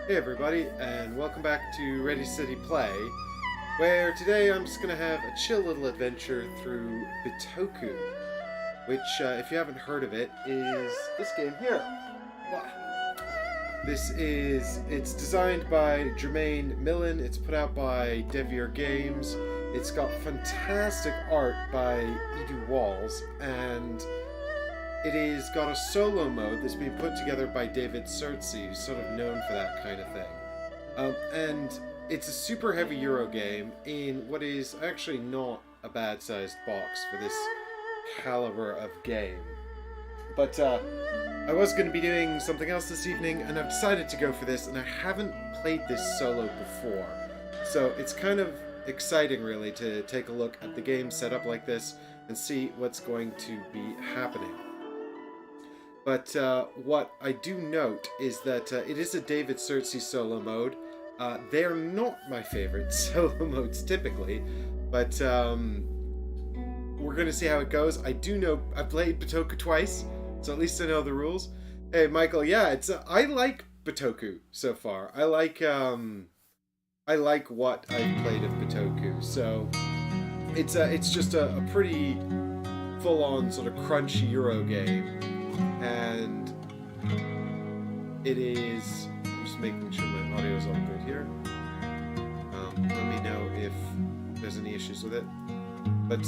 Hey everybody, and welcome back to Ready City Play, where today I'm just going to have a chill little adventure through Bitoku, which, if you haven't heard of it, is this game here. It's designed by Jermaine Millen, it's put out by Devier Games, it's got fantastic art by Edu Walls, and it is got a solo mode that's been put together by David Surtsey, who's sort of known for that kind of thing. And it's a super heavy Euro game in what is actually not a bad-sized box for this caliber of game. But I was going to be doing something else this evening, and I've decided to go for this, and I haven't played this solo before. So it's kind of exciting, really, to take a look at the game set up like this and see what's going to be happening. But what I do note is that it is a David Surtsey solo mode. They're not my favorite solo modes typically, but we're going to see how it goes. I do know I've played Bitoku twice, so at least I know the rules. Hey, Michael, yeah, it's I like Bitoku so far. I like what I've played of Bitoku. So it's just a pretty full-on sort of crunchy Euro game. And it is, I'm just making sure my audio is all good here. Let me know if there's any issues with it. But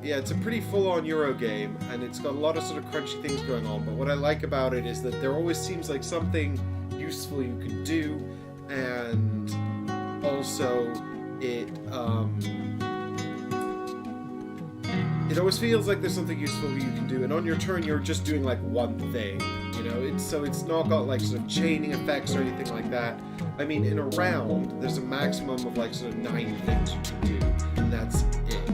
yeah, it's a pretty full-on Euro game, and it's got a lot of sort of crunchy things going on. But what I like about it is that there always seems like something useful you can do, and also it always feels like there's something useful you can do, and on your turn you're just doing like one thing, you know. It's not got like sort of chaining effects or anything like that. I mean, in a round there's a maximum of like sort of 9 things you can do, and that's it.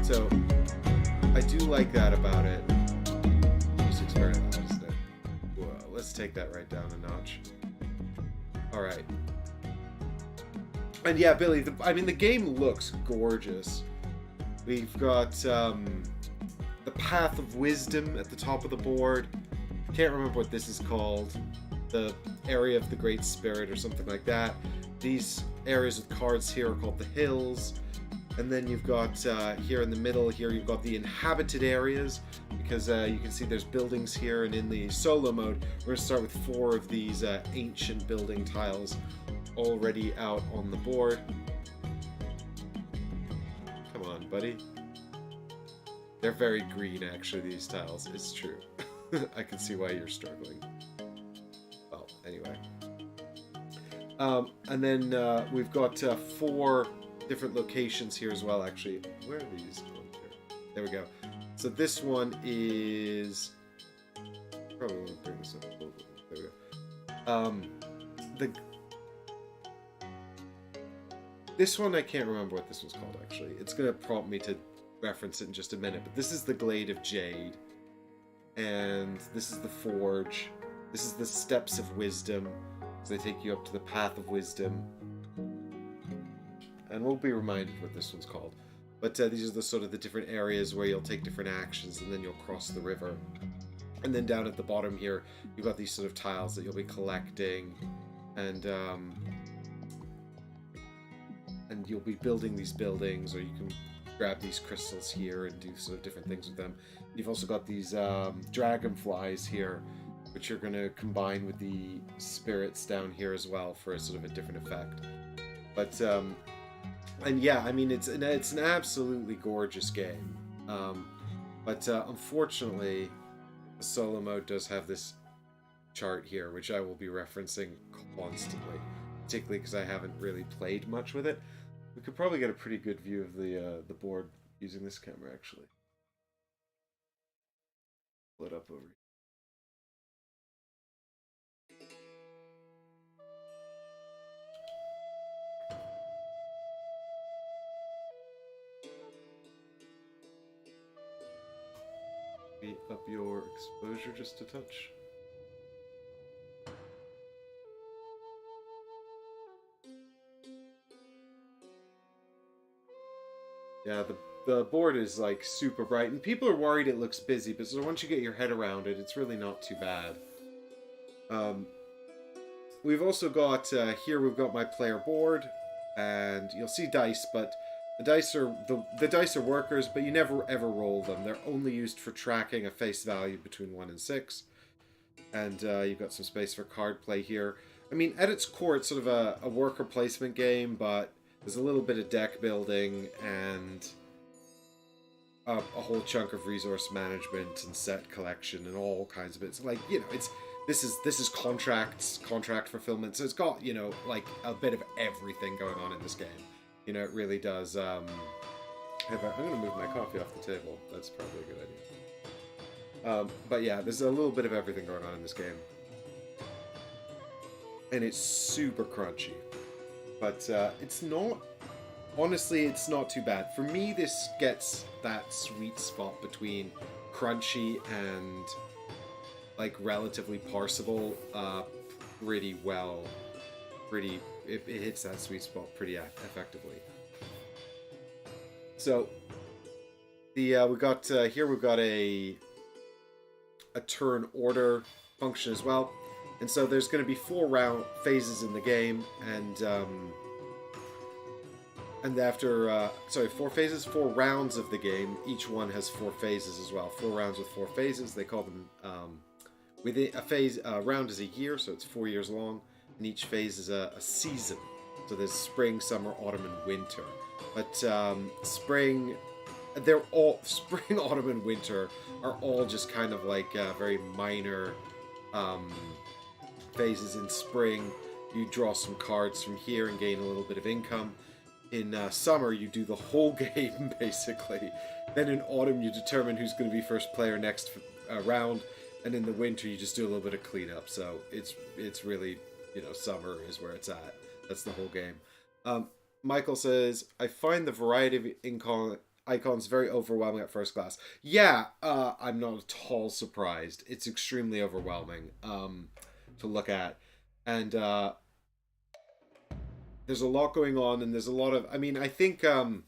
So I do like that about it. Music's very loud, isn't it? Whoa, let's take that right down a notch. All right. And yeah, Billy, the game looks gorgeous. We've got the Path of Wisdom at the top of the board. Can't remember what this is called. The Area of the Great Spirit or something like that. These areas with cards here are called the Hills. And then you've got here in the middle here, you've got the inhabited areas, because you can see there's buildings here. And in the solo mode, we're going to start with 4 of these ancient building tiles already out on the board. Buddy. They're very green, actually, these tiles. It's true. I can see why you're struggling. Well, anyway. And then we've got 4 different locations here as well, actually. Where are these? Oh, there we go. So this one is... Probably won't bring this up. There we go. This one, I can't remember what this was called, actually. It's going to prompt me to reference it in just a minute. But this is the Glade of Jade. And this is the Forge. This is the Steps of Wisdom. So they take you up to the Path of Wisdom. And we'll be reminded what this one's called. But these are the sort of the different areas where you'll take different actions, and then you'll cross the river. And then down at the bottom here, you've got these sort of tiles that you'll be collecting. And you'll be building these buildings, or you can grab these crystals here and do sort of different things with them. You've also got these dragonflies here, which you're going to combine with the spirits down here as well for a sort of a different effect. But and yeah, I mean, it's an absolutely gorgeous game. But unfortunately, the solo mode does have this chart here, which I will be referencing constantly, particularly because I haven't really played much with it. We could probably get a pretty good view of the board using this camera, actually. Pull it up over here. Maybe up your exposure just a touch. Yeah, the board is like super bright, and people are worried it looks busy, but so once you get your head around it, it's really not too bad. Um, we've also got, here we've got my player board, and you'll see dice, but the dice are workers, but you never ever roll them. They're only used for tracking a face value between 1 and 6. And you've got some space for card play here. I mean, at its core, it's sort of a worker placement game, but there's a little bit of deck building and a whole chunk of resource management and set collection and all kinds of bits. Like, you know, this is contract fulfillment, so it's got, you know, like a bit of everything going on in this game. You know, it really does. I'm going to move my coffee off the table. That's probably a good idea. But yeah, there's a little bit of everything going on in this game. And it's super crunchy. But it's not... Honestly, it's not too bad. For me, this gets that sweet spot between crunchy and, like, relatively parsable pretty well. It hits that sweet spot pretty effectively. So, we've got a turn order function as well, and so there's going to be 4 phases in the game, and after 4 rounds of the game. Each one has 4 phases as well. 4 rounds with 4 phases. They call them within a round is a year, so it's 4 years long. And each phase is a season. So there's spring, summer, autumn, and winter. But spring, autumn, and winter are all just kind of like very minor phases. In spring, you draw some cards from here and gain a little bit of income. In summer, you do the whole game, basically. Then in autumn, you determine who's going to be first player next round. And in the winter, you just do a little bit of cleanup. So it's really... You know, summer is where it's at. That's the whole game. Michael says, I find the variety of icons very overwhelming at first glance. Yeah, I'm not at all surprised. It's extremely overwhelming to look at. And there's a lot going on, and there's a lot of... I mean, I think... so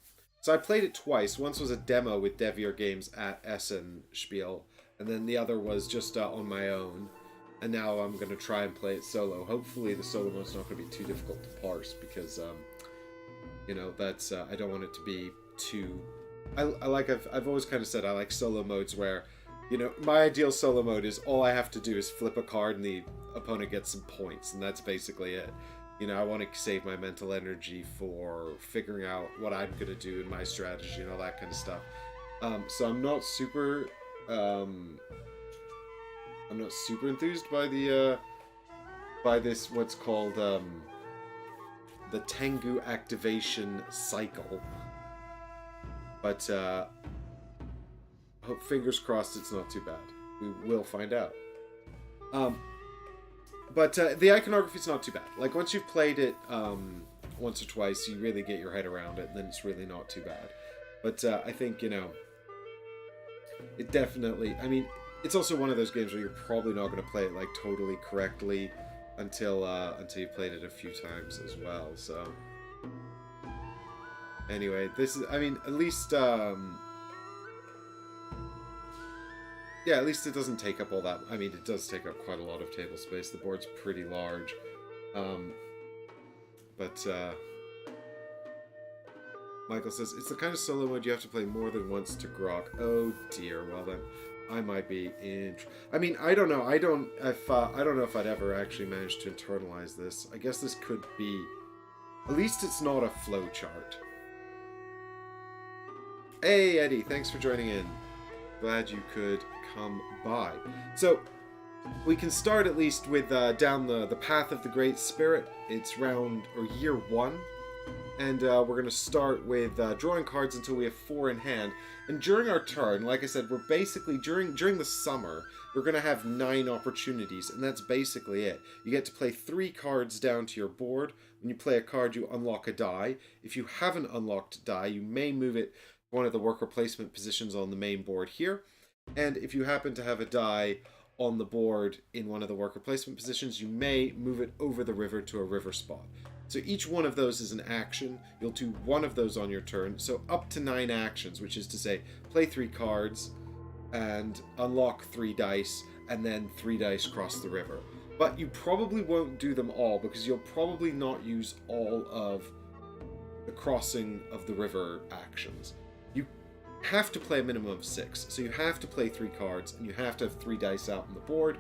I played it twice. Once was a demo with Devier Games at Essen Spiel, and then the other was just on my own. And now I'm going to try and play it solo. Hopefully the solo mode's not going to be too difficult to parse, because, you know, that's, I don't want it to be too... I've always kind of said I like solo modes where, you know, my ideal solo mode is all I have to do is flip a card and the opponent gets some points, and that's basically it. You know, I want to save my mental energy for figuring out what I'm going to do in my strategy and all that kind of stuff. So I'm not super... I'm not super enthused by the by this what's called the Tengu activation cycle, but fingers crossed it's not too bad. We will find out. But the iconography's not too bad. Like, once you've played it once or twice, you really get your head around it, and then it's really not too bad. But I think, you know, it definitely... I mean... It's also one of those games where you're probably not going to play it like totally correctly until you've played it a few times as well. So anyway, this is, I mean, at least at least it doesn't take up all that. I mean, it does take up quite a lot of table space. The board's pretty large, but Michael says it's the kind of solo mode you have to play more than once to grok. Oh dear. Well then. I might be in... I mean, I don't know. I don't know if I'd ever actually manage to internalize this. I guess this could be... At least it's not a flow chart. Hey, Eddie. Thanks for joining in. Glad you could come by. So, we can start at least with down the Path of the Great Spirit. It's year 1. And we're going to start with drawing cards until we have 4 in hand. And during our turn, like I said, we're basically, during the summer, we're going to have 9 opportunities, and that's basically it. You get to play 3 cards down to your board. When you play a card, you unlock a die. If you haven't unlocked a die, you may move it to one of the worker placement positions on the main board here. And if you happen to have a die on the board in one of the worker placement positions, you may move it over the river to a river spot. So each one of those is an action. You'll do one of those on your turn. So up to 9 actions, which is to say, play 3 cards and unlock 3 dice, and then 3 dice cross the river. but you probably won't do them all because you'll probably not use all of the crossing of the river actions. You have to play a minimum of 6, so you have to play 3 cards, and you have to have 3 dice out on the board,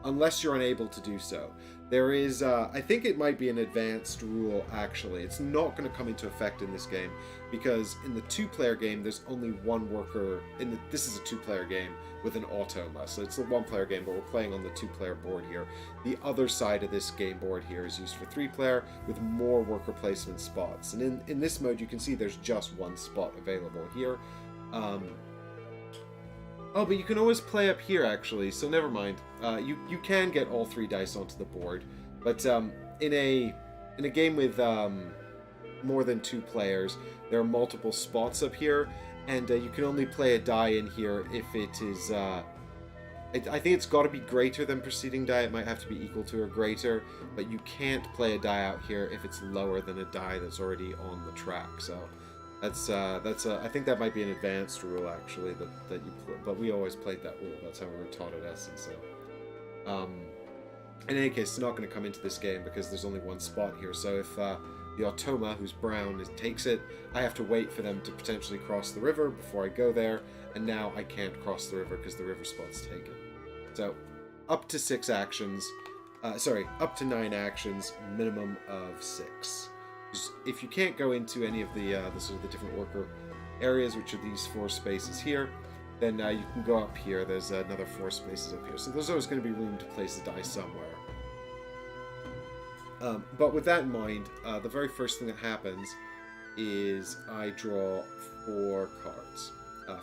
unless you're unable to do so. There is, I think it might be an advanced rule, actually. It's not going to come into effect in this game, because in the 2-player game, there's only 1 worker. This is a 2-player game with an automa, so it's a 1-player game, but we're playing on the 2-player board here. The other side of this game board here is used for 3-player, with more worker placement spots. And in this mode, you can see there's just 1 spot available here. Oh, but you can always play up here, actually, so never mind. You can get all 3 dice onto the board, but in a game with more than 2 players, there are multiple spots up here, and you can only play a die in here if it is... I think it's got to be greater than preceding die. It might have to be equal to or greater, but you can't play a die out here if it's lower than a die that's already on the track, so... I think that might be an advanced rule, actually, that you play, but we always played that rule. That's how we were taught at Essen. So, in any case, it's not going to come into this game because there's only 1 spot here. So if the automa, who's brown, takes it, I have to wait for them to potentially cross the river before I go there, and now I can't cross the river because the river spot's taken. So, up to 6 actions. Up to 9 actions, minimum of 6. If you can't go into any of the sort of the different worker areas, which are these 4 spaces here, then you can go up here. There's another 4 spaces up here. So there's always going to be room to place the die somewhere. But with that in mind, the very first thing that happens is I draw 4 cards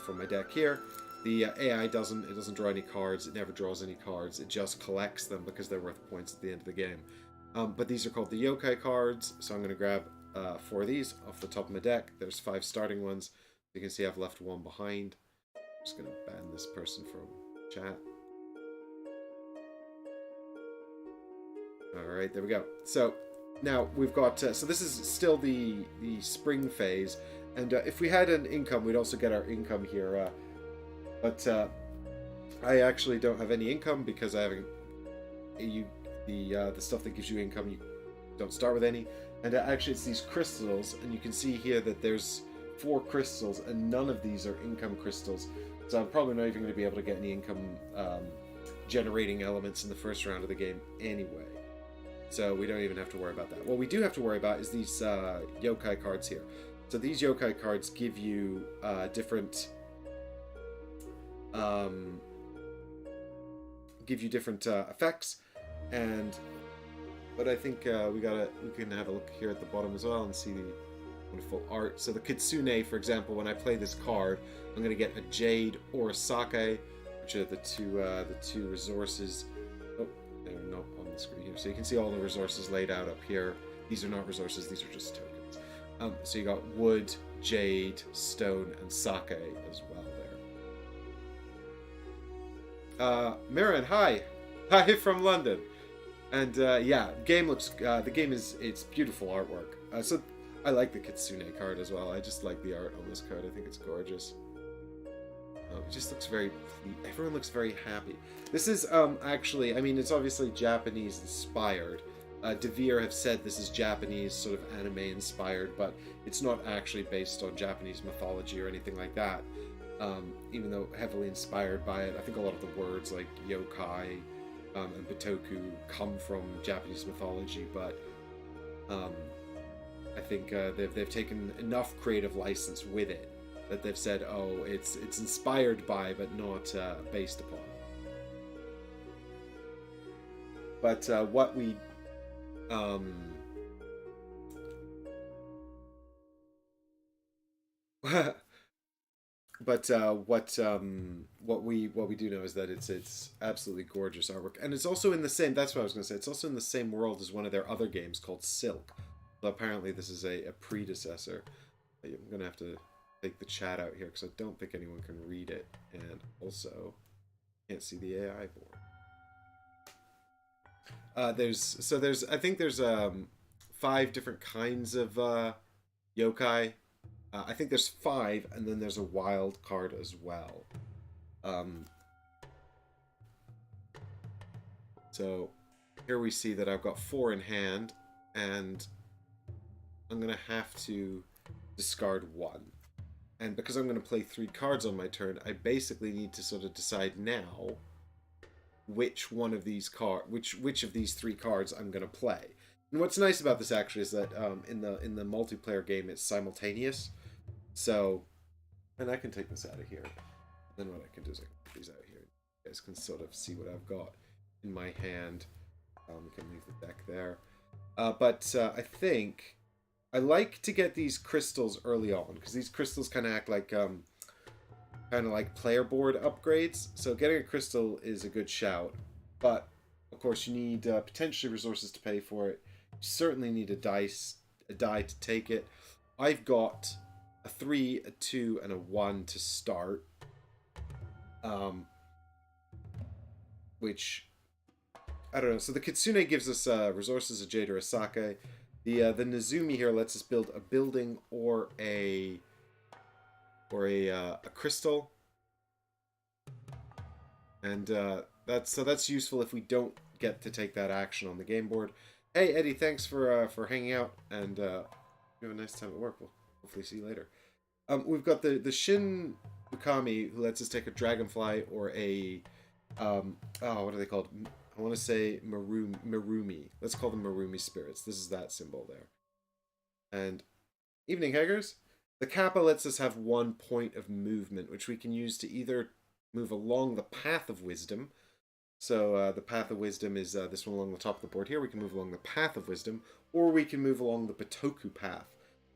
from my deck here. The AI doesn't draw any cards. It never draws any cards. It just collects them because they're worth points at the end of the game. But these are called the yokai cards, so I'm going to grab 4 of these off the top of my deck. There's 5 starting ones. You can see I've left 1 behind. I'm just going to ban this person from chat. Alright, there we go. So, now we've got... so this is still the spring phase, and if we had an income, we'd also get our income here. But I actually don't have any income because I haven't... The stuff that gives you income, you don't start with any. And actually it's these crystals, and you can see here that there's 4 crystals, and none of these are income crystals. So I'm probably not even going to be able to get any income generating elements in the first round of the game anyway. So we don't even have to worry about that. What we do have to worry about is these yokai cards here. So these yokai cards give you different effects. But I think we can have a look here at the bottom as well and see the wonderful art. So the Kitsune, for example, when I play this card, I'm going to get a Jade or a Sake, which are the two resources. Oh, they're not on the screen here. So you can see all the resources laid out up here. These are not resources; these are just tokens. So you got wood, jade, stone, and sake as well there. Marin, hi from London. And yeah, the game it's beautiful artwork. So I like the Kitsune card as well. I just like the art on this card. I think it's gorgeous. It just looks everyone looks very happy. This is actually, I mean, it's obviously Japanese inspired. Devere have said this is Japanese sort of anime inspired, but it's not actually based on Japanese mythology or anything like that. Even though heavily inspired by it, I think a lot of the words like yokai and Bitoku come from Japanese mythology, but I think they've taken enough creative license with it that they've said, oh, it's inspired by, but not based upon. But what we But what we do know is that it's absolutely gorgeous artwork, and it's also in the same. That's what I was going to say. It's also in the same world as one of their other games called Silk. So apparently this is a predecessor. I'm going to have to take the chat out here because I don't think anyone can read it, and also can't see the AI board. There's I think there's 5 different kinds of yokai. I think there's 5, and then there's a wild card as well. So here we see that I've got 4 in hand, and I'm going to have to discard 1. And because I'm going to play 3 cards on my turn, I basically need to sort of decide now which one of these which of these 3 cards I'm going to play. And what's nice about this actually is that in the multiplayer game it's simultaneous. So, and I can take this out of here. Then what I can do is I can put these out here. You guys can sort of see what I've got in my hand. We can leave the deck there. But I think I like to get these crystals early on, because these crystals kind of act like player board upgrades. So getting a crystal is a good shout, but of course you need potentially resources to pay for it. You certainly need a die to take it. I've got a 3, a 2, and a 1 to start, which I don't know. So the Kitsune gives us resources, a jade or a sake. The Nezumi here lets us build a building or a crystal, and that's useful if we don't get to take that action on the game board. Hey Eddie, thanks for hanging out, and you have a nice time at work. We'll hopefully see you later. We've got the Shin Ukami, who lets us take a dragonfly or a what are they called? I want to say Marumi. Let's call them Marumi spirits. This is that symbol there. And evening, Haggers. The Kappa lets us have 1 point of movement, which we can use to either move along the Path of Wisdom. So the Path of Wisdom is this one along the top of the board here. We can move along the Path of Wisdom, or we can move along the Bitoku path,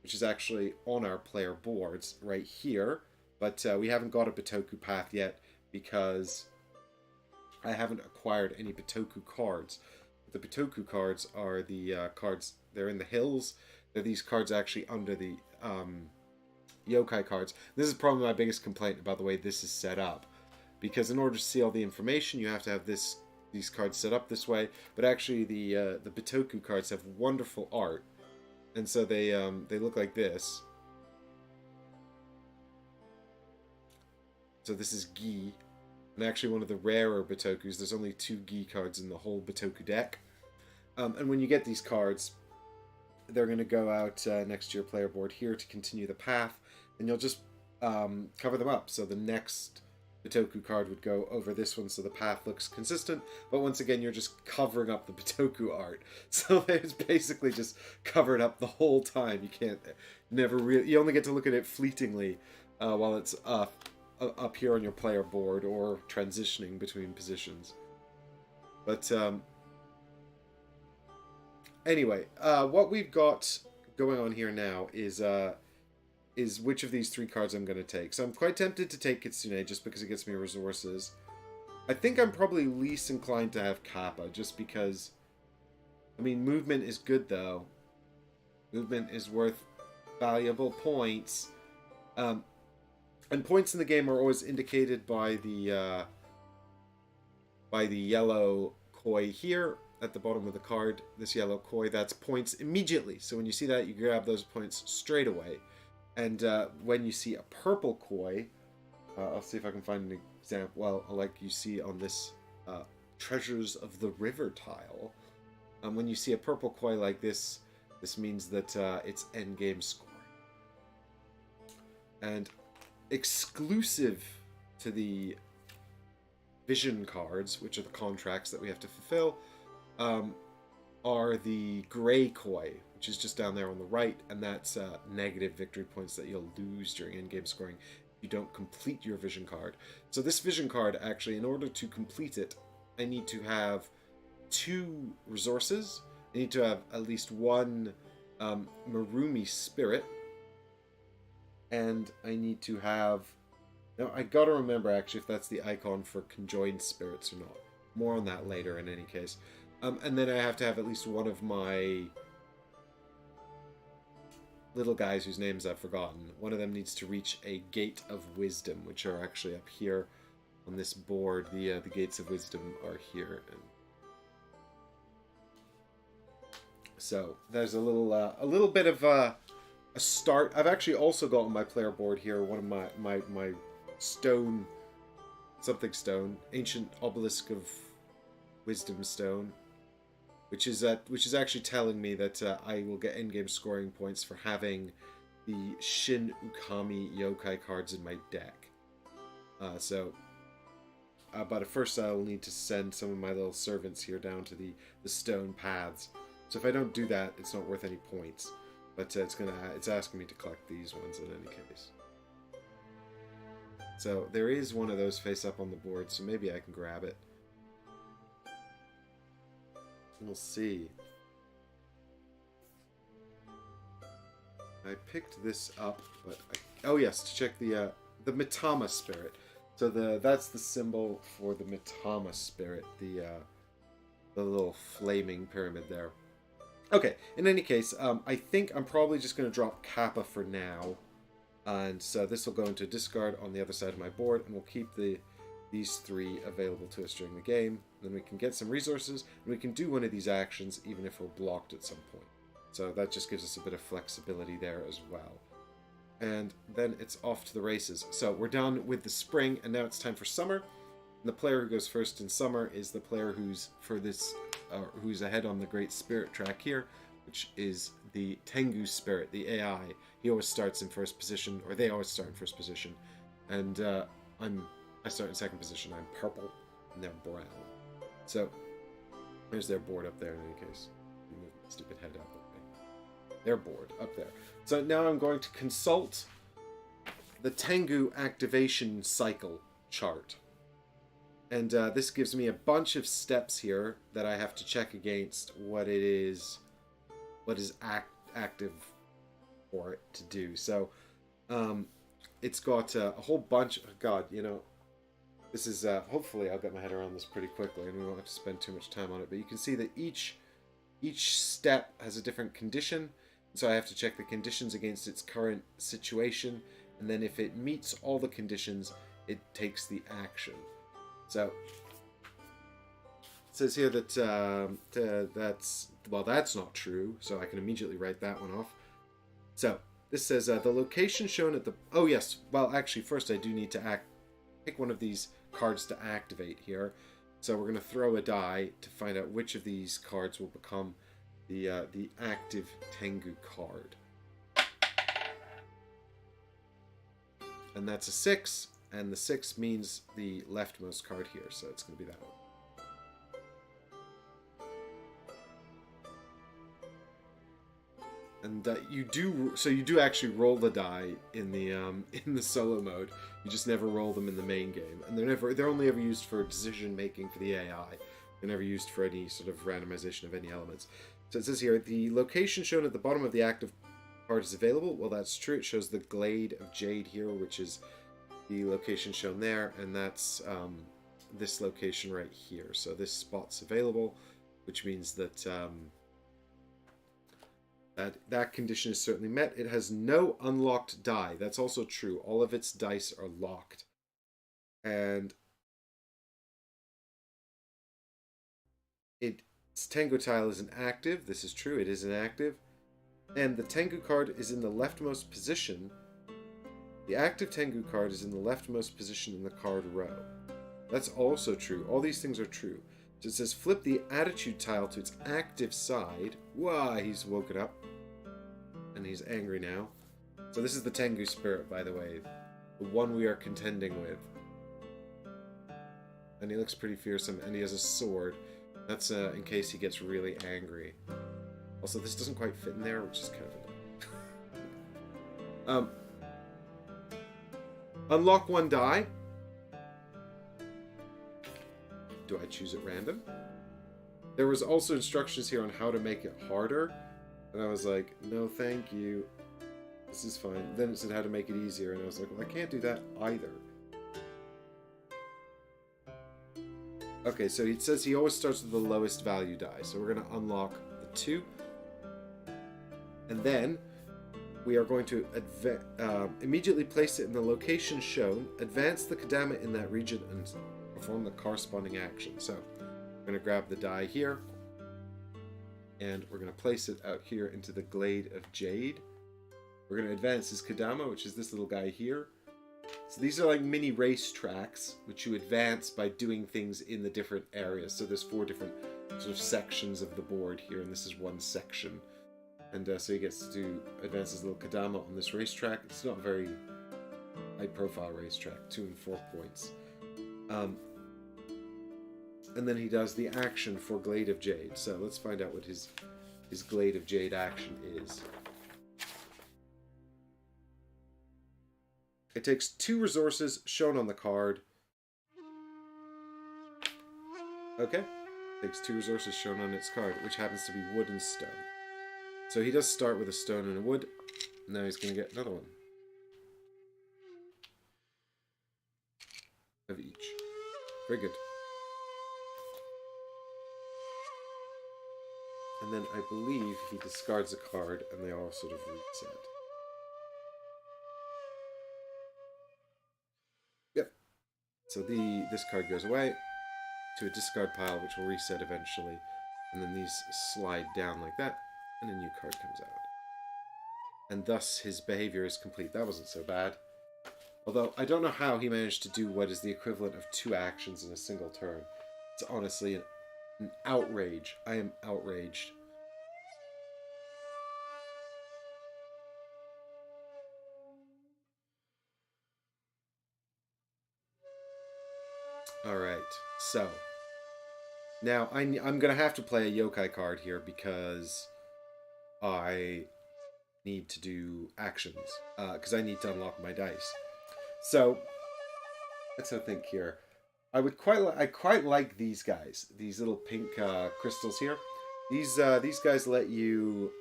which is actually on our player boards right here. But we haven't got a Bitoku path yet because I haven't acquired any Bitoku cards. The Bitoku cards are the cards, they're in the hills. They're these cards actually under the yokai cards. This is probably my biggest complaint about the way this is set up, because in order to see all the information you have to have these cards set up this way, but actually the Bitoku cards have wonderful art, and so they look like this. So this is Gi, and actually one of the rarer Bitokus. There's only 2 Gi cards in the whole Bitoku deck, and when you get these cards, they're going to go out next to your player board here to continue the path, and you'll just cover them up. So the next Bitoku card would go over this one, so the path looks consistent, but once again you're just covering up the Bitoku art. So it's basically just covered up the whole time. You you only get to look at it fleetingly while it's up here on your player board or transitioning between positions. But anyway, what we've got going on here now is which of these 3 cards I'm going to take. So I'm quite tempted to take Kitsune just because it gets me resources. I think I'm probably least inclined to have Kappa just because, I mean, movement is good though. Movement is worth valuable points. And points in the game are always indicated by the yellow koi here at the bottom of the card. This yellow koi, that's points immediately. So when you see that, you grab those points straight away. And when you see a purple koi, I'll see if I can find an example. Well, like you see on this Treasures of the River tile. When you see a purple koi like this, this means that it's endgame scoring. And exclusive to the vision cards, which are the contracts that we have to fulfill, are the gray koi, which is just down there on the right, and that's negative victory points that you'll lose during in-game scoring if you don't complete your vision card. So this vision card, actually, in order to complete it, I need to have 2 resources. I need to have at least 1 Marumi spirit, and I need to have... Now, I gotta remember, actually, if that's the icon for conjoined spirits or not. More on that later, in any case. And then I have to have at least 1 of my little guys whose names I've forgotten. One of them needs to reach a Gate of Wisdom, which are actually up here on this board. The Gates of Wisdom are here. And so there's a little bit of a start. I've actually also got on my player board here one of my stone, something stone, ancient obelisk of Wisdom Stone, which is actually telling me that I will get in-game scoring points for having the Shin Ukami yokai cards in my deck. But at first I'll need to send some of my little servants here down to the stone paths. So if I don't do that, it's not worth any points. But it's asking me to collect these ones in any case. So there is one of those face up on the board, so maybe I can grab it. We'll see. I picked this up, but oh yes, to check the Mitama spirit. So that's the symbol for the Mitama spirit, the little flaming pyramid there. Okay, in any case, I think I'm probably just going to drop Kappa for now. And so this will go into discard on the other side of my board, and we'll keep these three available to us during the game. Then we can get some resources, and we can do one of these actions even if we're blocked at some point. So that just gives us a bit of flexibility there as well. And then it's off to the races. So we're done with the spring, and now it's time for summer. And the player who goes first in summer is the player who's ahead on the Great Spirit track here, which is the Tengu Spirit, the AI. He always starts in first position, or they always start in first position. And I start in second position. I'm purple, and they're brown. So there's their board up there in any case. Move my stupid head up. Their board up there. So now I'm going to consult the Tengu activation cycle chart. And this gives me a bunch of steps here that I have to check against what is active for it to do. So it's got a whole bunch of, God, you know, this is, hopefully I'll get my head around this pretty quickly and we won't have to spend too much time on it. But you can see that each step has a different condition. So I have to check the conditions against its current situation, and then if it meets all the conditions, it takes the action. So it says here that that's not true, so I can immediately write that one off. So this says the location shown at the... Oh yes, well actually first I do need to pick one of these cards to activate here. So we're going to throw a die to find out which of these cards will become the active Tengu card. And that's a 6, and the 6 means the leftmost card here, so it's going to be that one. And you do actually roll the die in the solo mode. You just never roll them in the main game, and they're only ever used for decision making for the AI. They're never used for any sort of randomization of any elements. So it says here, the location shown at the bottom of the active card is available. Well, that's true. It shows the Glade of Jade here, which is the location shown there, and that's this location right here. So this spot's available, which means that that condition is certainly met. It has no unlocked die. That's also true. All of its dice are locked. And its Tengu tile is inactive. This is true. It is inactive. And the Tengu card is in the leftmost position. The active Tengu card is in the leftmost position in the card row. That's also true. All these things are true. So it says flip the attitude tile to its active side. Why, he's woken up. And he's angry now. So this is the Tengu spirit, by the way. The one we are contending with. And he looks pretty fearsome, and he has a sword. That's in case he gets really angry. Also, this doesn't quite fit in there, which is kind of unlock one die. Do I choose at random? There was also instructions here on how to make it harder. And I was like, no, thank you. This is fine. Then it said how to make it easier. And I was like, well, I can't do that either. Okay, so it says he always starts with the lowest value die. So we're going to unlock the 2. And then we are going to immediately place it in the location shown, advance the Kadama in that region, and perform the corresponding action. So we're going to grab the die here, and we're going to place it out here into the Glade of Jade. We're going to advance his Kadama, which is this little guy here, So these are like mini race tracks, which you advance by doing things in the different areas. So there's 4 different sort of sections of the board here, and this is one section. And so he gets to advance his little Kadama on this racetrack. It's not a very high-profile racetrack, 2 and 4 points. And then he does the action for Glade of Jade. So let's find out what his Glade of Jade action is. It takes 2 resources shown on the card. Okay. Takes 2 resources shown on its card, which happens to be wood and stone. So he does start with a stone and a wood. Now he's going to get another one. Of each. Very good. And then I believe he discards a card and they all sort of reset. Yep. So this card goes away to a discard pile, which will reset eventually. And then these slide down like that, and a new card comes out. And thus his behavior is complete. That wasn't so bad. Although, I don't know how he managed to do what is the equivalent of 2 actions in a single turn. It's honestly an outrage. I am outraged. Alright, so. Now, I'm going to have to play a yokai card here because I need to do actions. Because I need to unlock my dice. So, let's think here. I quite like these guys. These little pink crystals here. These guys let you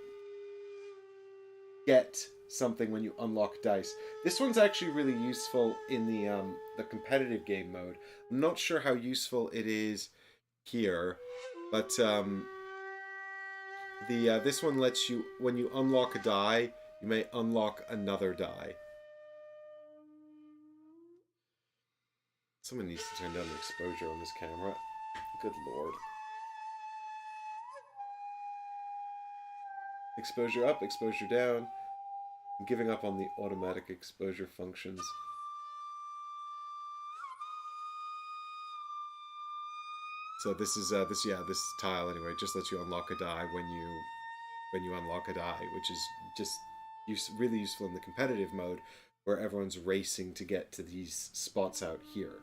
get something when you unlock dice. This one's actually really useful in the competitive game mode. I'm not sure how useful it is here, but this one lets you, when you unlock a die, you may unlock another die. Someone needs to turn down the exposure on this camera. Good lord. Exposure up, exposure down. I'm giving up on the automatic exposure functions. So this is this tile anyway just lets you unlock a die when you unlock a die, which is just really useful in the competitive mode where everyone's racing to get to these spots out here.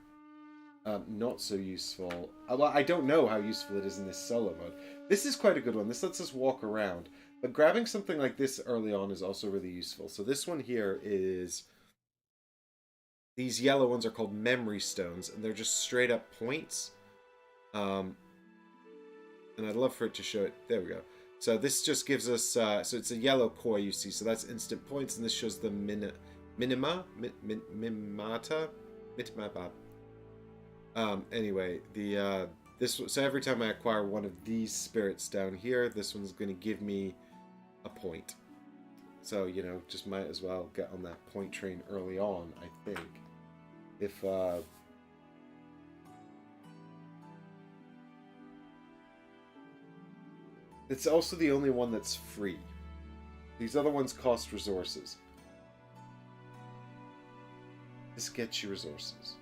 Not so useful. Well, I don't know how useful it is in this solo mode. This is quite a good one. This lets us walk around. But grabbing something like this early on is also really useful. So this one here is... These yellow ones are called memory stones, and they're just straight up points. And I'd love for it to show it. There we go. So this just gives us... so it's a yellow koi you see, so that's instant points, and this shows the minima? Mimata? Mitmabab. Anyway, so every time I acquire one of these spirits down here, this one's going to give me a point. So, you know, just might as well get on that point train early on, I think. If, it's also the only one that's free. These other ones cost resources. This gets you resources.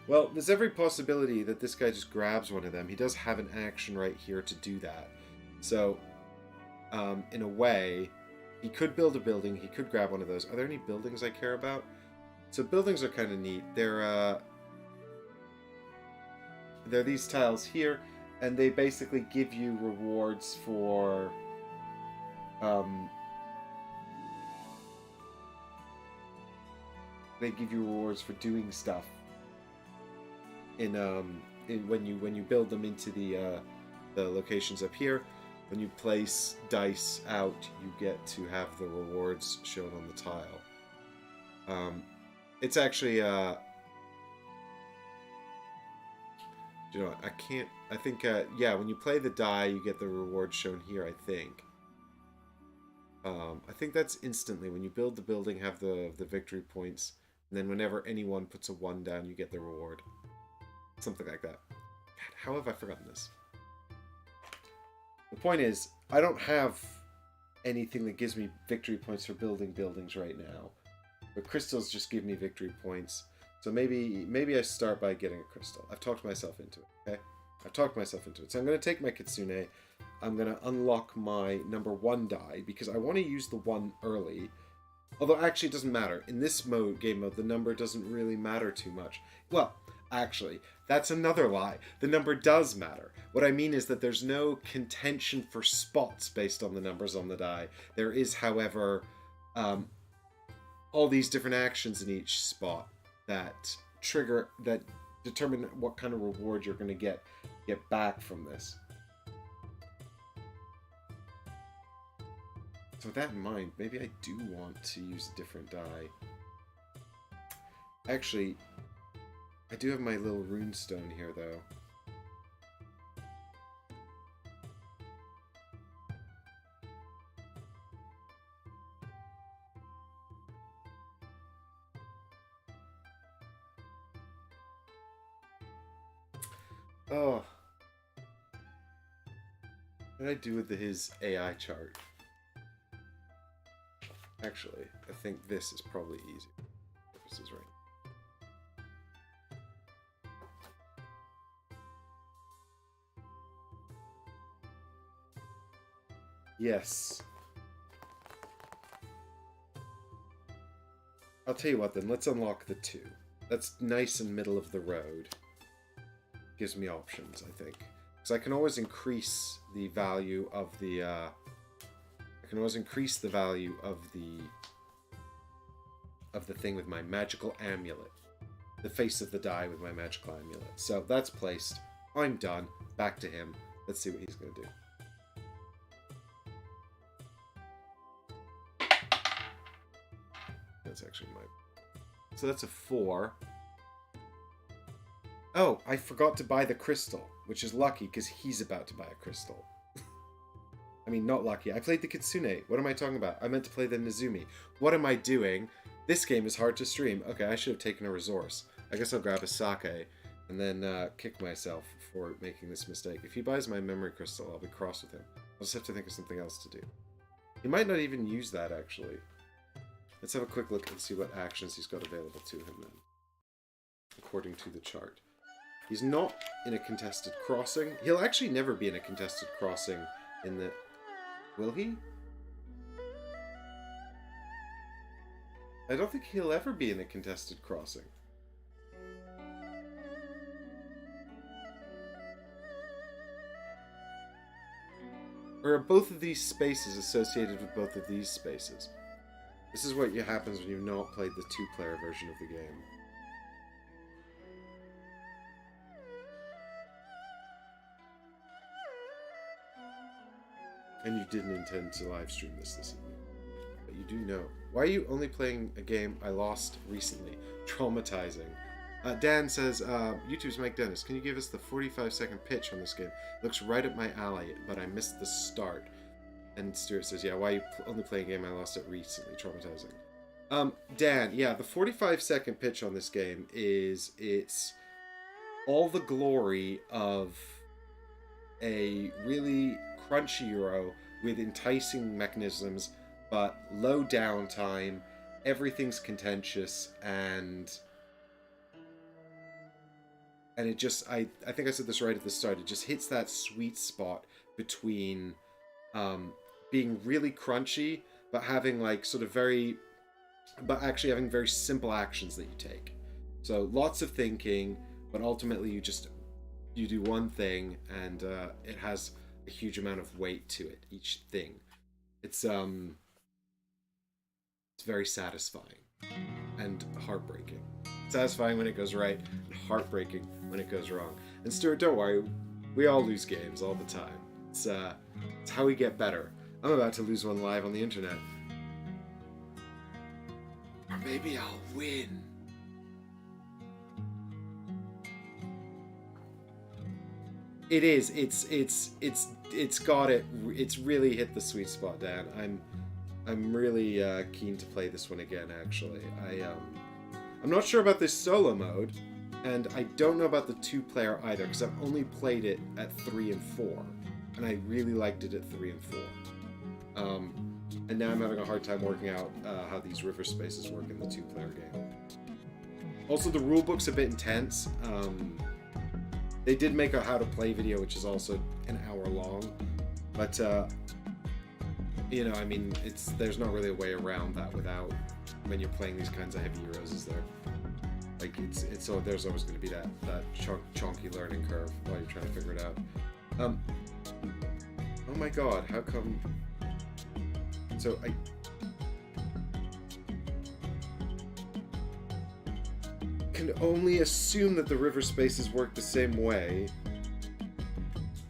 Well, there's every possibility that this guy just grabs one of them. He does have an action right here to do that. So, in a way, he could build a building. He could grab one of those. Are there any buildings I care about? So buildings are kind of neat. They're these tiles here, and they basically give you rewards for... they give you rewards for doing stuff. When you build them into the locations up here, when you place dice out, you get to have the rewards shown on the tile. It's actually you know, I think yeah, when you play the die, you get the rewards shown here. I think that's instantly when you build the building, have the victory points, and then whenever anyone puts a 1 down, you get the reward. Something like that. God, how have I forgotten this? The point is, I don't have anything that gives me victory points for building buildings right now. But crystals just give me victory points. So maybe I start by getting a crystal. I've talked myself into it, okay? I've talked myself into it. So I'm going to take my Kitsune. I'm going to unlock my number 1 die because I want to use the 1 early. Although actually it doesn't matter. In this game mode, the number doesn't really matter too much. Well, actually, that's another lie. The number does matter. What I mean is that there's no contention for spots based on the numbers on the die. There is, however, all these different actions in each spot that determine what kind of reward you're going to get back from this. So with that in mind, maybe I do want to use a different die. Actually, I do have my little runestone here, though. Oh. What did I do with his AI chart? Actually, I think this is probably easy. This is right. Yes. I'll tell you what then, let's unlock the 2. That's nice and middle of the road. Gives me options, I think. Because I can always increase the value of the, of the thing with my magical amulet. The face of the die with my magical amulet. So that's placed. I'm done. Back to him. Let's see what he's going to do. That's actually my... So that's a 4. Oh, I forgot to buy the crystal, which is lucky because he's about to buy a crystal. I mean, not lucky. I played the Kitsune. What am I talking about? I meant to play the Nezumi. What am I doing? This game is hard to stream. Okay, I should have taken a resource. I guess I'll grab a sake and then kick myself for making this mistake. If he buys my memory crystal, I'll be cross with him. I'll just have to think of something else to do. He might not even use that, actually. Let's have a quick look and see what actions he's got available to him then, according to the chart. He's not in a contested crossing. He'll actually never be in a contested crossing in the... Will he? I don't think he'll ever be in a contested crossing. Or are both of these spaces associated with both of these spaces? This is what happens when you've not played the 2-player version of the game. And you didn't intend to live stream this evening. But you do know. Why are you only playing a game I lost recently? Traumatizing. Dan says, YouTube's Mike Dennis, can you give us the 45-second pitch on this game? Looks right up my alley, but I missed the start. And Stuart says, yeah, why are you only playing a game I lost it recently? Traumatizing. Dan, yeah, the 45-second pitch on this game it's all the glory of a really crunchy Euro with enticing mechanisms, but low downtime, everything's contentious, and it just, I think I said this right at the start, it just hits that sweet spot between being really crunchy, but having like sort of but actually having very simple actions that you take. So lots of thinking, but ultimately you do one thing, and it has a huge amount of weight to it, each thing. It's very satisfying and heartbreaking. Satisfying when it goes right, and heartbreaking when it goes wrong. And Stuart, don't worry, we all lose games all the time. It's how we get better. I'm about to lose one live on the internet. Or maybe I'll win. It is. It's got it. It's really hit the sweet spot, Dan. I'm really keen to play this one again. Actually, I'm not sure about this solo mode, and I don't know about the 2-player either because I've only played it at 3 and 4, and I really liked it at 3 and 4. And now I'm having a hard time working out how these river spaces work in the 2-player game. Also, the rulebook's a bit intense. They did make a how to play video, which is also an hour long. But, you know, I mean, there's not really a way around that without, when you're playing these kinds of heavy Euros, is there? Like, so there's always going to be that chonky learning curve while you're trying to figure it out. Oh my god, how come... So, I can only assume that the river spaces work the same way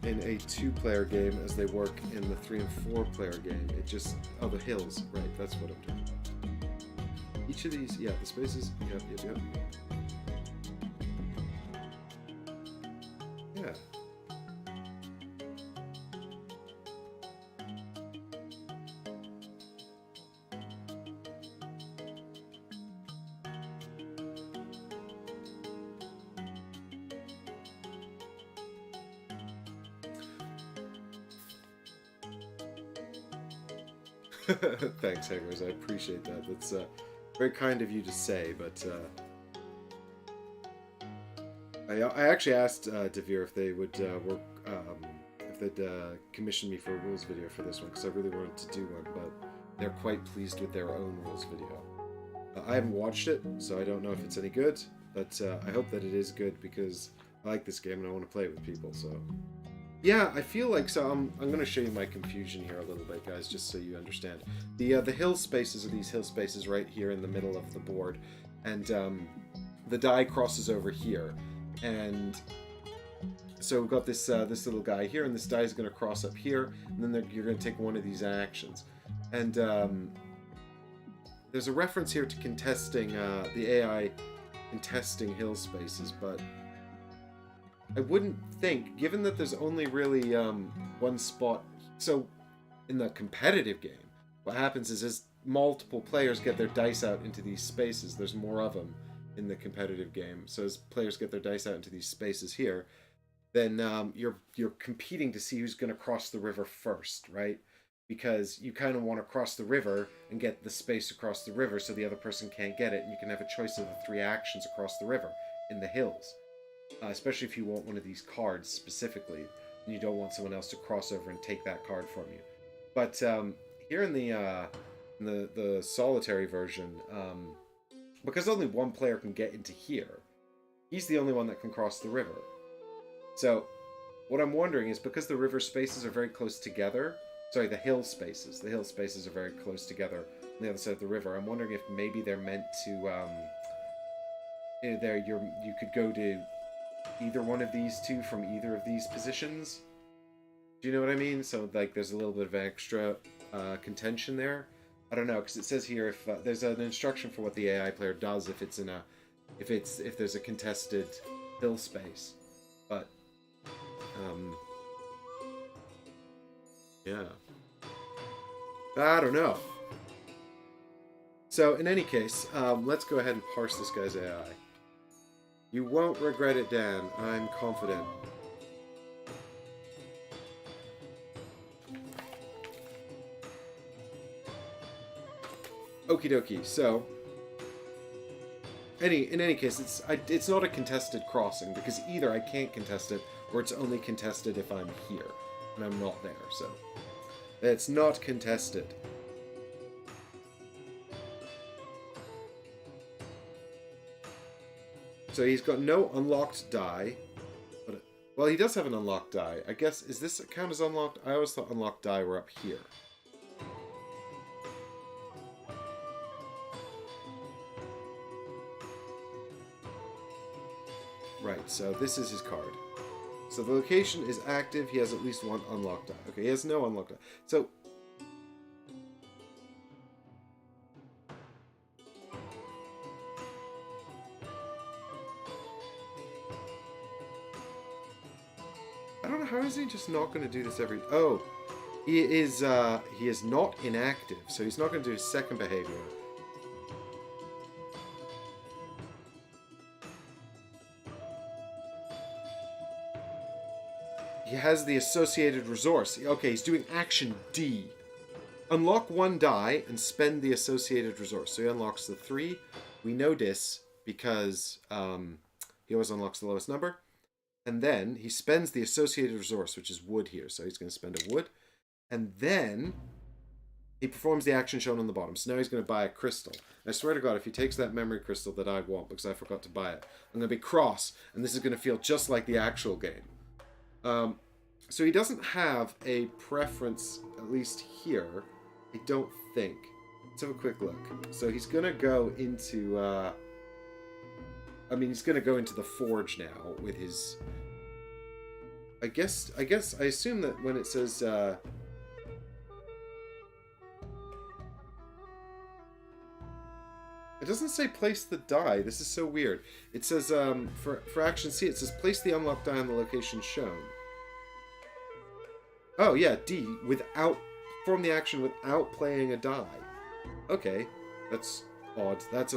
in a 2-player game as they work in the 3- and 4-player game. It just... Oh, the hills. Right, that's what I'm talking about. Each of these... Yeah, the spaces... Yep. Yeah. Thanks, Hangers. I appreciate that. That's very kind of you to say, but I actually asked Devere if they would work, if they'd commission me for a rules video for this one, because I really wanted to do one, but they're quite pleased with their own rules video. I haven't watched it, so I don't know if it's any good, but I hope that it is good, because I like this game and I want to play it with people, so... Yeah, I feel like, so I'm going to show you my confusion here a little bit, guys, just so you understand. The hill spaces are these hill spaces right here in the middle of the board, and the die crosses over here, and so we've got this this little guy here, and this die is going to cross up here, and then you're going to take one of these actions. And there's a reference here to contesting, the AI contesting hill spaces, but... I wouldn't think, given that there's only really one spot... So, in the competitive game, what happens is as multiple players get their dice out into these spaces, there's more of them in the competitive game. So as players get their dice out into these spaces here, then you're competing to see who's going to cross the river first, right? Because you kind of want to cross the river and get the space across the river so the other person can't get it, and you can have a choice of the 3 actions across the river in the hills. Especially if you want one of these cards specifically, and you don't want someone else to cross over and take that card from you. But here in the solitary version, because only one player can get into here, he's the only one that can cross the river. So what I'm wondering is, because the river spaces are very close together, sorry, the hill spaces are very close together on the other side of the river. I'm wondering if maybe they're meant to you could go to either one of these two from either of these positions. Do you know what I mean? So like there's a little bit of extra contention there. I don't know, because it says here if there's an instruction for what the AI player does if it's in a if there's a contested hill space. But yeah, I don't know. So in any case, let's go ahead and parse this guy's AI. You won't regret it, Dan. I'm confident. Okie dokie. So, in any case, it's not a contested crossing, because either I can't contest it, or it's only contested if I'm here, and I'm not there. So, it's not contested. So he's got no unlocked die. But, well, he does have an unlocked die. I guess, is this count as unlocked? I always thought unlocked die were up here. Right, so this is his card. So the location is active. He has at least one unlocked die. Okay, he has no unlocked die. So... I don't know, how is he just not going to do this every... Oh, he is not inactive, so he's not going to do his second behavior. He has the associated resource. Okay, he's doing action D. Unlock one die and spend the associated resource. So he unlocks the 3. We know this because he always unlocks the lowest number. And then he spends the associated resource, which is wood here. So he's going to spend a wood. And then he performs the action shown on the bottom. So now he's going to buy a crystal. And I swear to God, if he takes that memory crystal that I want because I forgot to buy it, I'm going to be cross. And this is going to feel just like the actual game. So he doesn't have a preference, at least here. I don't think. Let's have a quick look. So he's going to go into... he's going to go into the forge now with his... I assume that when it says... It doesn't say place the die. This is so weird. It says, for action C, it says place the unlocked die on the location shown. Oh, yeah, D. Perform the action without playing a die. Okay. That's odd. That's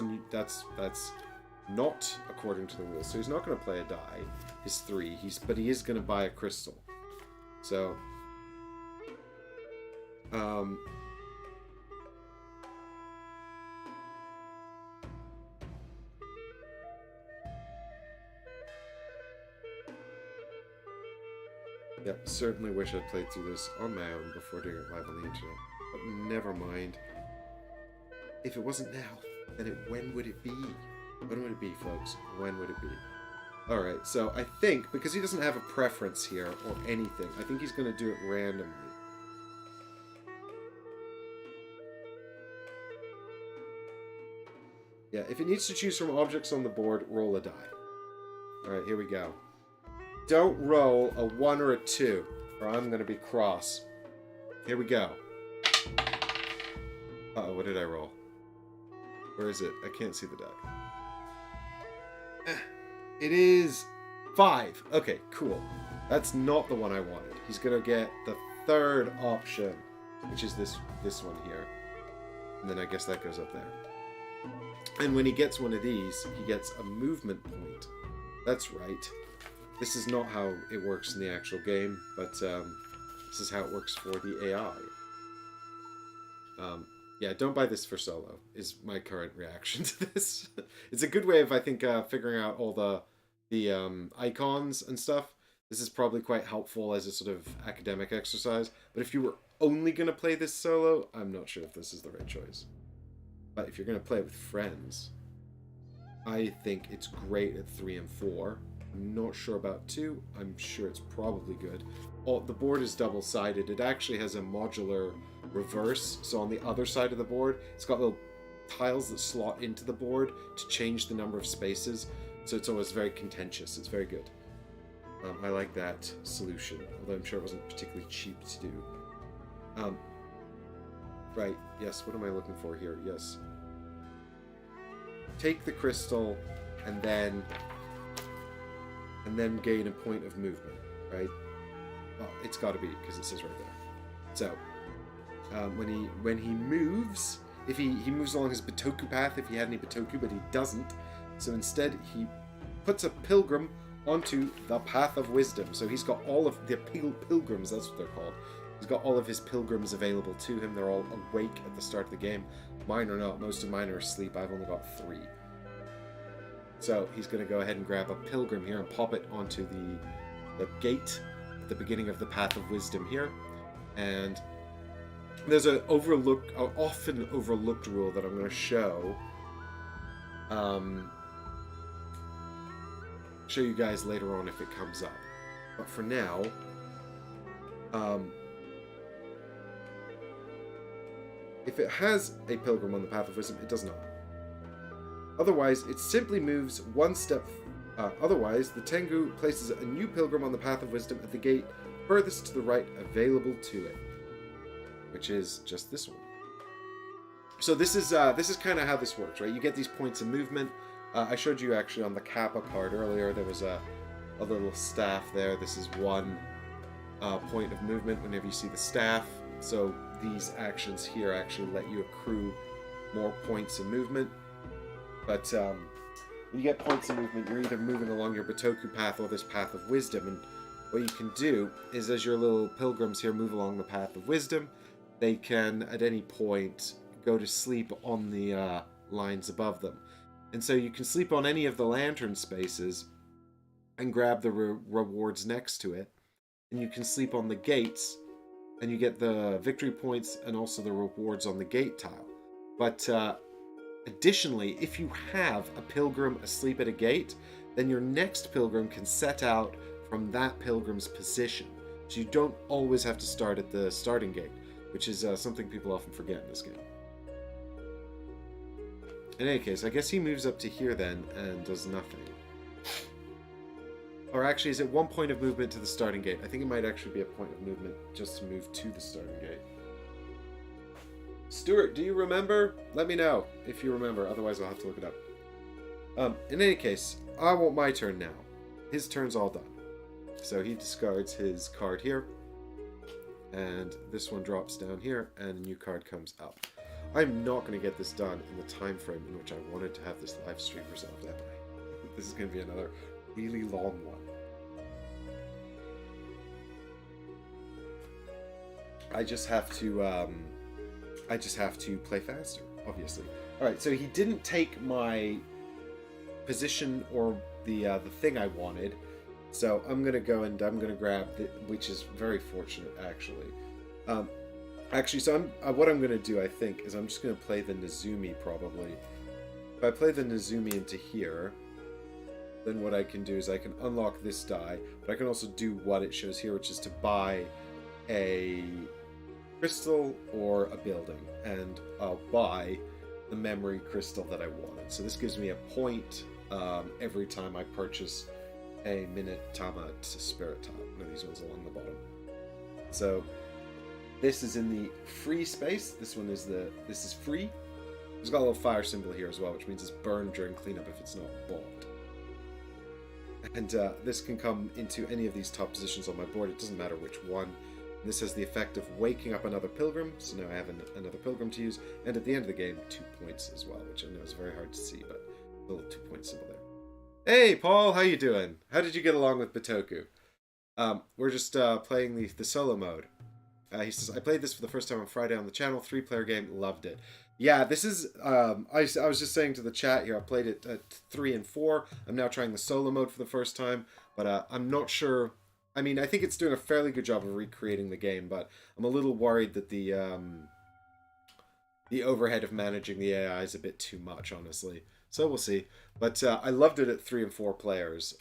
not according to the rules. So he's not going to play a die. His 3. But he is going to buy a crystal. So... Yeah, certainly wish I'd played through this on my own before doing it live on the internet. But never mind. If it wasn't now, then when would it be? When would it be, folks? When would it be? Alright, so I think, because he doesn't have a preference here or anything, I think he's going to do it randomly. Yeah, if it needs to choose from objects on the board, roll a die. Alright, here we go. Don't roll a 1 or a 2, or I'm going to be cross. Here we go. Uh-oh, what did I roll? Where is it? I can't see the die. It is 5. Okay, cool. That's not the one I wanted. He's going to get the 3rd option, which is this one here. And then I guess that goes up there. And when he gets one of these, he gets a movement point. That's right. This is not how it works in the actual game, but this is how it works for the AI. Yeah, don't buy this for solo, is my current reaction to this. It's a good way of, I think, figuring out all the icons and stuff. This is probably quite helpful as a sort of academic exercise, but if you were only going to play this solo, I'm not sure if this is the right choice. But if you're going to play it with friends, I think it's great at 3 and 4. I'm not sure about 2. I'm sure it's probably good. Oh, the board is double-sided. It actually has a modular reverse. So on the other side of the board, it's got little tiles that slot into the board to change the number of spaces. So it's always very contentious. It's very good. I like that solution, although I'm sure it wasn't particularly cheap to do. Right, yes, what am I looking for here? Yes. Take the crystal and then gain a point of movement, right? Well, it's got to be, because it says right there. So, when he moves, if he moves along his Bitoku path, if he had any Bitoku, but he doesn't, so instead he puts a pilgrim onto the path of wisdom. So he's got all of the pilgrims, that's what they're called. He's got all of his pilgrims available to him. They're all awake at the start of the game. Mine are not. Most of mine are asleep. I've only got 3. So he's going to go ahead and grab a pilgrim here and pop it onto the gate at the beginning of the Path of Wisdom here. And there's an often overlooked rule that I'm going to show you guys later on if it comes up. But for now, if it has a pilgrim on the Path of Wisdom, it does not. Otherwise, it simply moves one step. Otherwise, the Tengu places a new pilgrim on the Path of Wisdom at the gate furthest to the right available to it, which is just this one. So this is kind of how this works, right? You get these points of movement. I showed you actually on the Kappa card earlier. There was a little staff there. This is one point of movement whenever you see the staff. So these actions here actually let you accrue more points of movement. But when you get points of movement, you're either moving along your Bitoku path or this Path of Wisdom. And what you can do is, as your little pilgrims here move along the Path of Wisdom, they can at any point go to sleep on the lines above them. And so you can sleep on any of the lantern spaces and grab the rewards next to it. And you can sleep on the gates and you get the victory points and also the rewards on the gate tile. But additionally, if you have a pilgrim asleep at a gate, then your next pilgrim can set out from that pilgrim's position. So you don't always have to start at the starting gate, which is something people often forget in this game. In any case, I guess he moves up to here then and does nothing. Or actually, is it 1 point of movement to the starting gate? I think it might actually be a point of movement just to move to the starting gate. Stuart, do you remember? Let me know if you remember, otherwise I'll have to look it up. In any case, I want my turn now. His turn's all done. So he discards his card here, and this one drops down here, and a new card comes up. I'm not going to get this done in the time frame in which I wanted to have this live stream resolved, am I? This is going to be another really long one. I just have to play faster, obviously. All right, so he didn't take my position or the thing I wanted, so I'm gonna go and I'm gonna grab which is very fortunate actually. So what I'm gonna do, I think, is I'm just gonna play the Nezumi probably. If I play the Nezumi into here, then what I can do is I can unlock this die, but I can also do what it shows here, which is to buy a crystal or a building, and I'll buy the memory crystal that I wanted. So this gives me a point every time I purchase a Minatama Spirit Tile, one of these ones along the bottom. So this is in the free space. This is free. There's got a little fire symbol here as well, which means it's burned during cleanup if it's not bought. And this can come into any of these top positions on my board. It doesn't matter which one. And this has the effect of waking up another pilgrim, so now I have another pilgrim to use, and at the end of the game, 2 points as well, which I know is very hard to see, but a little 2-point symbol there. Hey, Paul, how you doing? How did you get along with Bitoku? We're just playing the solo mode. He says, I played this for the first time on Friday on the channel, 3-player game, loved it. Yeah, this is, I was just saying to the chat here, I played it at 3 and 4. I'm now trying the solo mode for the first time, but I'm not sure. I mean, I think it's doing a fairly good job of recreating the game, but I'm a little worried that the overhead of managing the AI is a bit too much, honestly. So we'll see. But I loved it at 3 and 4 players.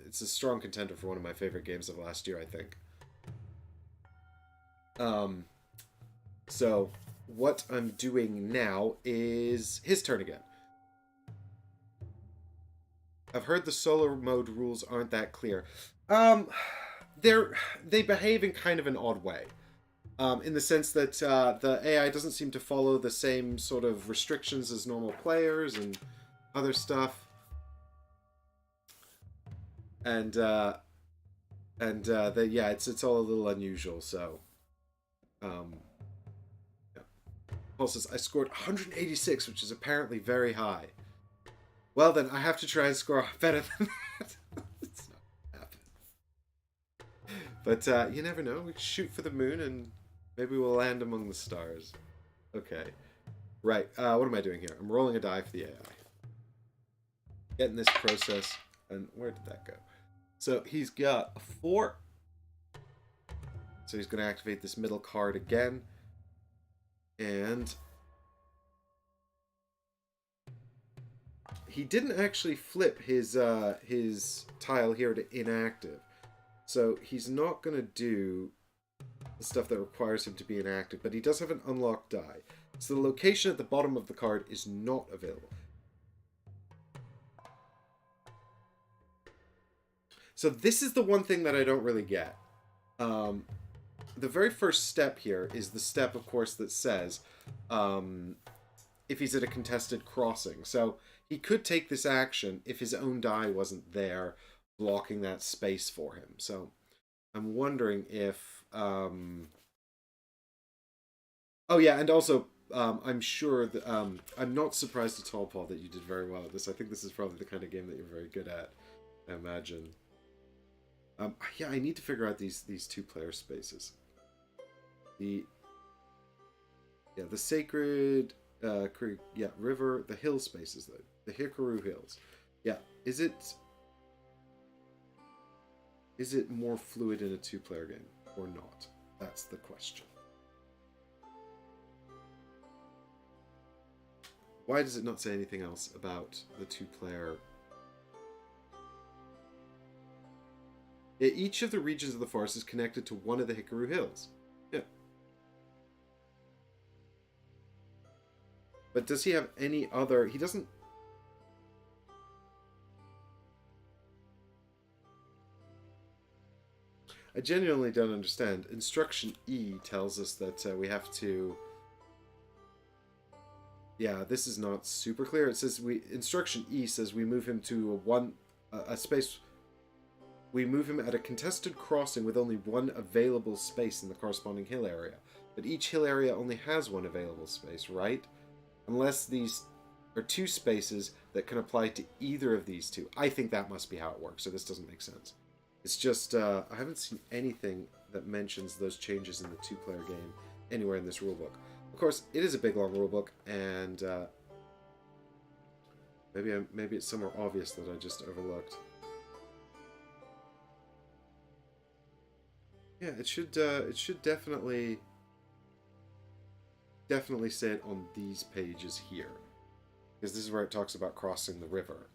It's a strong contender for one of my favorite games of last year, I think. So what I'm doing now is his turn again. I've heard the solo mode rules aren't that clear. They behave in kind of an odd way. In the sense that the AI doesn't seem to follow the same sort of restrictions as normal players and other stuff. And yeah, it's all a little unusual, so yeah. Paul says, I scored 186, which is apparently very high. Well then, I have to try and score better than that. It's not happening. But you never know. We can shoot for the moon and maybe we'll land among the stars. Okay. Right. What am I doing here? I'm rolling a die for the AI. Getting this process. And where did that go? So he's got a 4. So he's going to activate this middle card again. And he didn't actually flip his tile here to inactive. So he's not going to do the stuff that requires him to be inactive, but he does have an unlocked die. So the location at the bottom of the card is not available. So this is the one thing that I don't really get. The very first step here is the step, of course, that says if he's at a contested crossing. So he could take this action if his own die wasn't there blocking that space for him. So I'm wondering if... oh yeah, and also I'm sure that I'm not surprised at all, Paul, that you did very well at this. I think this is probably the kind of game that you're very good at, I imagine. Yeah, I need to figure out these 2-player spaces. Yeah, the sacred creek. Yeah, river. The hill spaces. The Hikaru Hills. Yeah, is it more fluid in a two-player game or not? That's the question. Why does it not say anything else about the two-player? Each of the regions of the forest is connected to one of the Hikaru Hills. Yeah. But does he have any other... He doesn't... I genuinely don't understand. Instruction E tells us that we have to... Yeah, this is not super clear. It says Instruction E says we move him to a space... We move him at a contested crossing with only one available space in the corresponding hill area. But each hill area only has one available space, right? Unless these are two spaces that can apply to either of these two. I think that must be how it works, so this doesn't make sense. It's just, I haven't seen anything that mentions those changes in the two-player game anywhere in this rulebook. Of course, it is a big, long rulebook, and maybe it's somewhere obvious that I just overlooked. Yeah, it should definitely say it on these pages here, because this is where it talks about crossing the river.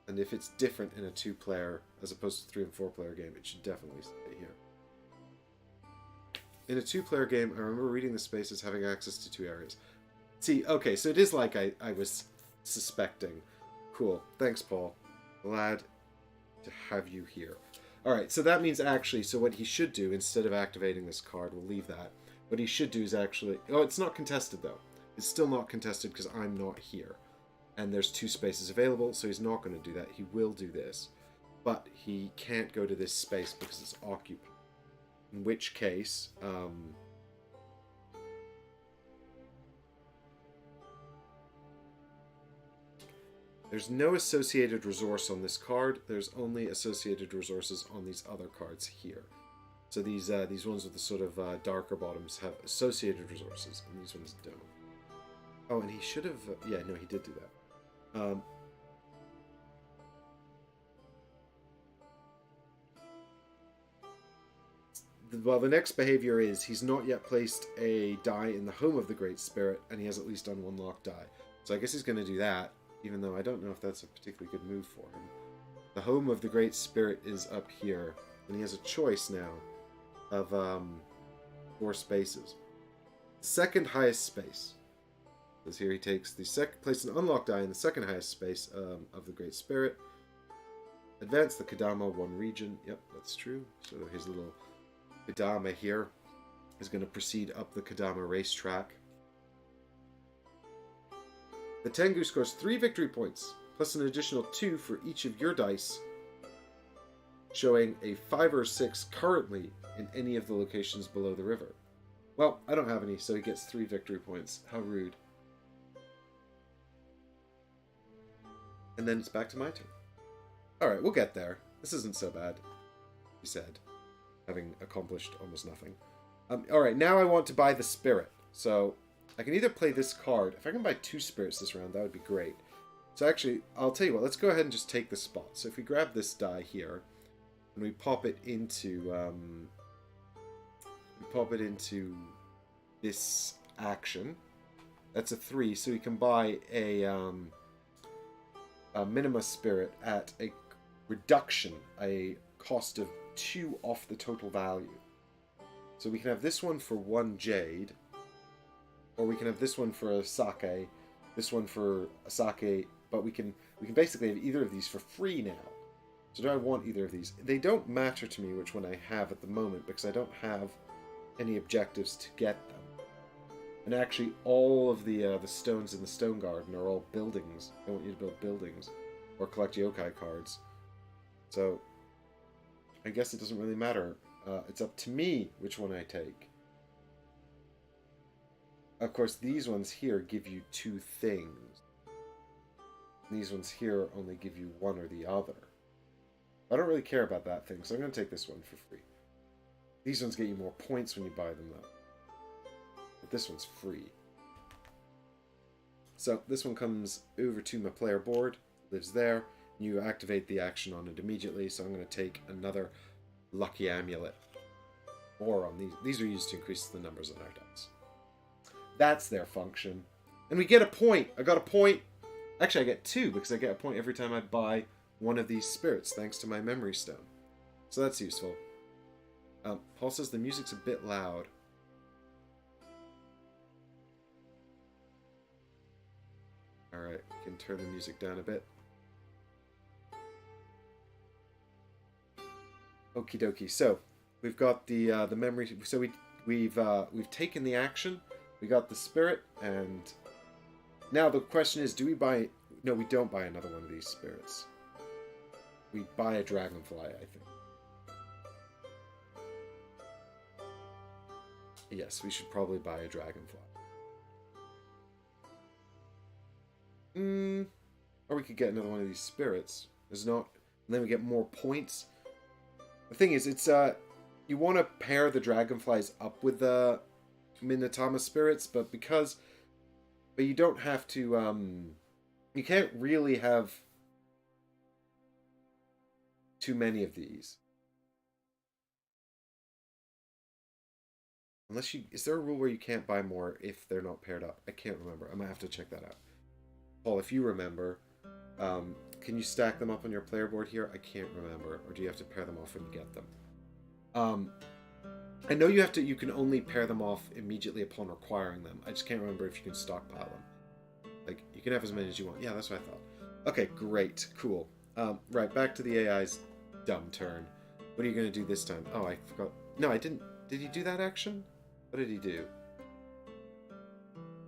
And if it's different in a two-player as opposed to 3- and 4-player game, it should definitely stay here. In a two-player game, I remember reading the space as having access to 2 areas. See, okay, so it is like I was suspecting. Cool. Thanks, Paul. Glad to have you here. Alright, so that means actually, so what he should do, instead of activating this card, we'll leave that. What he should do is actually... Oh, it's not contested, though. It's still not contested because I'm not here. And there's 2 spaces available, so he's not going to do that. He will do this. But he can't go to this space because it's occupied. In which case, there's no associated resource on this card. There's only associated resources on these other cards here. So these ones with the sort of darker bottoms have associated resources, and these ones don't. Oh, and he should have... yeah, no, he did do that. Well, the next behavior is he's not yet placed a die in the home of the Great Spirit, and he has at least done 1 locked die. So I guess he's going to do that, even though I don't know if that's a particularly good move for him. The home of the Great Spirit is up here, and he has a choice now of 4 spaces. Second highest space. Because here he takes the place an unlocked die in the second highest space of the Great Spirit. Advance the Kadama 1 region. Yep, that's true. So his little Kadama here is going to proceed up the Kadama racetrack. The Tengu scores 3 victory points, plus an additional 2 for each of your dice, showing a 5 or 6 currently in any of the locations below the river. Well, I don't have any, so he gets 3 victory points. How rude. And then it's back to my turn. Alright, we'll get there. This isn't so bad, he said, having accomplished almost nothing. Alright, now I want to buy the spirit. So, I can either play this card. If I can buy 2 spirits this round, that would be great. So actually, I'll tell you what, let's go ahead and just take the spot. So if we grab this die here, and we pop it into this action, that's a 3, so we can buy a minima spirit at a reduction, a cost of 2 off the total value. So we can have this one for 1 jade, or we can have this one for a sake, this one for a sake, but we can basically have either of these for free now. So do I want either of these? They don't matter to me which one I have at the moment because I don't have any objectives to get them. And actually, all of the stones in the stone garden are all buildings. I want you to build buildings or collect yokai cards. So I guess it doesn't really matter. It's up to me which one I take. Of course, these ones here give you 2 things. These ones here only give you 1 or the other. I don't really care about that thing, so I'm going to take this one for free. These ones get you more points when you buy them, though. but this one's free. So this one comes over to my player board, lives there. You activate the action on it immediately, so I'm going to take another lucky amulet. Or on these. These are used to increase the numbers on our dice. That's their function. And we get a point. I got a point. Actually, I get 2 because I get a point every time I buy one of these spirits, thanks to my memory stone. So that's useful. Paul says the music's a bit loud. Alright, we can turn the music down a bit. Okie dokie. So we've got the memory. So we've taken the action. We got the spirit, and now the question is: do we buy? No, we don't buy another one of these spirits. We buy a dragonfly, I think. Yes, we should probably buy a dragonfly. Or we could get another one of these spirits. There's not, and then we get more points. The thing is, it's you want to pair the dragonflies up with the Minatama spirits, but you don't have to. You can't really have too many of these. Unless you, is there a rule where you can't buy more if they're not paired up? I can't remember. I might have to check that out. Paul, if you remember, can you stack them up on your player board here? I can't remember. Or do you have to pair them off when you get them? I know you have to. You can only pair them off immediately upon requiring them. I just can't remember if you can stockpile them. Like, you can have as many as you want. Yeah, that's what I thought. Okay, great. Cool. Right, back to the AI's dumb turn. What are you going to do this time? Oh, I forgot. No, I didn't. Did he do that action? What did he do?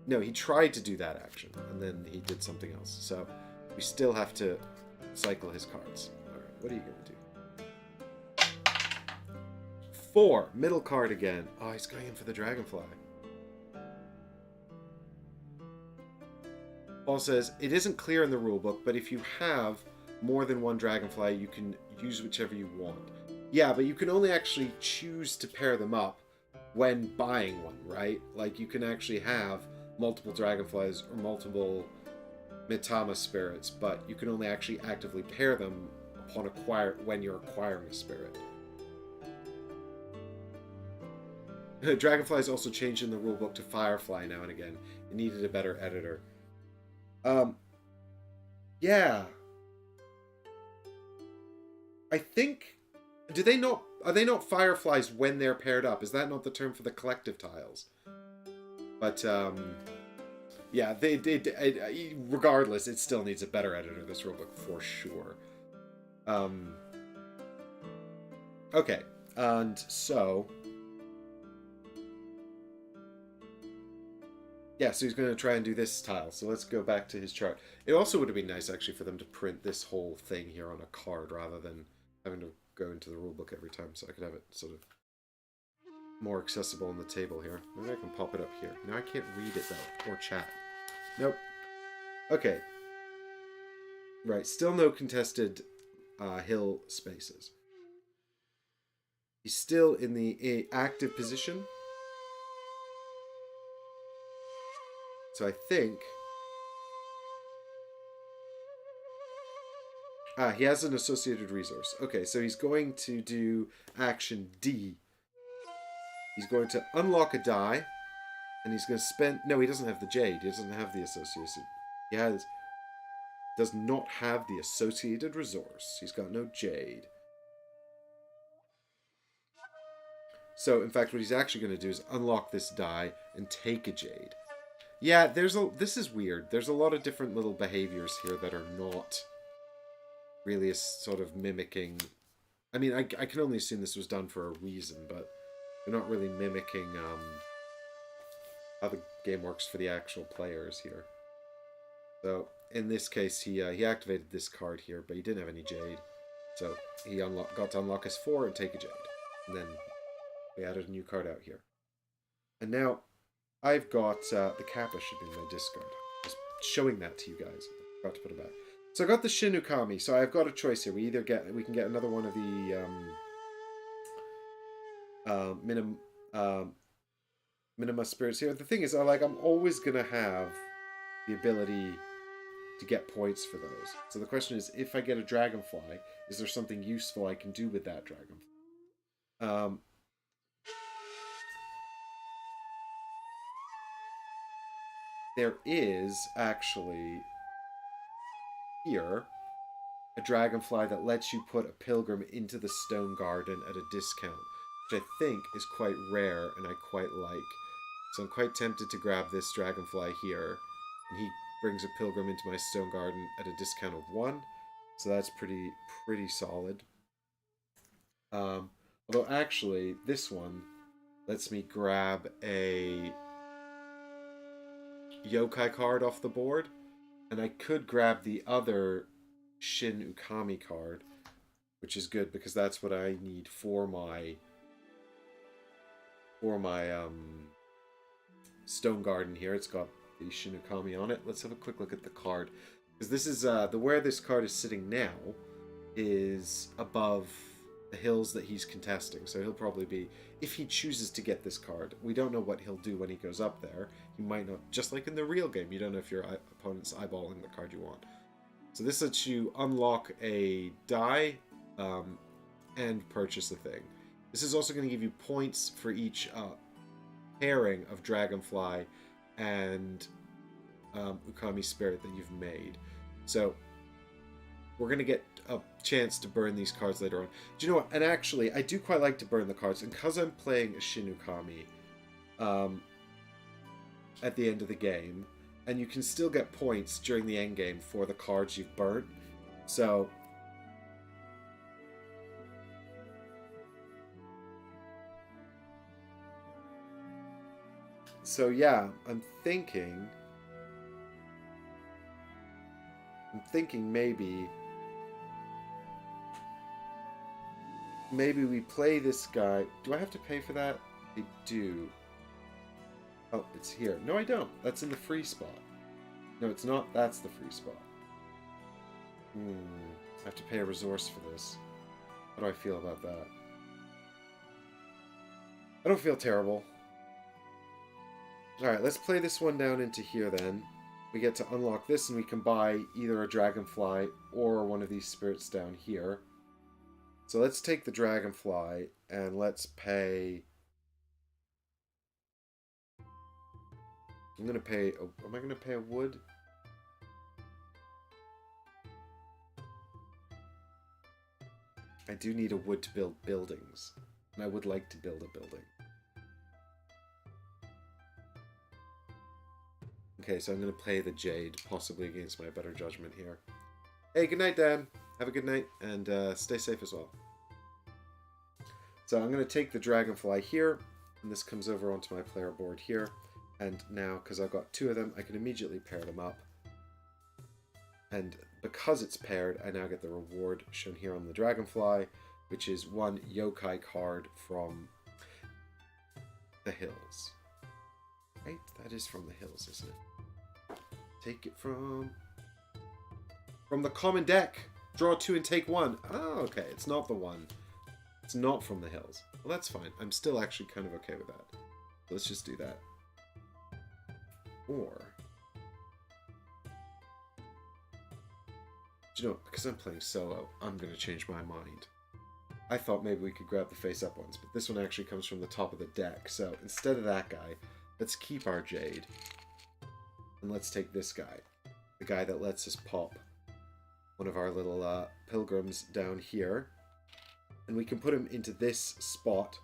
No, he tried to do that action, and then he did something else. So, we still have to cycle his cards. Alright, what are you going to do? 4. Middle card again. Oh, he's going in for the dragonfly. Paul says, it isn't clear in the rulebook, but if you have more than one dragonfly, you can use whichever you want. Yeah, but you can only actually choose to pair them up when buying one, right? Like, you can actually have multiple dragonflies or multiple Mitama spirits, but you can only actually actively pair them upon when you're acquiring a spirit. Dragonflies also changed in the rulebook to Firefly now and again. It needed a better editor. Yeah. I think... Are they not fireflies when they're paired up? Is that not the term for the collective tiles? But, yeah, regardless, it still needs a better editor, this rulebook, for sure. Okay, and so... Yeah, so he's going to try and do this tile. So let's go back to his chart. It also would have been nice, actually, for them to print this whole thing here on a card rather than having to go into the rulebook every time, so I could have it sort of more accessible on the table here. Maybe I can pop it up here. Now I can't read it, though, or chat. Nope. Okay. Right, still no contested hill spaces. He's still in the active position. So I think... he has an associated resource. Okay, so he's going to do action D. He's going to unlock a die, and he's going to spend... No, he doesn't have the jade. He doesn't have the associated... He does not have the associated resource. He's got no jade. So, in fact, what he's actually going to do is unlock this die and take a jade. Yeah, this is weird. There's a lot of different little behaviors here that are not really a sort of mimicking... I mean, I can only assume this was done for a reason, but they're not really mimicking how the game works for the actual players here. So, in this case, he activated this card here, but he didn't have any jade. So, he got to unlock his 4 and take a jade. And then we added a new card out here. And now... I've got the Kappa should be in my discard. Just showing that to you guys. I forgot to put it back. So I got the Shinukami. So I've got a choice here. We can get another one of the Minima spirits here. The thing is, I'm always going to have the ability to get points for those. So the question is, if I get a dragonfly, is there something useful I can do with that dragonfly? There is actually here a dragonfly that lets you put a pilgrim into the stone garden at a discount, which I think is quite rare and I quite like. So I'm quite tempted to grab this dragonfly here, and he brings a pilgrim into my stone garden at a discount of 1. So that's pretty solid. Although actually, this one lets me grab a yokai card off the board, and I could grab the other Shin Ukami card, which is good because that's what I need for my stone garden here. It's got the Shin Ukami on it. Let's have a quick look at the card, because this is where this card is sitting now is above the hills that he's contesting. So he'll probably be, if he chooses to get this card, we don't know what he'll do when he goes up there. He might not, just like in the real game, you don't know if your opponent's eyeballing the card you want. So this lets you unlock a die and purchase a thing. This is also going to give you points for each pairing of Dragonfly and Ukami Spirit that you've made. So we're going to get a chance to burn these cards later on. Do you know what? And actually, I do quite like to burn the cards. And because I'm playing a Shin Ukami at the end of the game, and you can still get points during the end game for the cards you've burnt. So yeah, I'm thinking maybe we play this guy. Do I have to pay for that? I do. Oh, it's here. No, I don't. That's in the free spot. No, it's not. That's the free spot. I have to pay a resource for this. How do I feel about that? I don't feel terrible. Alright, let's play this one down into here then. We get to unlock this and we can buy either a dragonfly or one of these spirits down here. So let's take the dragonfly and let's pay... I'm going to pay... Am I going to pay a wood? I do need a wood to build buildings. And I would like to build a building. Okay, so I'm going to play the Jade, possibly against my better judgment here. Hey, good night, Dan. Have a good night, and stay safe as well. So I'm going to take the Dragonfly here, and this comes over onto my player board here. And now, because I've got 2 of them, I can immediately pair them up. And because it's paired, I now get the reward shown here on the Dragonfly, which is 1 yokai card from the hills. Right? That is from the hills, isn't it? Take it from the common deck. Draw 2 and take 1. Oh, okay. It's not the one. It's not from the hills. Well, that's fine. I'm still actually kind of okay with that. Let's just do that. Or... do you know, because I'm playing solo, I'm going to change my mind. I thought maybe we could grab the face-up ones, but this one actually comes from the top of the deck. So instead of that guy, let's keep our Jade. And let's take this guy. The guy that lets us pop one of our little pilgrims down here. And we can put him into this spot.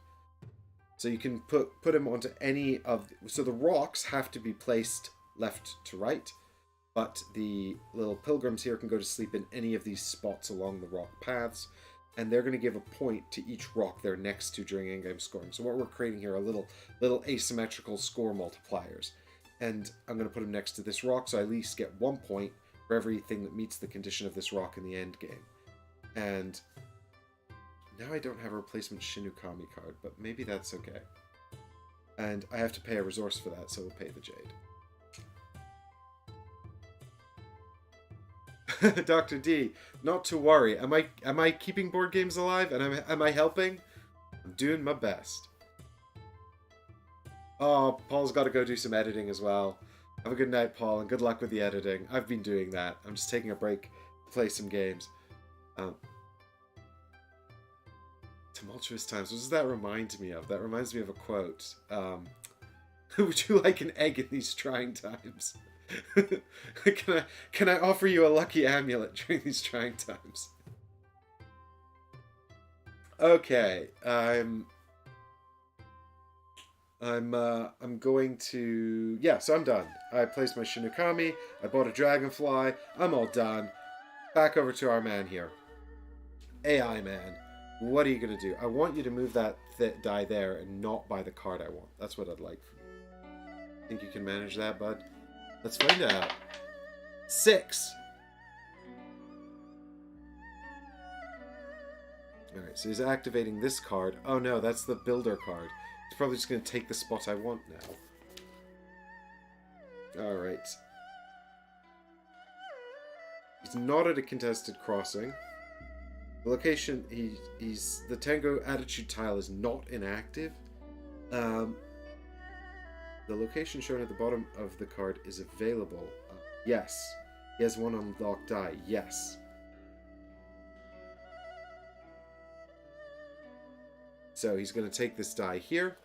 So you can put him onto any of... so the rocks have to be placed left to right. But the little pilgrims here can go to sleep in any of these spots along the rock paths. And they're going to give a point to each rock they're next to during endgame scoring. So what we're creating here are little asymmetrical score multipliers. And I'm going to put them next to this rock, so I at least get 1 point for everything that meets the condition of this rock in the end game. And now I don't have a replacement Shin Ukami card, but maybe that's okay. And I have to pay a resource for that, so we'll pay the Jade. Dr. D, not to worry. Am I keeping board games alive? And am I helping? I'm doing my best. Oh, Paul's got to go do some editing as well. Have a good night, Paul, and good luck with the editing. I've been doing that. I'm just taking a break to play some games. Tumultuous times. What does that remind me of? That reminds me of a quote. Would you like an egg in these trying times? Can I offer you a lucky amulet during these trying times? Okay, I'm going to... Yeah, so I'm done. I placed my Shinokami, I bought a Dragonfly, I'm all done. Back over to our man here. AI man, what are you going to do? I want you to move that die there and not buy the card I want. That's what I'd like from you. Think you can manage that, bud? Let's find out. 6! Alright, so he's activating this card. Oh no, that's the builder card. He's probably just going to take the spot I want now. Alright. He's not at a contested crossing. The location, the Tango Attitude tile is not inactive. The location shown at the bottom of the card is available. Yes. He has one unlocked die. Yes. So he's going to take this die here.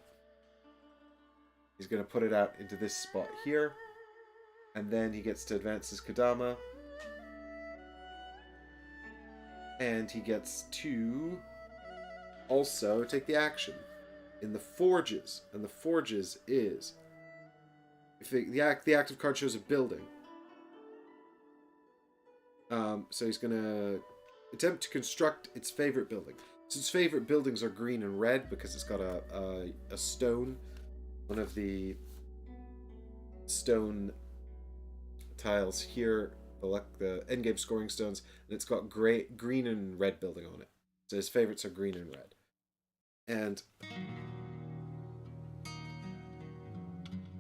He's going to put it out into this spot here. And then he gets to advance his Kodama. And he gets to also take the action in the Forges. And the Forges is... if the active card shows a building. So he's going to attempt to construct its favorite building. So its favorite buildings are green and red because it's got a stone. One of the stone tiles here, the endgame scoring stones, and it's got green and red building on it. So his favorites are green and red. And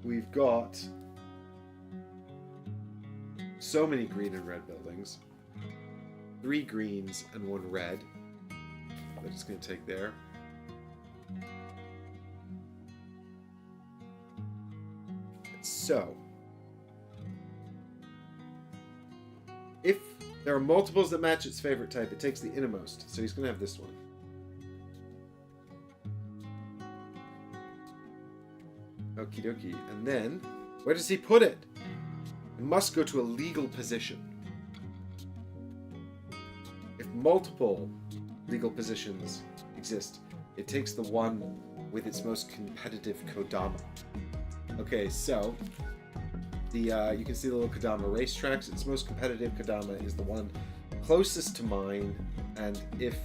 we've got so many green and red buildings. 3 greens and 1 red. I'm just going to take there. So, if there are multiples that match its favorite type, it takes the innermost. So he's going to have this one. Okie dokie. And then, where does he put it? It must go to a legal position. If multiple legal positions exist, it takes the one with its most competitive Kodama. Okay, so you can see the little Kodama racetracks. Its most competitive Kodama is the one closest to mine, and if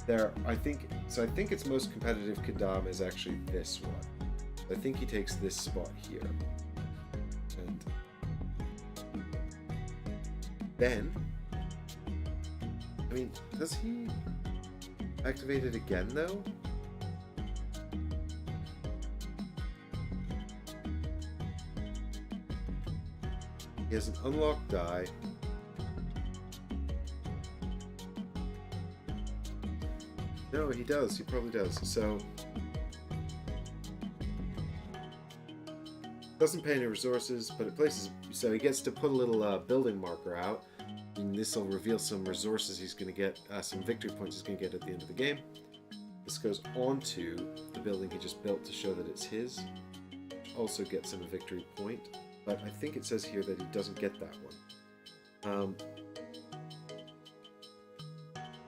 there, I think its most competitive Kodama is actually this one. I think he takes this spot here, and then, I mean, does he activate it again though? He has an unlocked die. No, he does. He probably does. So, doesn't pay any resources, but it places. So he gets to put a little building marker out, and this will reveal some resources he's going to get, some victory points he's going to get at the end of the game. This goes onto the building he just built to show that it's his. Also gets him a victory point. But I think it says here that he doesn't get that one.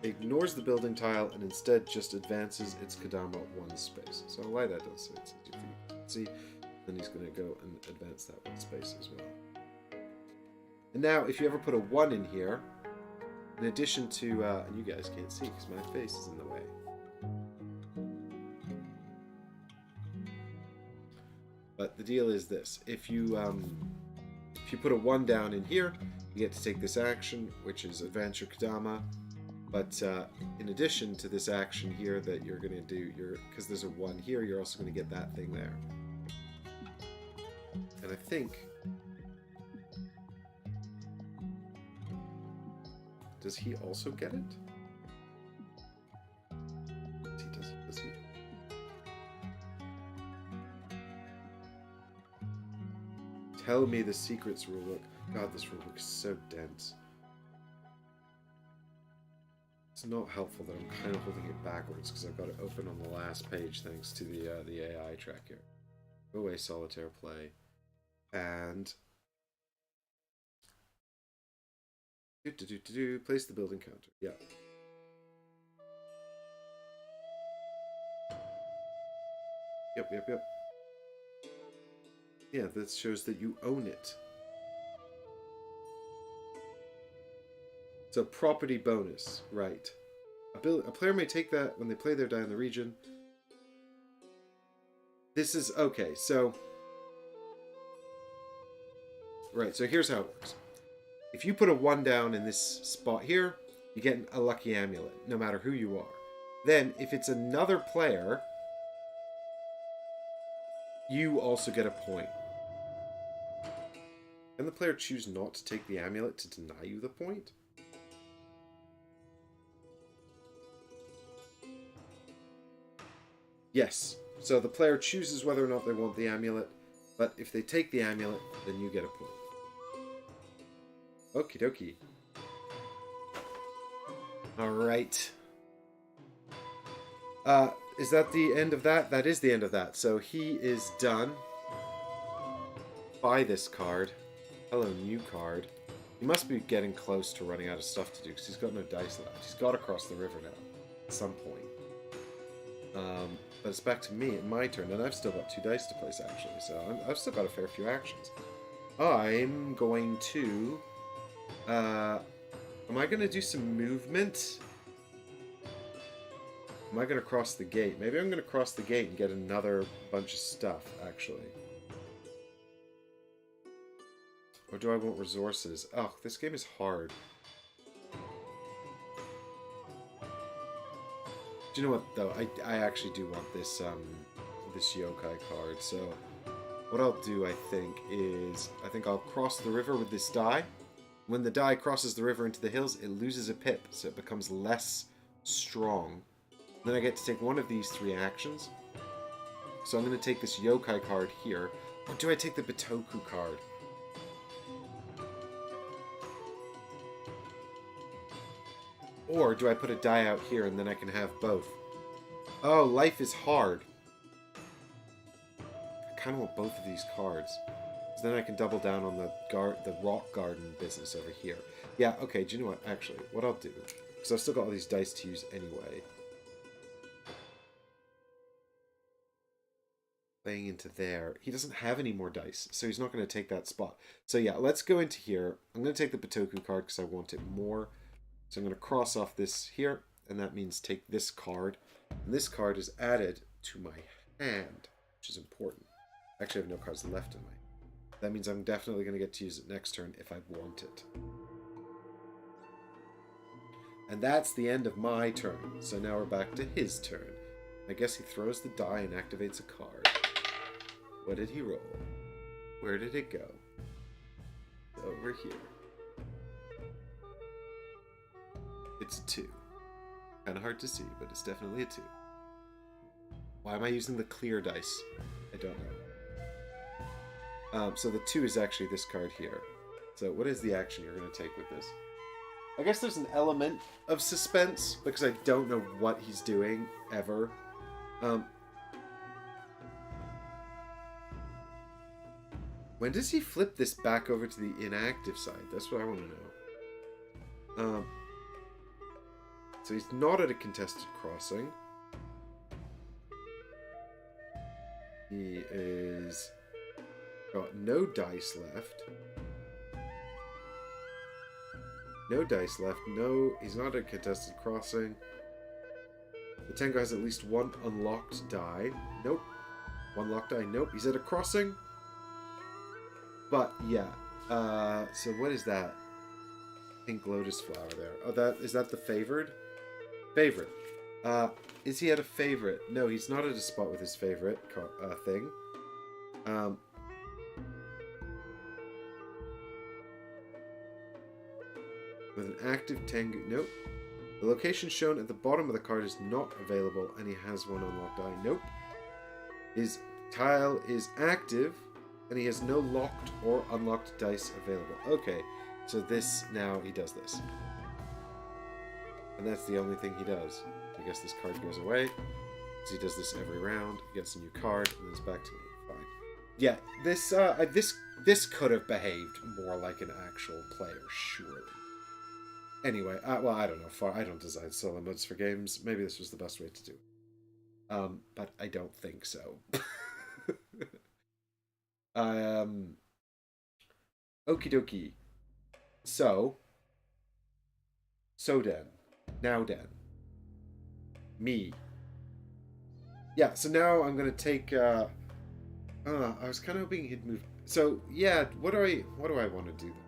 It ignores the building tile and instead just advances its Kodama 1 space. So why that does so it's easy for you to see. Then he's going to go and advance that 1 space as well. And now, if you ever put a 1 in here, in addition to, and you guys can't see because my face is in the way. But the deal is this: if you put a 1 down in here, you get to take this action, which is advance your Kodama. But in addition to this action here that you're going to do, because there's a 1 here, you're also going to get that thing there. And I think, does he also get it? Does he? Tell me the secrets rulebook. God, this rulebook is so dense. It's not helpful that I'm kind of holding it backwards because I've got it open on the last page thanks to the AI track here. Go away, solitaire play. And... place the building counter. Yeah. Yep. Yeah, that shows that you own it. So property bonus, right. A player may take that when they play their die in the region. This is, okay, so... Right, so here's how it works. If you put a 1 down in this spot here, you get a lucky amulet, no matter who you are. Then, if it's another player, you also get a point. Can the player choose not to take the amulet to deny you the point? Yes. So the player chooses whether or not they want the amulet, but if they take the amulet, then you get a point. Okie dokie. Alright. Is that the end of that? That is the end of that. So he is done. Buy this card. Hello, new card. He must be getting close to running out of stuff to do because he's got no dice left. He's got to cross the river now at some point. But it's back to me, my turn, and I've still got 2 dice to place, actually, so I've still got a fair few actions. I'm going to... am I going to do some movement? Am I going to cross the gate? Maybe I'm going to cross the gate and get another bunch of stuff, actually. Or do I want resources? Oh, this game is hard. Do you know what, though? I actually do want this this yokai card. So what I'll do, I think, is... I think I'll cross the river with this die. When the die crosses the river into the hills, it loses a pip, so it becomes less strong. Then I get to take one of these 3 actions. So I'm going to take this yokai card here. Or do I take the Bitoku card? Or do I put a die out here and then I can have both? Oh, life is hard. I kind of want both of these cards. So then I can double down on the rock garden business over here. Yeah, okay, do you know what? Actually, what I'll do... Because I've still got all these dice to use anyway. Playing into there. He doesn't have any more dice, so he's not going to take that spot. So yeah, let's go into here. I'm going to take the Bitoku card because I want it more. So I'm going to cross off this here, and that means take this card. And this card is added to my hand, which is important. Actually, I have no cards left in my hand. That means I'm definitely going to get to use it next turn if I want it. And that's the end of my turn. So now we're back to his turn. I guess he throws the die and activates a card. What did he roll? Where did it go? Over here. It's a 2. Kind of hard to see, but it's definitely a 2. Why am I using the clear dice? I don't know. So the 2 is actually this card here. So what is the action you're going to take with this? I guess there's an element of suspense, because I don't know what he's doing, ever. When does he flip this back over to the inactive side? That's what I want to know. So he's not at a contested crossing. He is... got no dice left. No dice left. No, he's not at a contested crossing. The Tengu has at least 1 unlocked die. Nope. 1 locked die. Nope. He's at a crossing. But, yeah. So what is that? Pink lotus flower there. Oh, is that the favored? Favorite. Is he at a favorite? No, he's not at a spot with his favorite thing. With an active Tengu. Nope. The location shown at the bottom of the card is not available, and he has 1 unlocked die. Nope. His tile is active, and he has no locked or unlocked dice available. Okay, so this, now he does this. And that's the only thing he does. I guess this card goes away. So he does this every round, gets a new card, and then it's back to me. Fine. Yeah, this could have behaved more like an actual player, surely. Anyway, well, I don't know. I don't design solo modes for games. Maybe this was the best way to do it. But I don't think so. Okie dokie. So den. Now den. Me. Yeah, so now I'm gonna take I was kinda hoping he'd move. So yeah, what do I want to do then?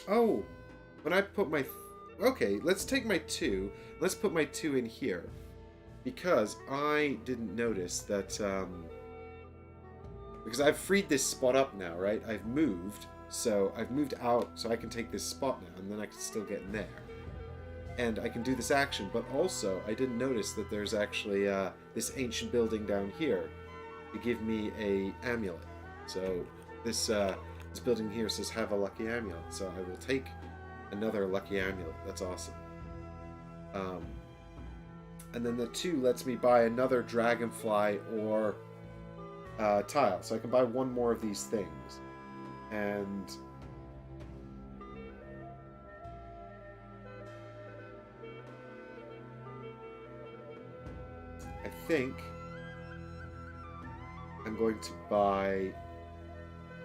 Oh, when I put my okay, let's take my 2. Let's put my 2 in here. Because I didn't notice that because I've freed this spot up now, right? I've moved, so I've moved out, so I can take this spot now, and then I can still get in there. And I can do this action, but also I didn't notice that there's actually this ancient building down here to give me a amulet. So this building here says have a lucky amulet, so I will take another lucky amulet. That's awesome. And then the 2 lets me buy another dragonfly or tile. So I can buy one more of these things. And I think I'm going to buy...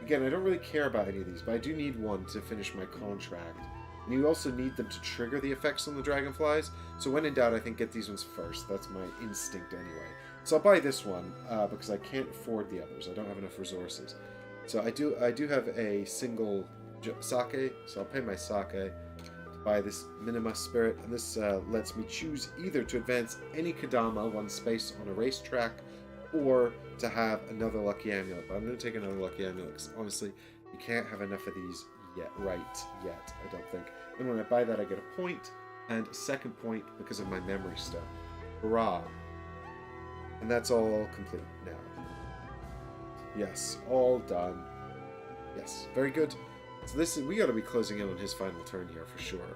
Again, I don't really care about any of these, but I do need one to finish my contract. And you also need them to trigger the effects on the dragonflies. So when in doubt, I think get these ones first. That's my instinct anyway. So I'll buy this one because I can't afford the others. I don't have enough resources. So I do have a single sake, so I'll pay my sake to buy this Minima Spirit. And this lets me choose either to advance any Kadama one space on a racetrack or to have another lucky amulet. But I'm going to take another lucky amulet because honestly, you can't have enough of these yet, I don't think. And when I buy that, I get a point, and a second point because of my memory stone. Hurrah! And that's all complete now. Yes, all done. Yes, very good. So this is, we got to be closing in on his final turn here for sure,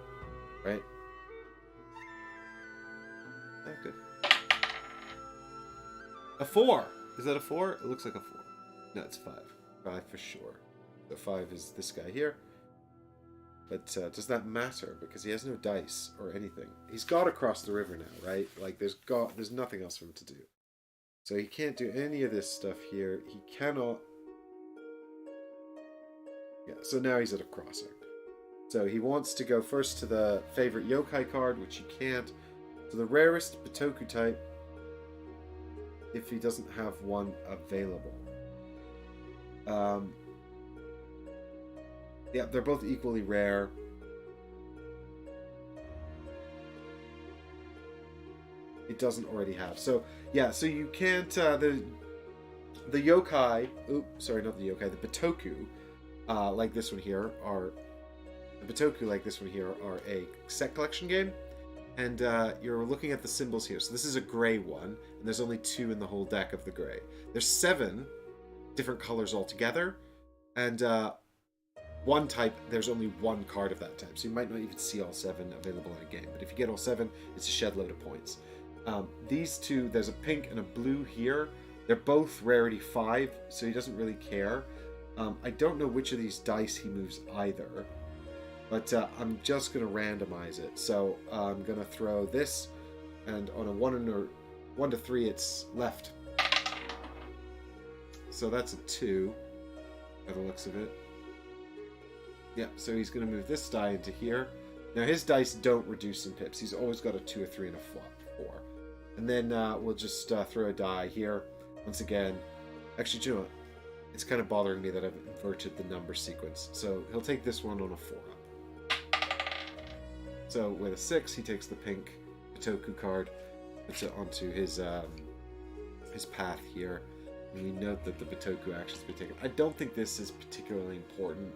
right? Oh, good. A 4. Is that a 4? It looks like a 4. No, it's 5. 5 for sure. The 5 is this guy here. But does that matter? Because he has no dice or anything. He's got to cross the river now, right? Like, there's nothing else for him to do. So he can't do any of this stuff here. He cannot... Yeah, so now he's at a crossing. So he wants to go first to the favorite yokai card, which he can't. So the rarest Bitoku type, if he doesn't have one available. Yeah, they're both equally rare. It doesn't already have. So, yeah, so you can't... the yokai... Oops, sorry, not the yokai. The Bitoku, like this one here, are... The Bitoku, like this one here, are a set collection game. And you're looking at the symbols here. So this is a gray one, and there's only 2 in the whole deck of the gray. There's 7 different colors altogether, and one type, there's only 1 card of that type. So you might not even see all 7 available in a game. But if you get all 7, it's a shed load of points. These 2, there's a pink and a blue here. They're both rarity 5, so he doesn't really care. I don't know which of these dice he moves either. But I'm just going to randomize it. So I'm going to throw this, and on a 1 to 3, it's left. So that's a 2, by the looks of it. Yeah, so he's going to move this die into here. Now his dice don't reduce in pips. He's always got a 2, a 3, and a 4. And then we'll just throw a die here. Once again, actually, do you know what? It's kind of bothering me that I've inverted the number sequence. So he'll take this one on a 4 up. So with a 6, he takes the pink Bitoku card, puts it onto his path here. And we note that the Bitoku actions be taken. I don't think this is particularly important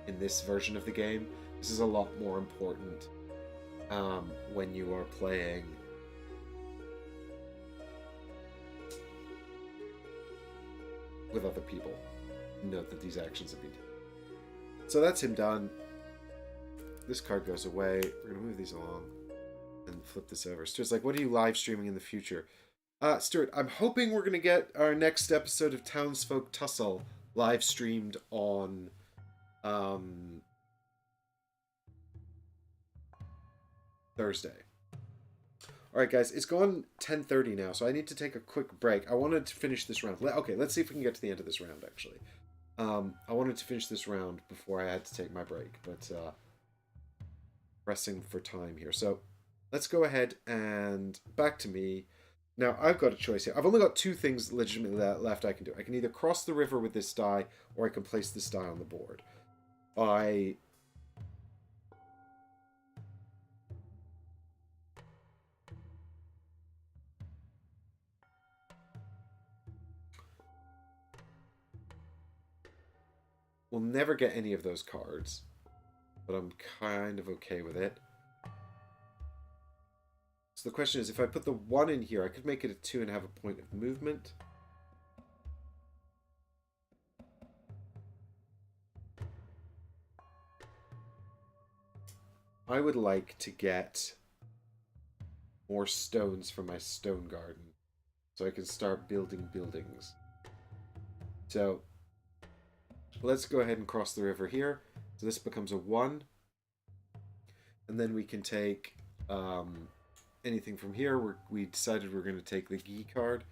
in this version of the game. This is a lot more important when you are playing with other people. Note that these actions have been taken. So that's him done. This card goes away. We're going to move these along and flip this over. Stuart's like, what are you live streaming in the future? Stuart, I'm hoping we're going to get our next episode of Townsfolk Tussle live streamed on Thursday. Alright guys, it's gone 10:30 now, so I need to take a quick break. I wanted to finish this round. Okay, let's see if we can get to the end of this round, actually. I wanted to finish this round before I had to take my break, but pressing for time here. So let's go ahead and back to me. Now, I've got a choice here. I've only got two things legitimately left I can do. I can either cross the river with this die, or I can place this die on the board. We'll never get any of those cards, but I'm kind of okay with it. So the question is, if I put the 1 in here, I could make it a 2 and have a point of movement. I would like to get more stones for my stone garden, so I can start building buildings. So let's go ahead and cross the river here. So this becomes a 1. And then we can take anything from here. We decided we're going to take the Gi card.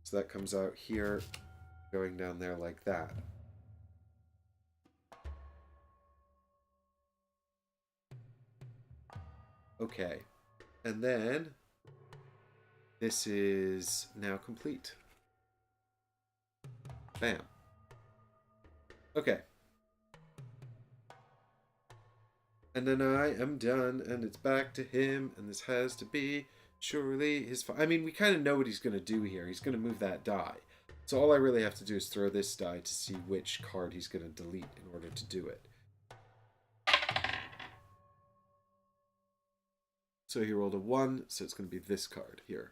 So that comes out here, going down there like that. Okay. And then this is now complete. Bam. Okay. And then I am done, and it's back to him, and this has to be surely his... I mean, we kind of know what he's going to do here. He's going to move that die. So all I really have to do is throw this die to see which card he's going to delete in order to do it. So he rolled a 1, so it's going to be this card here.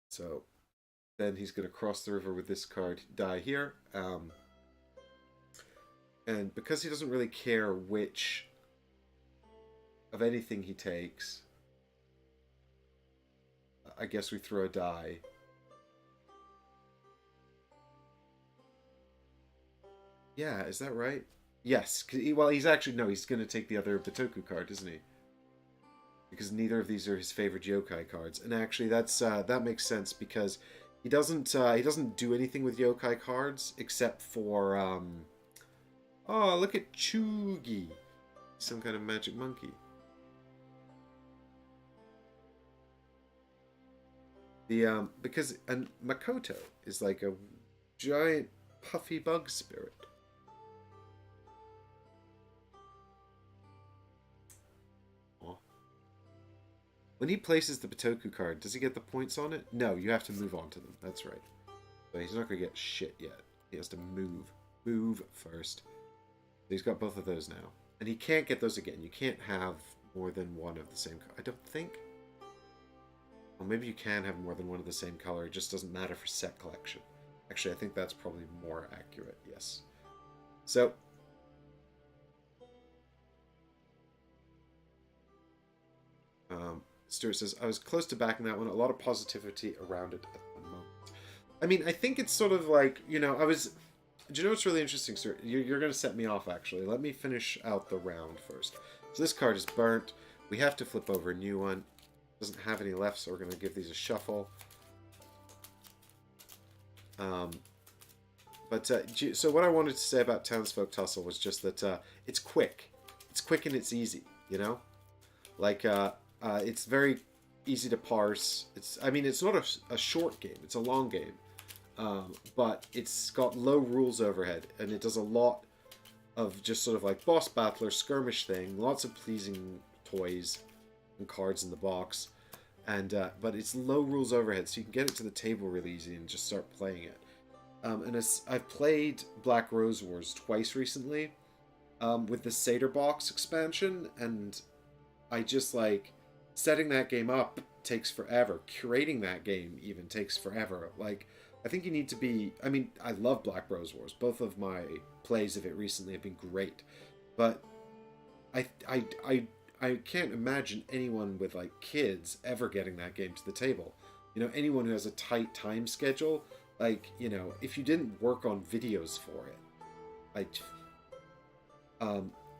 So then he's going to cross the river with this card die here. And because he doesn't really care which of anything he takes, I guess we throw a die. Yeah, is that right? Yes. Well, he's actually... No, he's going to take the other Bitoku card, isn't he? Because neither of these are his favorite yokai cards. And actually, that makes sense, because he doesn't do anything with yokai cards except for... Oh, look at Chugi. Some kind of magic monkey. Because Makoto is like a giant puffy bug spirit. Oh. When he places the Bitoku card, does he get the points on it? No, you have to move on to them. That's right. So he's not going to get shit yet. He has to move. Move first. He's got both of those now. And he can't get those again. You can't have more than one of the same color. I don't think. Well, maybe you can have more than one of the same color. It just doesn't matter for set collection. Actually, I think that's probably more accurate. Yes. So. Stuart says, I was close to backing that one. A lot of positivity around it at the moment. I mean, I think it's sort of like, you know, do you know what's really interesting, sir? You're going to set me off, actually. Let me finish out the round first. So this card is burnt. We have to flip over a new one. Doesn't have any left, so we're going to give these a shuffle. So what I wanted to say about Townsfolk Tussle was just that it's quick. It's quick and it's easy, you know? Like, it's very easy to parse. I mean, it's not a short game. It's a long game. But it's got low rules overhead, and it does a lot of just sort of like boss battler, skirmish thing, lots of pleasing toys and cards in the box, and but it's low rules overhead, so you can get it to the table really easy and just start playing it. And I've played Black Rose Wars twice recently with the Seder Box expansion, and I just like setting that game up takes forever. Curating that game even takes forever. Like, I think you need to be... I mean, I love Black Bros Wars. Both of my plays of it recently have been great. But I can't imagine anyone with, like, kids ever getting that game to the table. You know, anyone who has a tight time schedule, like, you know, if you didn't work on videos for it,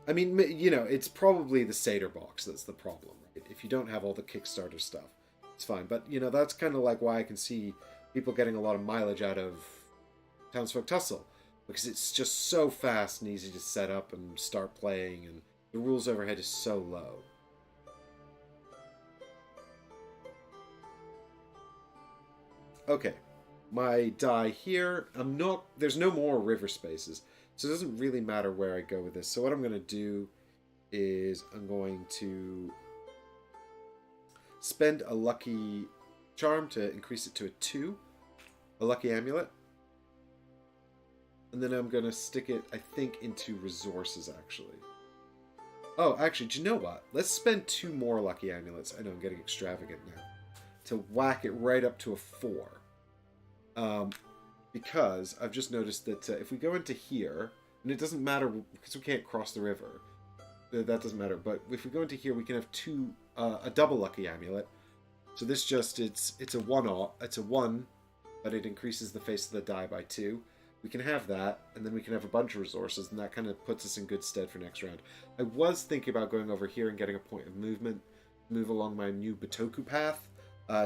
I mean, you know, it's probably the Seder box that's the problem, right? If you don't have all the Kickstarter stuff, it's fine. But, you know, that's kind of like why I can see people getting a lot of mileage out of Townsfolk Tussle, because it's just so fast and easy to set up and start playing, and the rules overhead is so low. Okay, my die here, there's no more river spaces, so it doesn't really matter where I go with this. So what I'm going to do is I'm going to spend a lucky charm to increase it to a 2, a lucky amulet, and then I'm going to stick it, I think, into resources, actually. Oh, actually, do you know what? Let's spend 2 more lucky amulets. I know I'm getting extravagant now. To whack it right up to a 4. Because I've just noticed that if we go into here, and it doesn't matter because we can't cross the river, that doesn't matter, but if we go into here, we can have a double lucky amulet. So this just, it's a 1, but it increases the face of the die by 2. We can have that, and then we can have a bunch of resources, and that kind of puts us in good stead for next round. I was thinking about going over here and getting a point of movement, move along my new Bitoku path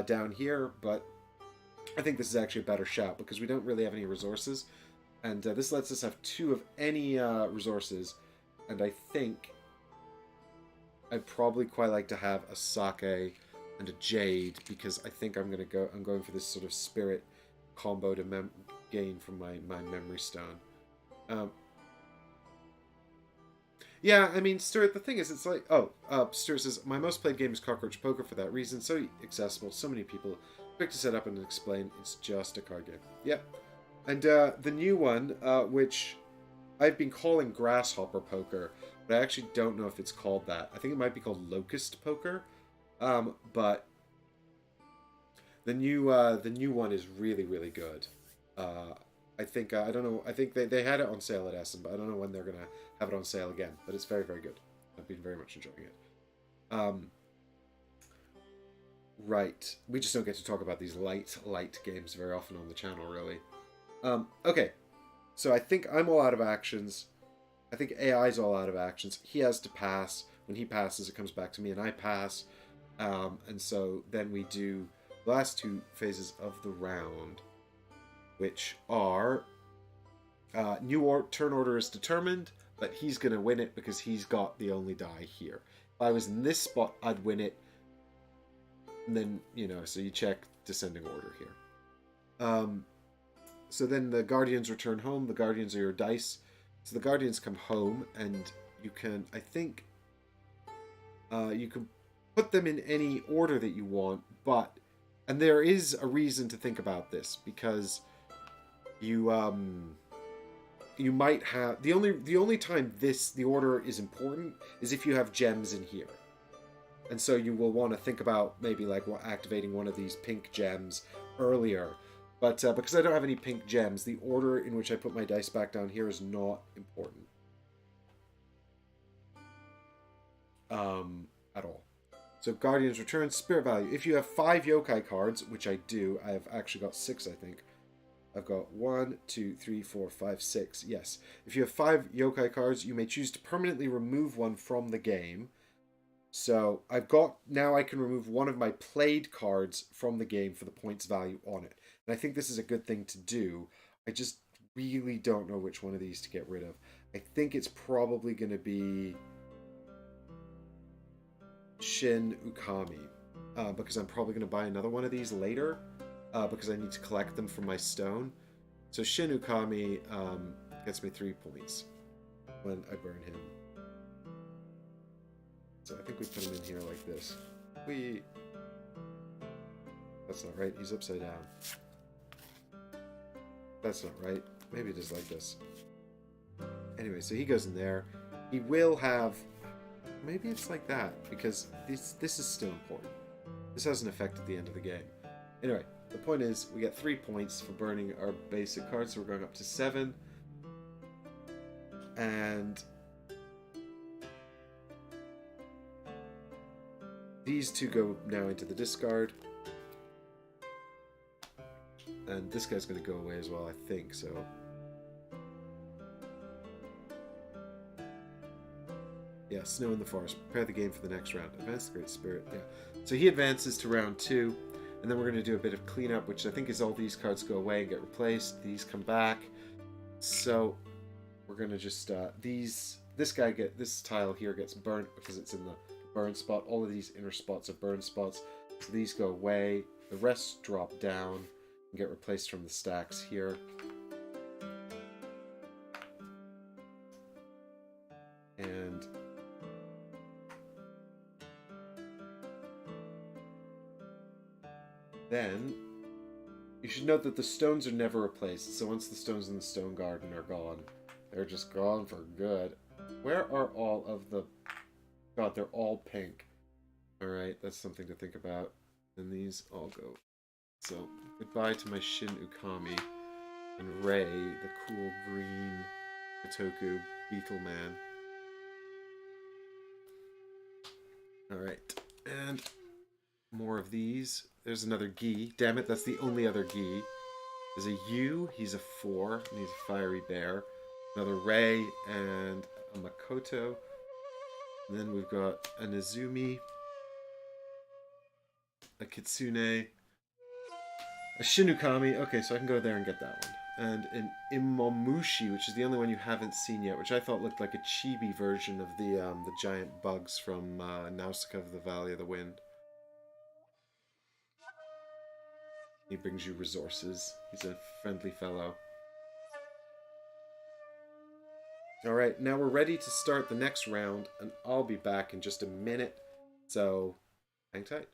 down here, but I think this is actually a better shout because we don't really have any resources, and this lets us have 2 of any resources, and I think I'd probably quite like to have a sake and a jade, because I think I'm going for this sort of spirit combo to gain from my memory stone. Yeah, I mean, Stuart, the thing is, it's like, Stuart says, my most played game is Cockroach Poker for that reason. So accessible, so many people, quick to set up and explain, it's just a card game. Yep. And the new one, which I've been calling Grasshopper Poker, but I actually don't know if it's called that. I think it might be called Locust Poker. But the new one is really, really good. I think, I don't know, I think they had it on sale at Essen, but I don't know when they're going to have it on sale again. But it's very, very good. I've been very much enjoying it. Right. We just don't get to talk about these light games very often on the channel, really. Okay. So I think I'm all out of actions. I think AI's all out of actions. He has to pass. When he passes, it comes back to me and I pass. And so then we do the last 2 phases of the round, which are turn order is determined, but he's going to win it because he's got the only die here. If I was in this spot, I'd win it. And then, you know, so you check descending order here. So then the Guardians return home. The Guardians are your dice. So the Guardians come home, and you can, I think, you can put them in any order that you want, and there is a reason to think about this, because you might have the only time the order is important is if you have gems in here, and so you will want to think about maybe like activating one of these pink gems earlier. But because I don't have any pink gems, the order in which I put my dice back down here is not important at all. So Guardians return, spirit value. If you have 5 yokai cards, which I do, I have actually got 6, I think. I've got 1, 2, 3, 4, 5, 6. Yes. If you have 5 yokai cards, you may choose to permanently remove one from the game. So now I can remove one of my played cards from the game for the points value on it. And I think this is a good thing to do. I just really don't know which one of these to get rid of. I think it's probably going to be Shin Ukami, because I'm probably going to buy another one of these later, because I need to collect them from my stone. So Shin Ukami gets me 3 points when I burn him. So I think we put him in here like this. That's not right. He's upside down. That's not right. Maybe it is like this. Anyway, so he goes in there. He will have... Maybe it's like that, because this is still important. This has an effect at the end of the game. Anyway, the point is we get 3 points for burning our basic cards, so we're going up to 7. And these 2 go now into the discard. And this guy's going to go away as well, I think, so... Yeah, Snow in the Forest. Prepare the game for the next round. Advance the Great Spirit, yeah. So he advances to round 2, and then we're going to do a bit of cleanup, which I think is all these cards go away and get replaced. These come back. So we're going to just... this tile here gets burnt because it's in the burn spot. All of these inner spots are burn spots. So these go away. The rest drop down and get replaced from the stacks here. And then you should note that the stones are never replaced. So once the stones in the stone garden are gone, they're just gone for good. Where are all of the... God, they're all pink. Alright, that's something to think about. And these all go. So, goodbye to my Shin Ukami. And Ray, the cool green Bitoku beetle man. Alright, and more of these. There's another Gi. Damn it, that's the only other Gi. There's a Yu, he's a 4, and he's a fiery bear. Another Ray and a Makoto. And then we've got a Nezumi, a Kitsune, a Shinukami. Okay, so I can go there and get that one. And an Imomushi, which is the only one you haven't seen yet, which I thought looked like a chibi version of the giant bugs from Nausicaa of the Valley of the Wind. He brings you resources. He's a friendly fellow. Alright, now we're ready to start the next round, and I'll be back in just a minute, so hang tight.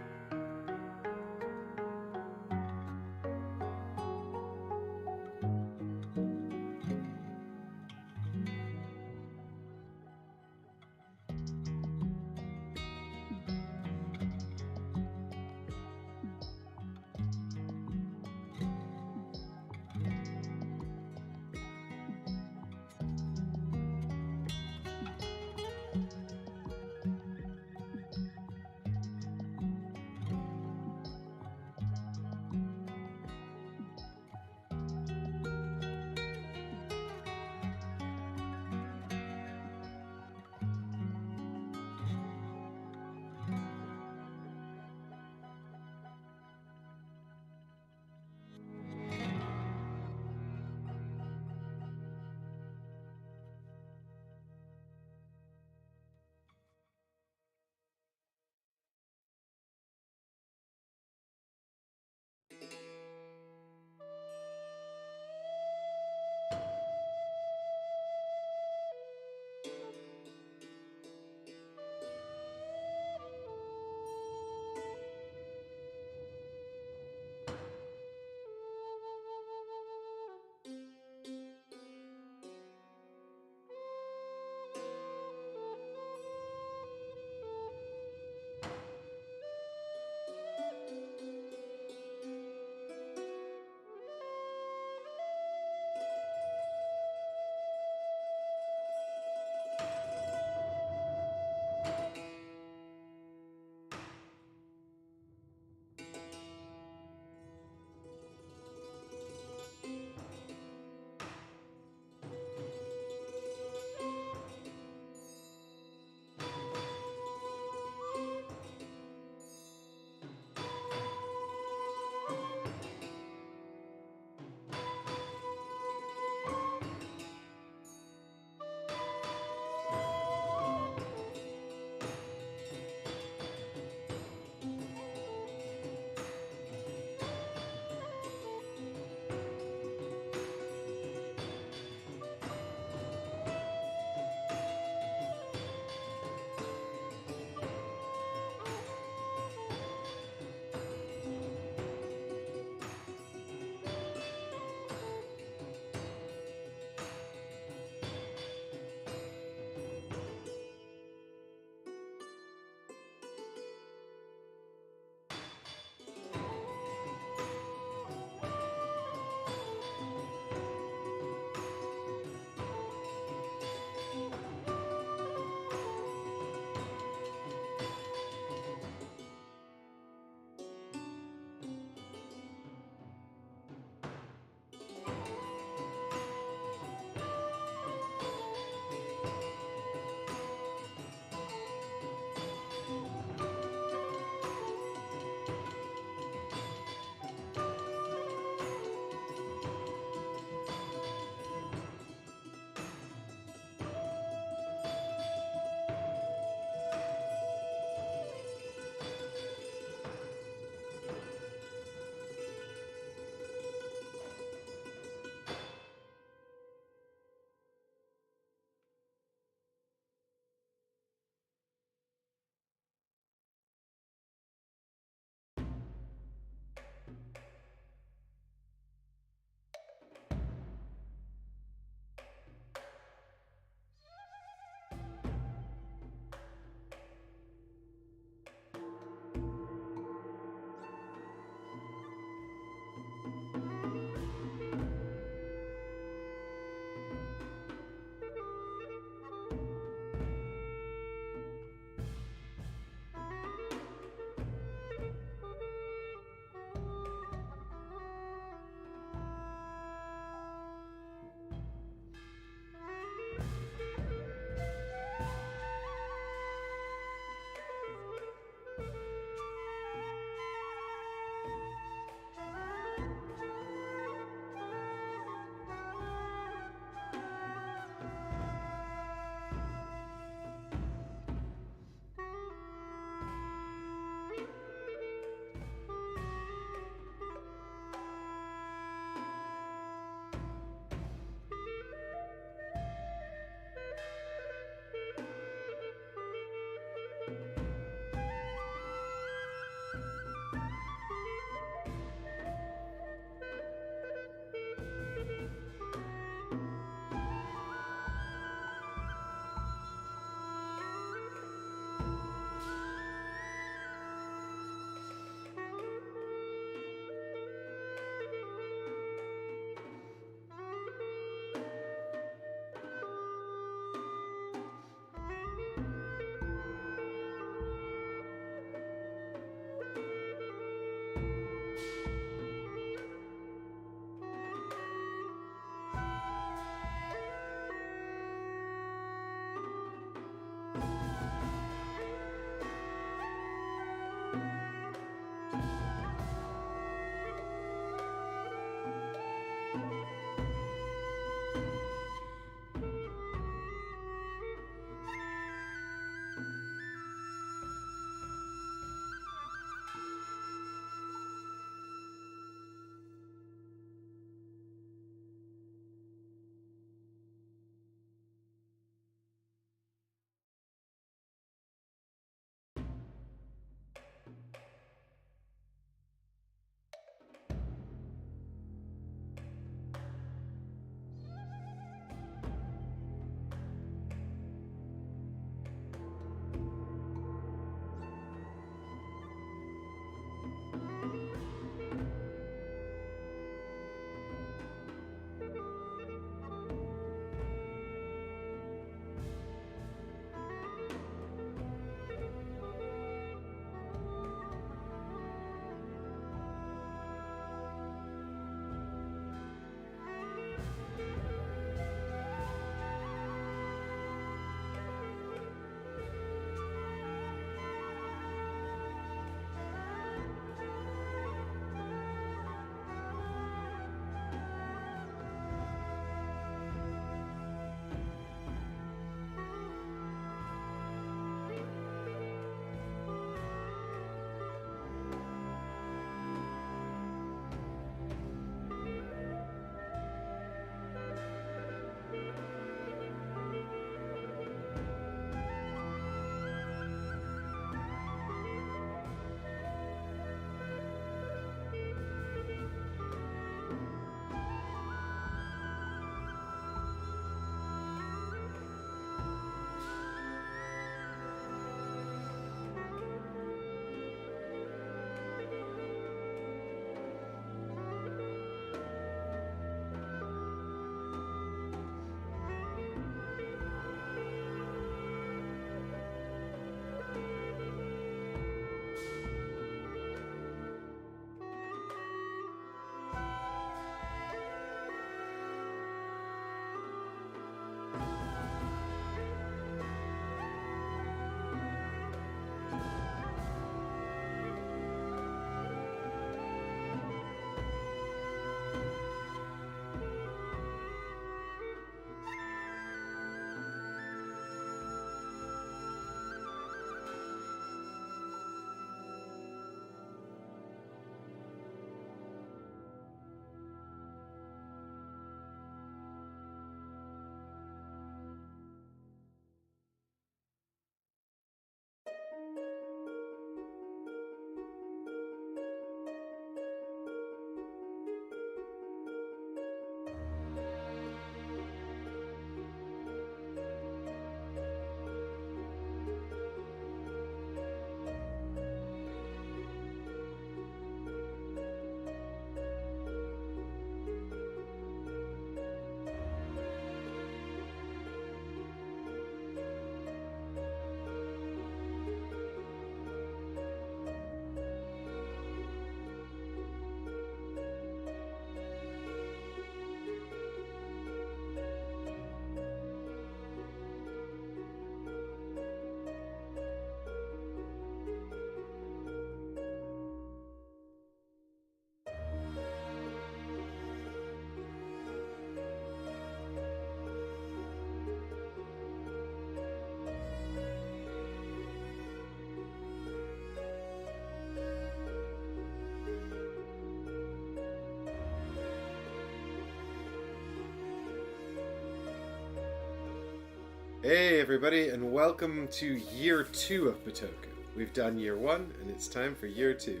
Hey everybody, and welcome to year 2 of Bitoku. We've done year 1, and it's time for year 2.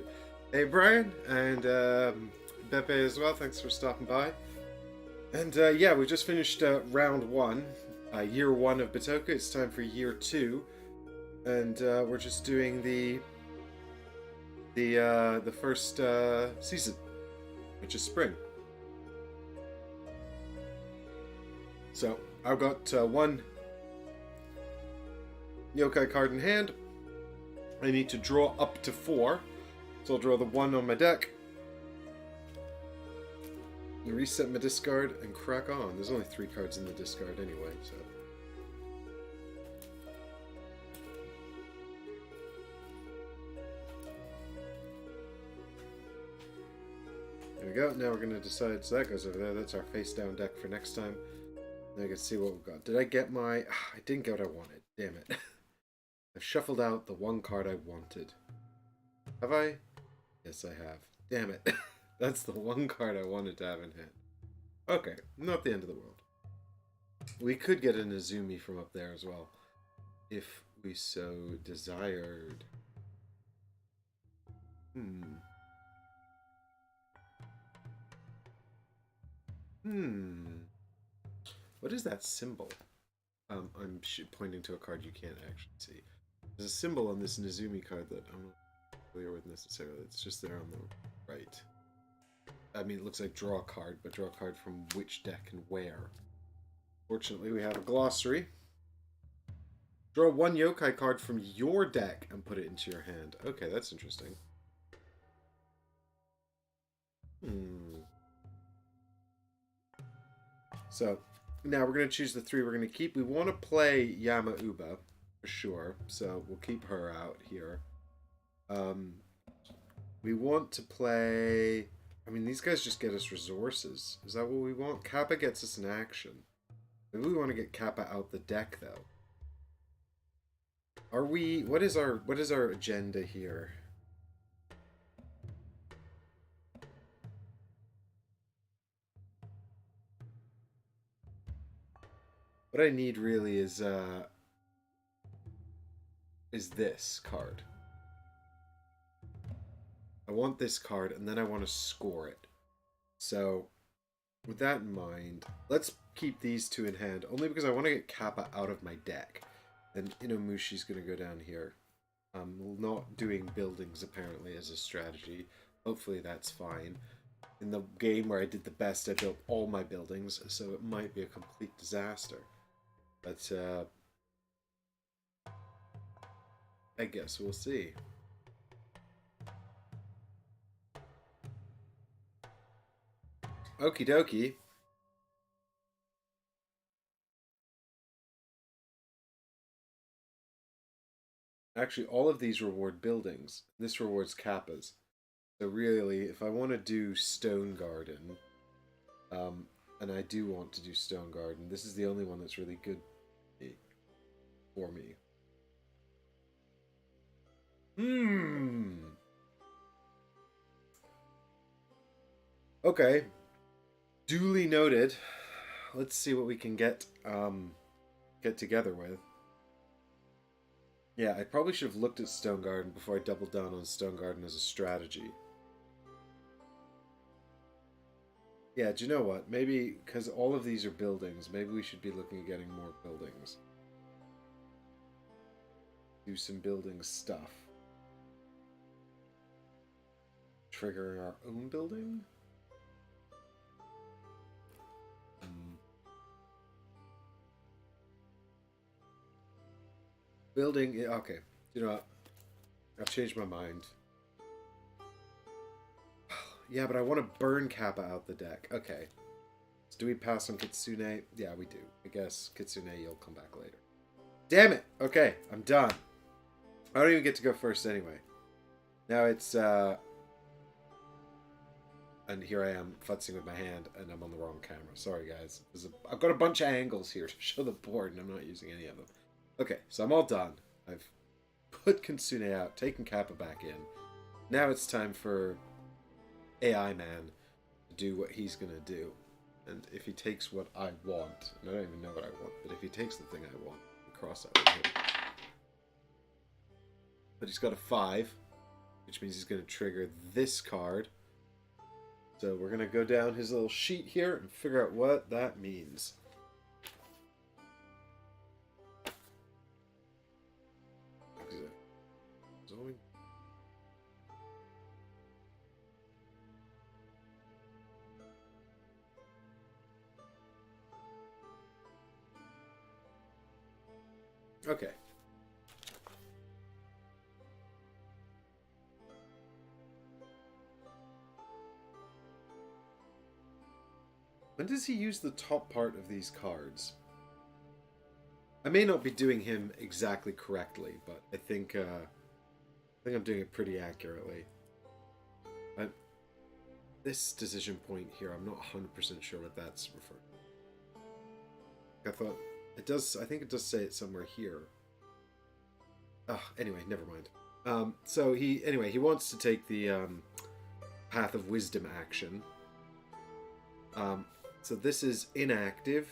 Hey Brian, and Beppe as well, thanks for stopping by. And yeah, we just finished round 1, year 1 of Bitoku. It's time for year 2, and we're just doing the first season, which is spring. So I've got one yokai card in hand. I need to draw up to 4. So I'll draw the 1 on my deck. And reset my discard and crack on. There's only 3 cards in the discard anyway, so. There we go. Now we're going to decide. So that goes over there. That's our face down deck for next time. Now I can see what we've got. Did I get my... I didn't get what I wanted. Damn it. I've shuffled out the 1 card I wanted. Have I? Yes, I have. Damn it. That's the 1 card I wanted to have in hand. Okay, not the end of the world. We could get an Izumi from up there as well, if we so desired. What is that symbol? I'm pointing to a card you can't actually see. There's a symbol on this Nezumi card that I'm not familiar with necessarily. It's just there on the right. I mean, it looks like draw a card, but draw a card from which deck and where. Fortunately, we have a glossary. Draw 1 yokai card from your deck and put it into your hand. Okay, that's interesting. So, now we're going to choose the 3 we're going to keep. We want to play Yama Uba, for sure. So, we'll keep her out here. We want to play... I mean, these guys just get us resources. Is that what we want? Kappa gets us an action. Maybe we want to get Kappa out the deck, though. Are we... What is our agenda here? What I need really is this card. I want this card, and then I want to score it. So, with that in mind, let's keep these 2 in hand, only because I want to get Kappa out of my deck. And Inomushi's going to go down here. Not doing buildings, apparently, as a strategy. Hopefully that's fine. In the game where I did the best, I built all my buildings, so it might be a complete disaster. But, I guess we'll see. Okie dokie. Actually, all of these reward buildings. This rewards Kappas. So really, if I want to do Stone Garden, and I do want to do Stone Garden, this is the only one that's really good for me. Okay. Duly noted. Let's see what we can get together with. Yeah, I probably should have looked at Stone Garden before I doubled down on Stone Garden as a strategy. Yeah, do you know what? Maybe, because all of these are buildings, maybe we should be looking at getting more buildings. Do some building stuff. Triggering our own building? Building, okay. You know what? I've changed my mind. Yeah, but I want to burn Kappa out the deck. Okay. So do we pass on Kitsune? Yeah, we do. I guess Kitsune, you'll come back later. Damn it! Okay, I'm done. I don't even get to go first anyway. Now it's, and here I am futzing with my hand, and I'm on the wrong camera. Sorry, guys. I've got a bunch of angles here to show the board, and I'm not using any of them. Okay, so I'm all done. I've put Kitsune out, taken Kappa back in. Now it's time for AI Man to do what he's going to do. And if he takes what I want, and I don't even know what I want, but if he takes the thing I want, cross out with him. But he's got a 5, which means he's going to trigger this card. So we're going to go down his little sheet here and figure out what that means. Okay. When does he use the top part of these cards? I may not be doing him exactly correctly, but I think I'm doing it pretty accurately. This decision point here, I'm not 100% sure what that's referring to. I thought it does. I think it does say it somewhere here. Anyway, never mind. So he wants to take the Path of Wisdom action. So this is inactive.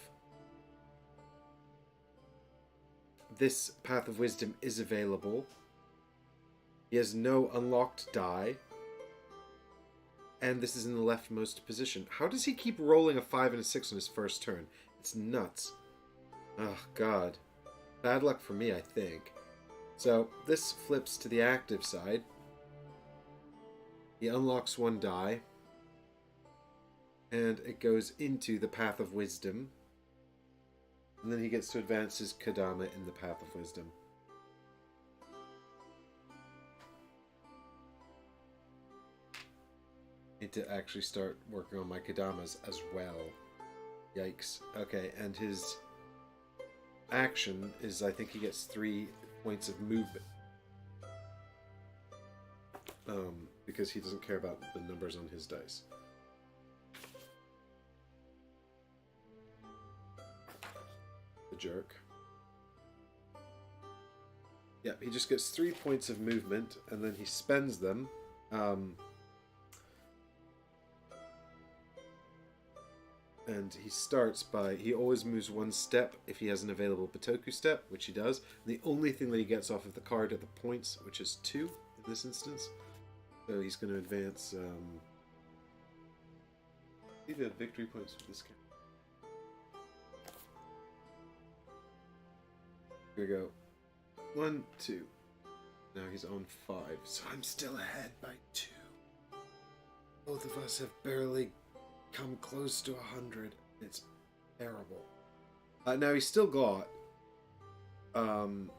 This Path of Wisdom is available. He has no unlocked die. And this is in the leftmost position. How does he keep rolling a 5 and a 6 on his first turn? It's nuts. Oh, God. Bad luck for me, I think. So, this flips to the active side. He unlocks 1 die. And it goes into the Path of Wisdom. And then he gets to advance his Kodama in the Path of Wisdom. Need to actually start working on my Kodamas as well. Yikes. Okay, and his action is, I think he gets 3 points of movement. Because he doesn't care about the numbers on his dice. The jerk. Yeah, he just gets 3 points of movement, and then he spends them. And he starts by, he always moves 1 step if he has an available Bitoku step, which he does. And the only thing that he gets off of the card are the points, which is 2 in this instance. So he's going to advance, maybe the victory points for this guy. Here we go. 1, 2. Now he's on 5, so I'm still ahead by 2. Both of us have barely come close to 100. It's terrible. Now he's still got 2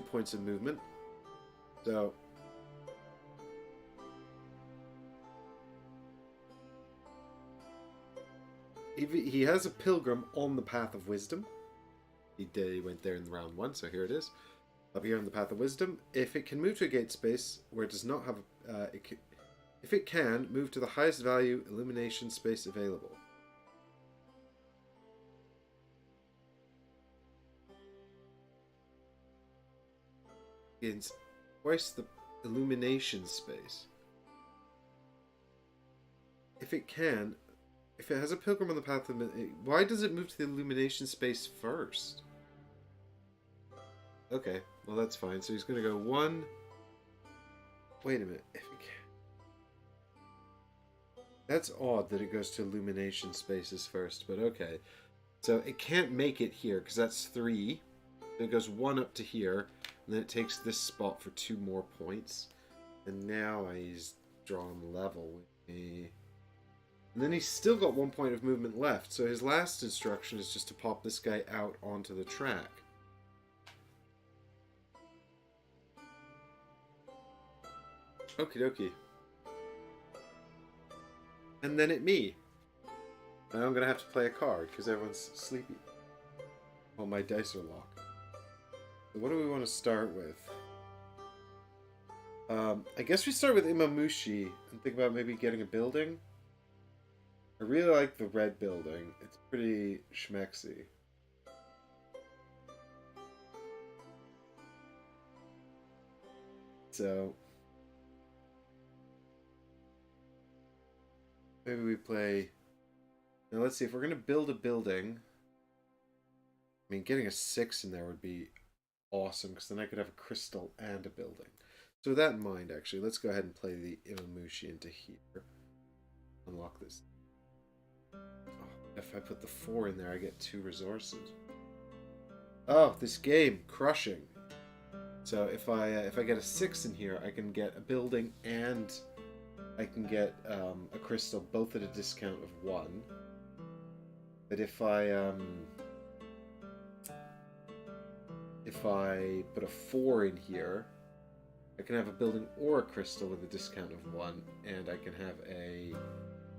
points of movement. So he has a pilgrim on the Path of Wisdom. He went there in round 1, so here it is. Up here on the Path of Wisdom. If it can move to a gate space where it does not have if it can, move to the highest value illumination space available. Gains twice the illumination space. If it can, if it has a pilgrim on the path of... Why does it move to the illumination space first? Okay, well that's fine. So he's going to go 1... Wait a minute. If it can... That's odd that it goes to illumination spaces first, but okay. So it can't make it here, because that's 3. Then it goes 1 up to here, and then it takes this spot for 2 more points. And now he's drawn level with me. And then he's still got 1 point of movement left, so his last instruction is just to pop this guy out onto the track. Okie dokie. And then me. Now I'm going to have to play a card, because everyone's sleepy. Well, my dice are locked. So what do we want to start with? I guess we start with Imamushi, and think about maybe getting a building. I really like the red building. It's pretty schmexy. So maybe we play... Now let's see, if we're going to build a building... I mean, getting a 6 in there would be awesome, because then I could have a crystal and a building. So with that in mind, actually, let's go ahead and play the Imamushi into here. Unlock this. Oh, if I put the 4 in there, I get 2 resources. Oh, this game, crushing. So if I get a 6 in here, I can get a building and I can get a crystal, both at a discount of 1. But if I put a 4 in here, I can have a building or a crystal with a discount of 1, and I can have a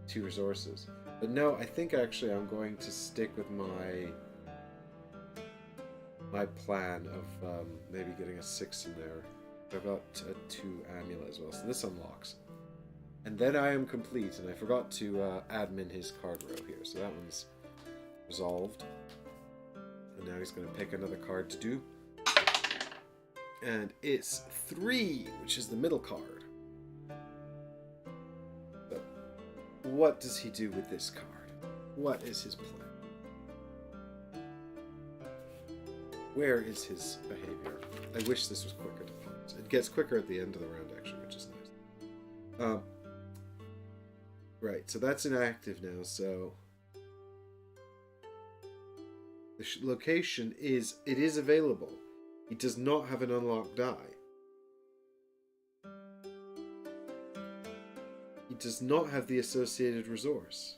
2 resources. But no, I think actually I'm going to stick with my plan of maybe getting a 6 in there. I've got a 2 amulet as well, so this unlocks. And then I am complete, and I forgot to admin his card row here, so that one's resolved. And now he's going to pick another card to do. And it's 3, which is the middle card. So, what does he do with this card? What is his plan? Where is his behavior? I wish this was quicker to pause. It gets quicker at the end of the round, actually, which is nice. Right, so that's inactive now, so... The location is... It is available. He does not have an unlocked die. He does not have the associated resource.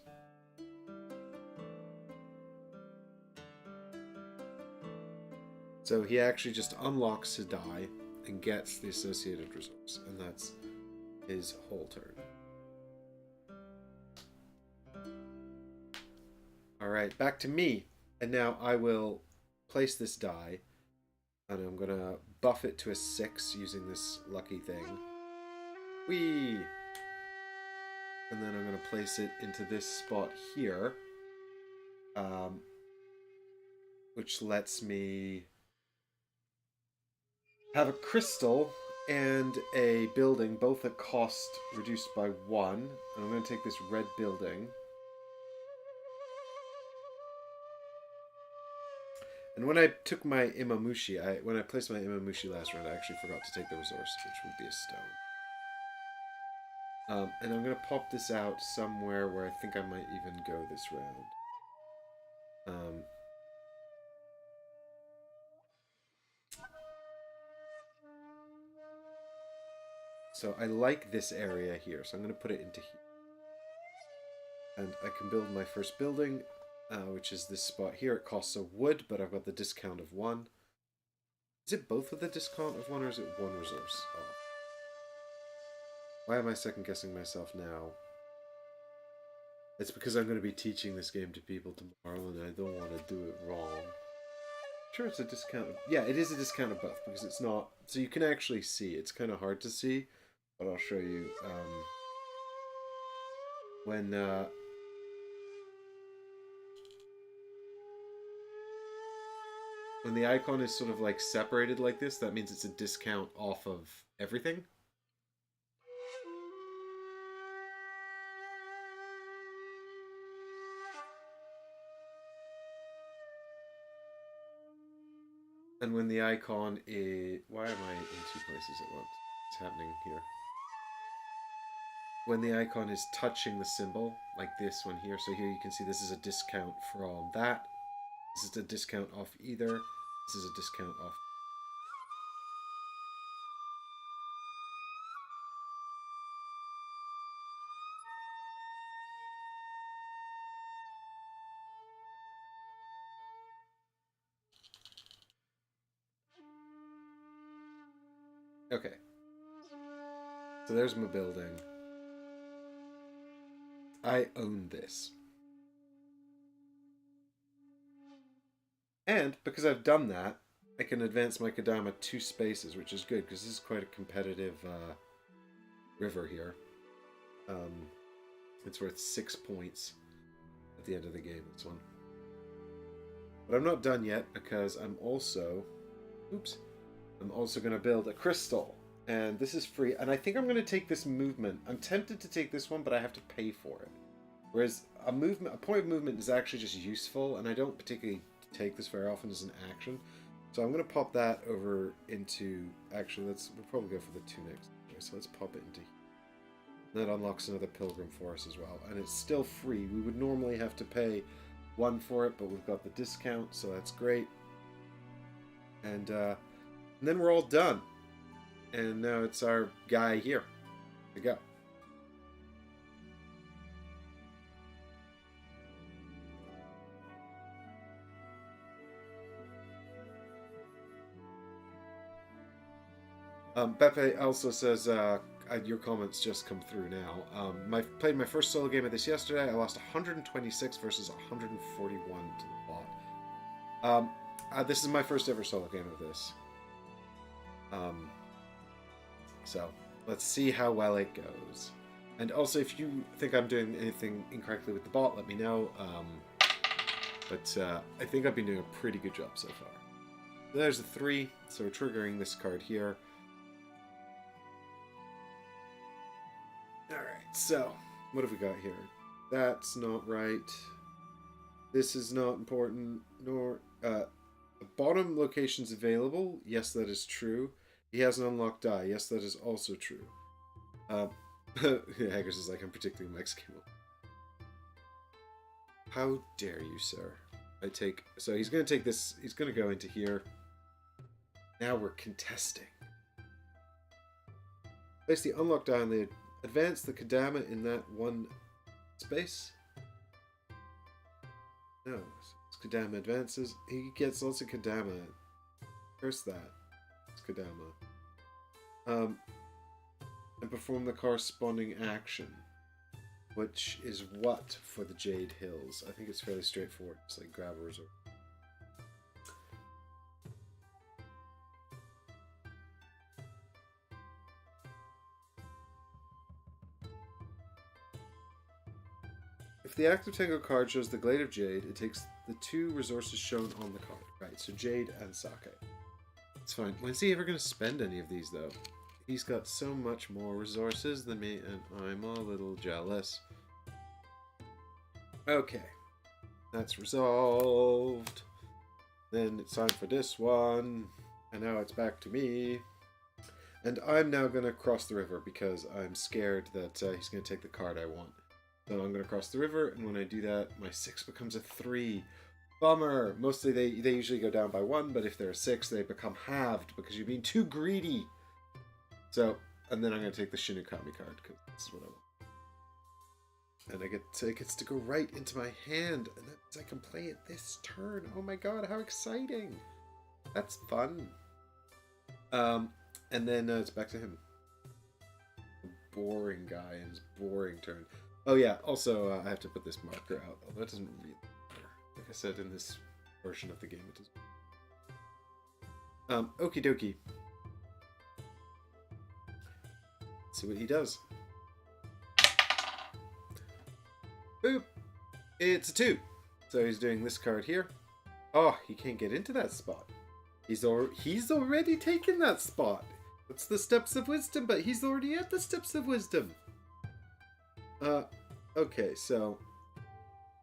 So he actually just unlocks his die and gets the associated resource, and that's his whole turn. Alright, back to me. And now I will place this die, and I'm going to buff it to a 6 using this lucky thing. Whee! And then I'm going to place it into this spot here, which lets me have a crystal and a building, both at cost reduced by 1. And I'm going to take this red building. And when I took my Imamushi, when I placed my Imamushi last round, I actually forgot to take the resource, which would be a stone. And I'm going to pop this out somewhere where I think I might even go this round. So I like this area here, so I'm going to put it into here. And I can build my first building, which is this spot here. It costs a wood, but I've got the discount of 1. Is it both with the discount of 1, or is it 1 resource off? Why am I second guessing myself now? It's because I'm going to be teaching this game to people tomorrow, and I don't want to do it wrong. Sure, it's a discount of... Yeah, it is a discount of both, because it's not... So you can actually see. It's kind of hard to see, but I'll show you. When the icon is sort of like separated like this, that means it's a discount off of everything. And when the icon is... Why am I in 2 places at once? What's happening here? When the icon is touching the symbol, like this one here, so here you can see this is a discount from that. This is a discount off either. This is a discount off. Okay. So there's my building. I own this. And because I've done that, I can advance my Kadama 2 spaces, which is good, because this is quite a competitive river here. It's worth 6 points at the end of the game, this one. But I'm not done yet, because I'm also... Oops. I'm also going to build a crystal. And this is free. And I think I'm going to take this movement. I'm tempted to take this one, but I have to pay for it. Whereas a point of movement is actually just useful, and I don't particularly take this very often as an action. So I'm going to pop that over into... Actually, we'll probably go for the 2 next. So let's pop it into here. That unlocks another pilgrim for us as well. And it's still free. We would normally have to pay 1 for it, but we've got the discount, so that's great. And then we're all done. And now it's our guy here. There we go. Beppe also says, your comments just come through now. Played my first solo game of this yesterday. I lost 126 versus 141 to the bot. This is my first ever solo game of this. So, let's see how well it goes. And also, if you think I'm doing anything incorrectly with the bot, let me know. But I think I've been doing a pretty good job so far. There's a 3, so we're triggering this card here. Alright, so, what have we got here? That's not right. This is not important, nor... bottom location's available. Yes, that is true. He has an unlocked die. Yes, that is also true. Haggers is like, I'm particularly Mexican. How dare you, sir? So he's going to take this... He's going to go into here. Now we're contesting. Place the unlocked die on the... Advance the Kadama in that one space. No. Kadama advances. He gets lots of Kadama. Curse that. It's Kadama. And perform the corresponding action. Which is what for the Jade Hills? I think it's fairly straightforward. It's like grab a resource. If the active tango card shows the Glade of Jade, it takes the 2 resources shown on the card. Right, so Jade and Sake. It's fine. When's he ever going to spend any of these, though? He's got so much more resources than me, and I'm a little jealous. Okay. That's resolved. Then it's time for this one. And now it's back to me. And I'm now going to cross the river because I'm scared that he's going to take the card I want. So I'm going to cross the river, and when I do that, my 6 becomes a 3. Bummer! Mostly they usually go down by 1, but if they're a 6, they become halved because you're being too greedy. So, and then I'm going to take the Shinigami card because this is what I want. And it gets to go right into my hand, and that means I can play it this turn. Oh my god, how exciting! That's fun. And then it's back to him. Boring guy and his boring turn. Oh yeah, also I have to put this marker out, although it doesn't really matter. Like I said, in this version of the game it doesn't. Okie dokie. Let's see what he does. Boop! It's a 2. So he's doing this card here. Oh, he can't get into that spot. He's already taken that spot. It's the Steps of Wisdom, but he's already at the Steps of Wisdom. Okay, so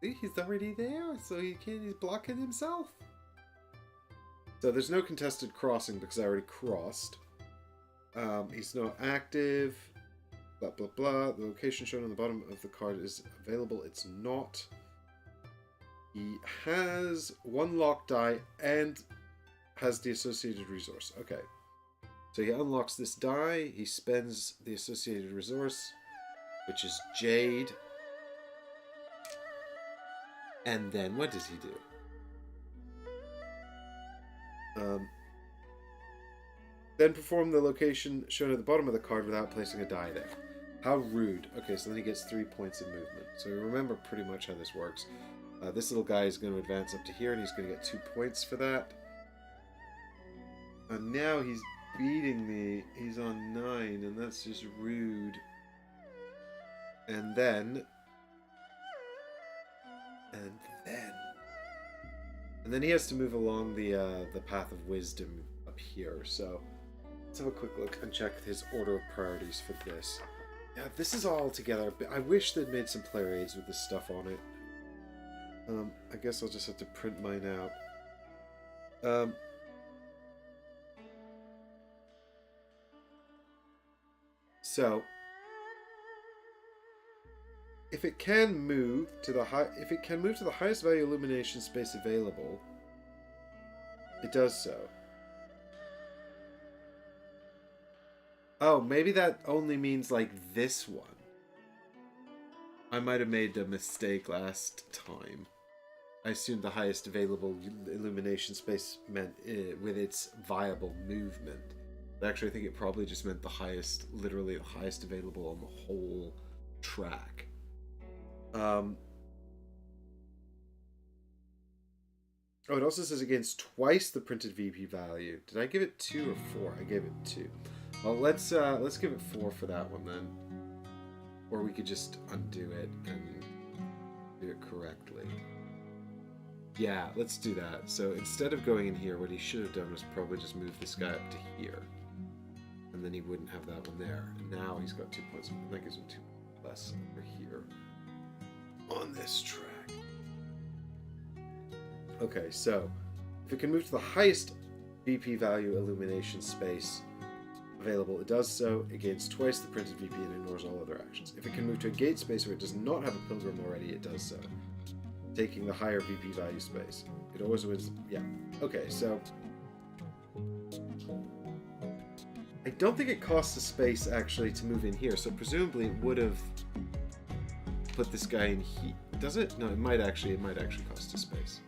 he's already there, so he's blocking himself. So there's no contested crossing because I already crossed. He's not active. Blah blah blah. The location shown on the bottom of the card is available. It's not. He has 1 locked die and has the associated resource. Okay. So he unlocks this die. He spends the associated resource, which is Jade. And then what does he do? Then perform the location shown at the bottom of the card without placing a die there. How rude. Okay, so then he gets 3 points of movement. So remember pretty much how this works. This little guy is going to advance up to here, and he's going to get 2 points for that. And now he's beating me. He's on 9, and that's just rude. And then he has to move along the path of wisdom up here. So let's have a quick look and check his order of priorities for this. Yeah, this is all together. I wish they'd made some player aids with this stuff on it. I guess I'll just have to print mine out. Um, so if it can move to the highest value illumination space available, it does so. Oh, maybe that only means like this one. I might have made a mistake last time. I assumed the highest available illumination space meant with its viable movement. But actually, I think it probably just meant the highest, literally the highest available on the whole track. Oh, it also says against twice the printed VP value. Did I give it 2 or 4? I gave it 2. Well, let's give it 4 for that one then. Or we could just undo it and do it correctly. Yeah, let's do that. So instead of going in here, what he should have done was probably just move this guy up to here. And then he wouldn't have that one there. And now he's got 2 points. And that gives him 2 less over here on this track. Okay, so if it can move to the highest VP value illumination space available, it does so. It gains twice the printed VP and ignores all other actions. If it can move to a gate space where it does not have a pilgrim already, it does so, taking the higher VP value space. It always wins. Yeah. Okay, so I don't think it costs a space actually to move in here, so presumably it would have put this guy in here. Does it? No, it might actually cost a space.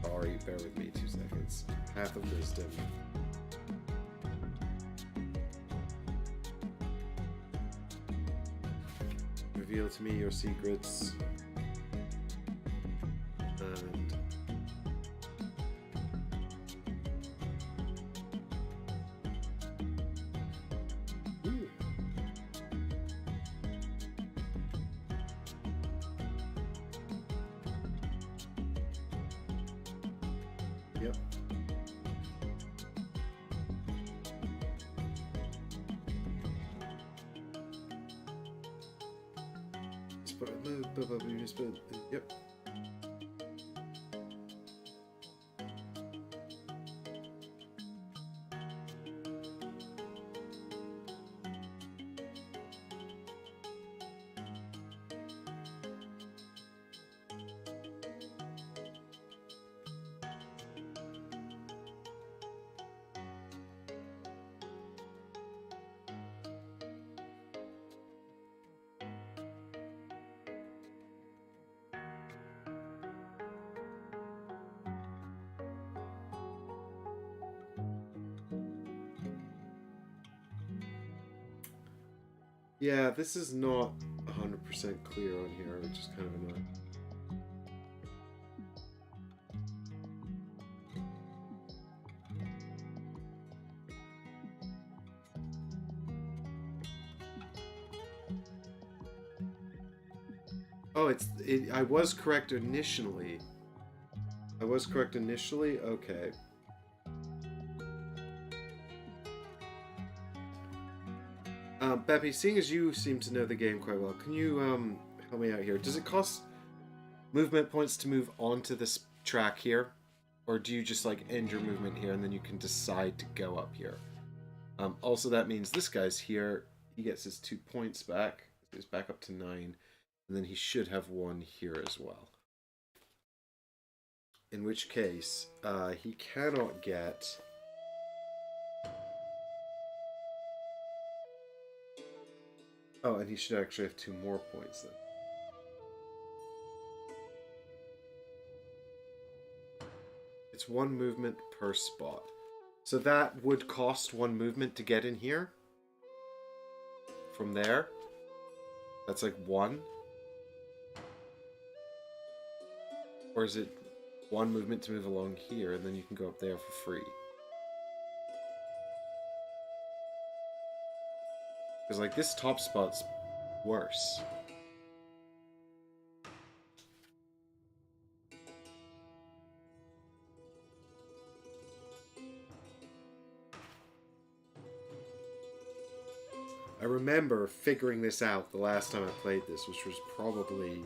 Sorry, bear with me 2 seconds. Path of Wisdom. Reveal to me your secrets. And ooh. Yep. Yep. Yeah, this is not 100% clear on here, which is kind of annoying. Oh, I was correct initially. Okay. Beppy, seeing as you seem to know the game quite well, can you help me out here? Does it cost movement points to move onto this track here? Or do you just like end your movement here and then you can decide to go up here? Also, that means this guy's here. He gets his 2 points back. He's back up to 9. And then he should have 1 here as well. In which case, he cannot get... Oh, and he should actually have 2 more points then. It's 1 movement per spot. So that would cost 1 movement to get in here. From there. That's like 1. Or is it 1 movement to move along here, and then you can go up there for free? Because like this top spot's worse. I remember figuring this out the last time I played this, which was probably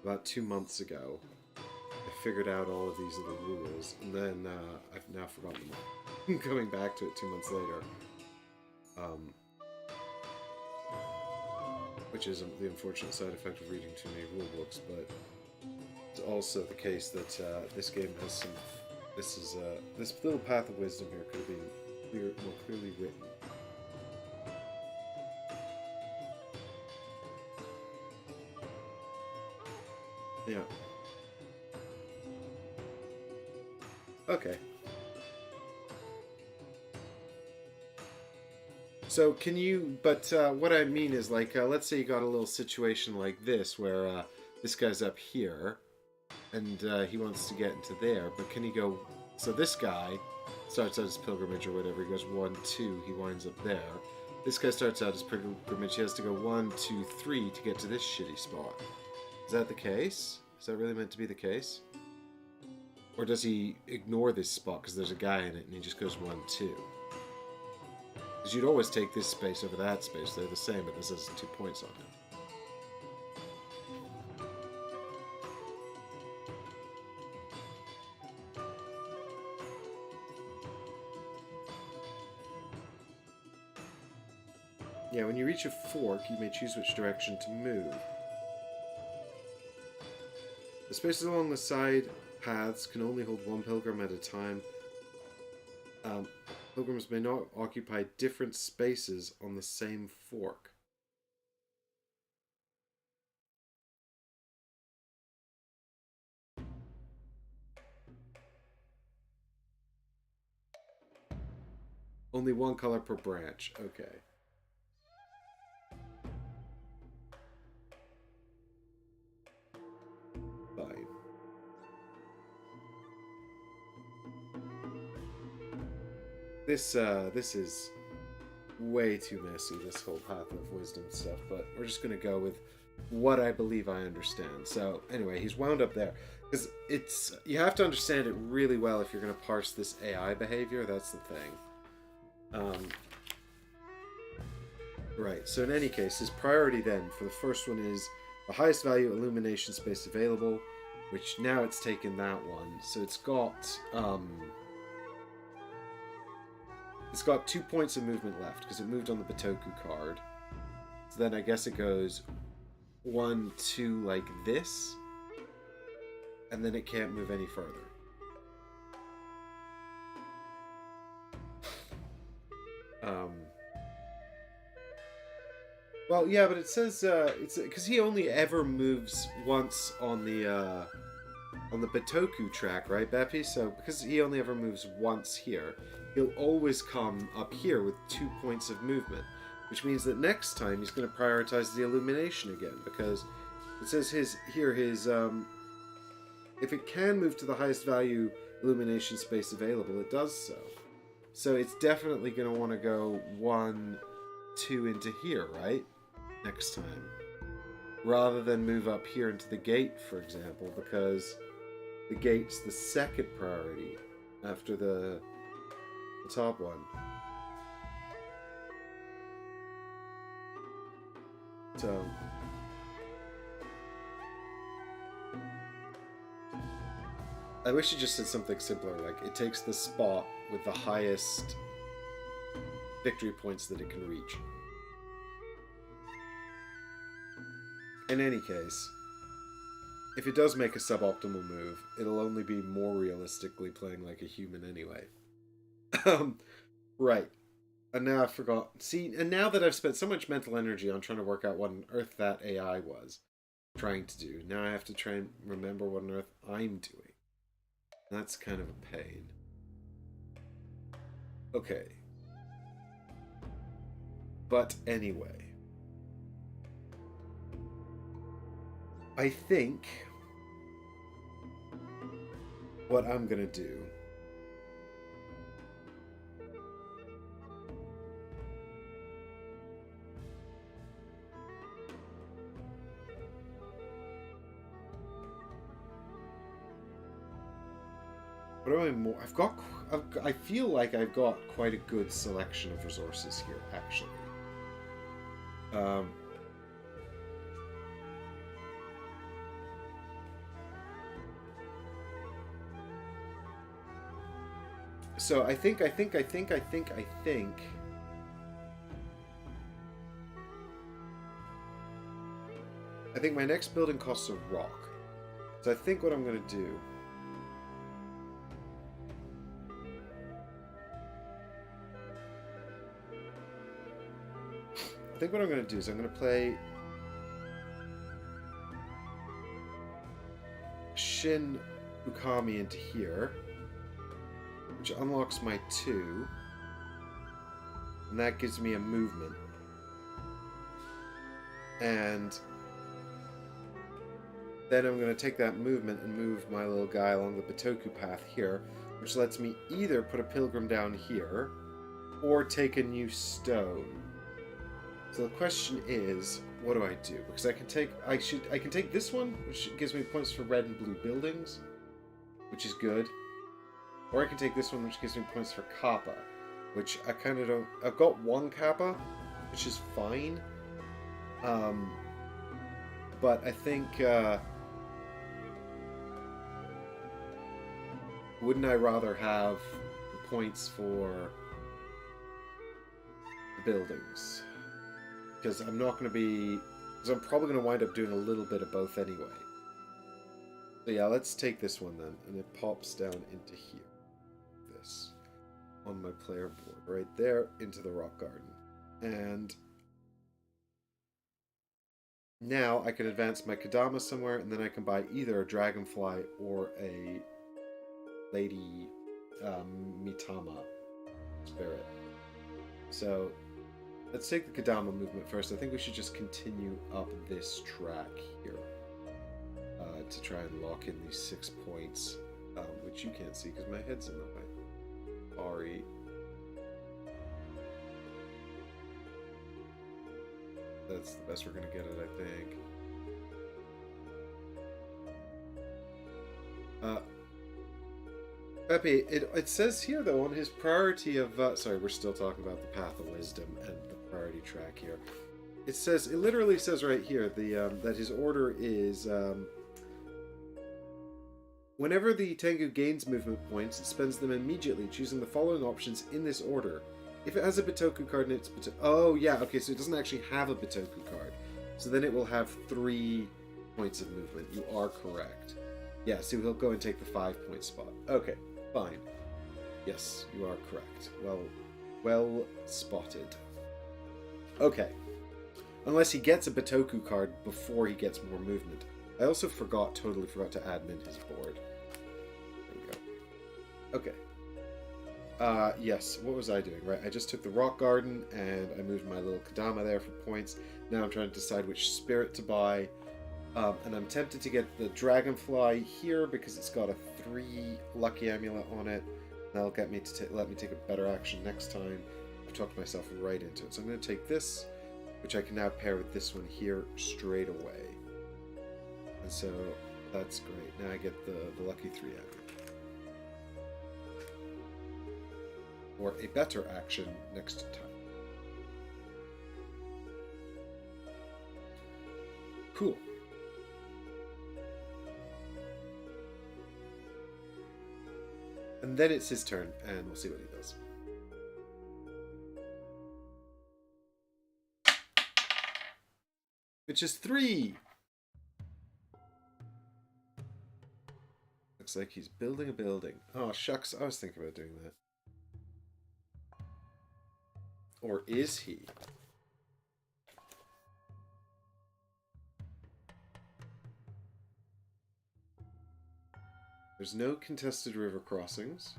about 2 months ago. I figured out all of these little rules, and then I've now forgotten them all. Going back to it 2 months later. Which is the unfortunate side effect of reading too many rule books, but it's also the case that this game has some... this little path of wisdom here could have been more clearly written. Yeah. Okay. So can you, but what I mean is, like, let's say you got a little situation like this where this guy's up here and he wants to get into there, but can he go, so this guy starts out his pilgrimage or whatever, he goes 1, 2, he winds up there. This guy starts out his pilgrimage, he has to go 1, 2, 3 to get to this shitty spot. Is that the case? Is that really meant to be the case? Or does he ignore this spot because there's a guy in it and he just goes 1, 2? Because you'd always take this space over that space. They're the same, but this has 2 points on it. Yeah, when you reach a fork, you may choose which direction to move. The spaces along the side paths can only hold 1 pilgrim at a time. Pilgrims may not occupy different spaces on the same fork. Only 1 color per branch. Okay. Fine. This is way too messy, this whole path of wisdom stuff, but we're just going to go with what I believe I understand. So, anyway, he's wound up there. Because you have to understand it really well if you're going to parse this AI behavior, that's the thing. Right, so in any case, his priority then for the first one is the highest value illumination space available, which now it's taken that one. So it's got 2 points of movement left because it moved on the Bitoku card. So then I guess it goes 1, 2 like this, and then it can't move any further. Well, yeah, but it says it's because he only ever moves once on the Bitoku track, right, Beppy? So because he only ever moves once here, he'll always come up here with 2 points of movement, which means that next time he's going to prioritize the illumination again, because it says his if it can move to the highest value illumination space available, it does so. So it's definitely going to want to go 1, 2 into here, right? Next time. Rather than move up here into the gate, for example, because the gate's the second priority after the top one. So I wish it just said something simpler, like it takes the spot with the highest victory points that it can reach. In any case, if it does make a suboptimal move, it'll only be more realistically playing like a human anyway. Right. And now I forgot. See, and now that I've spent so much mental energy on trying to work out what on earth that AI was trying to do, now I have to try and remember what on earth I'm doing. That's kind of a pain. Okay. But anyway. I think what I'm gonna do what am I more? I feel like I've got quite a good selection of resources here, actually. So I think my next building costs a rock. So I think what I'm going to do... I think what I'm going to do is I'm going to play Shin Ukami into here, which unlocks my 2, and that gives me a movement. And then I'm going to take that movement and move my little guy along the Bitoku path here, which lets me either put a pilgrim down here or take a new stone. So the question is, what do I do? Because I can take this one, which gives me points for red and blue buildings, which is good. Or I can take this one, which gives me points for Kappa, which I kind of don't... I've got 1 Kappa, which is fine. But I think... wouldn't I rather have the points for the buildings? Because I'm not going to be... Because I'm probably going to wind up doing a little bit of both anyway. So yeah, let's take this one then. And it pops down into here. This. On my player board. Right there into the rock garden. And... now I can advance my Kadama somewhere, and then I can buy either a dragonfly or a Lady Mitama spirit. So let's take the Kadama movement first. I think we should just continue up this track here to try and lock in these 6 points, which you can't see because my head's in the way. Sorry. That's the best we're going to get it, I think. Pepe, it says here, though, on his priority of... sorry, we're still talking about the Path of Wisdom and the priority track here. It says, it literally says right here, that his order is... whenever the Tengu gains movement points, it spends them immediately, choosing the following options in this order. If it has a Bitoku card in its... Oh, yeah, okay, so it doesn't actually have a Bitoku card. So then it will have 3 points of movement. You are correct. Yeah, so he'll go and take the 5-point spot. Okay, fine. Yes, you are correct. Well spotted. Okay. Unless he gets a Bitoku card before he gets more movement. I also totally forgot to admin his board. There we go. Okay. Yes, what was I doing? Right, I just took the rock garden and I moved my little Kadama there for points. Now I'm trying to decide which spirit to buy. And I'm tempted to get the dragonfly here because it's got a 3 lucky amulet on it. That'll get me to let me take a better action next time. I've talked myself right into it. So I'm going to take this, which I can now pair with this one here straight away. And so that's great. Now I get the lucky 3 amulet. Or a better action next time. Cool. And then it's his turn, and we'll see what he does. Which is 3! Looks like he's building a building. Oh, shucks, I was thinking about doing that. Or is he? There's no contested river crossings.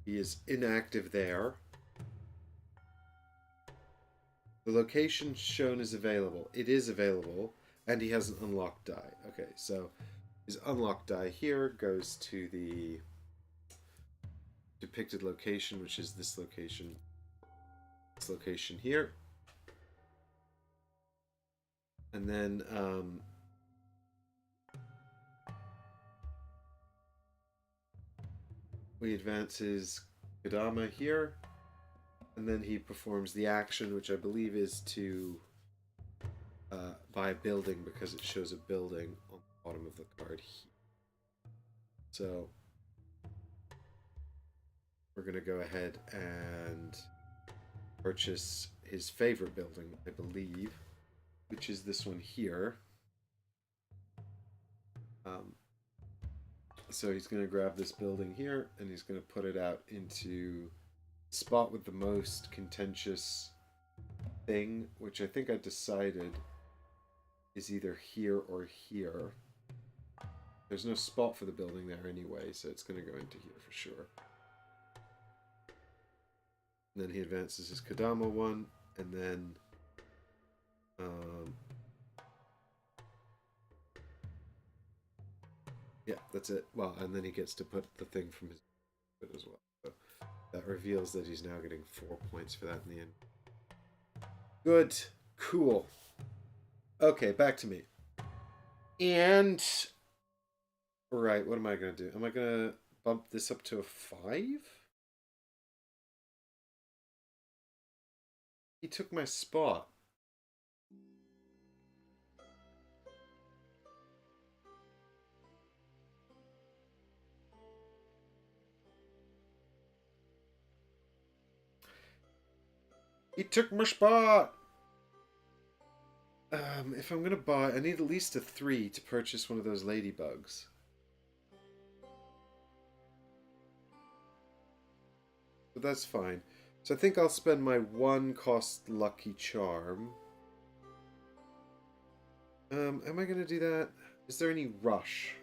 He is inactive there. The location shown is available. It is available, and he has an unlocked die. Okay, so his unlocked die here goes to the depicted location, which is this location here. And then we advance his Kadama here, and then he performs the action, which I believe is to buy a building because it shows a building on the bottom of the card here. So we're going to go ahead and purchase his favorite building, I believe, which is this one here. So he's going to grab this building here and he's going to put it out into the spot with the most contentious thing, which I think I decided is either here or here. There's no spot for the building there anyway, so it's going to go into here for sure. And then he advances his Kodama one, and then yeah, that's it. Well, and then he gets to put the thing from his foot as well. So that reveals that he's now getting 4 points for that in the end. Good. Cool. Okay, back to me. And right, what am I going to do? Am I going to bump this up to a 5? He took my spot. He took my spot! If I'm gonna buy, I need at least a 3 to purchase one of those ladybugs. But that's fine. So I think I'll spend my 1 cost lucky charm. Am I gonna do that? Is there any rush?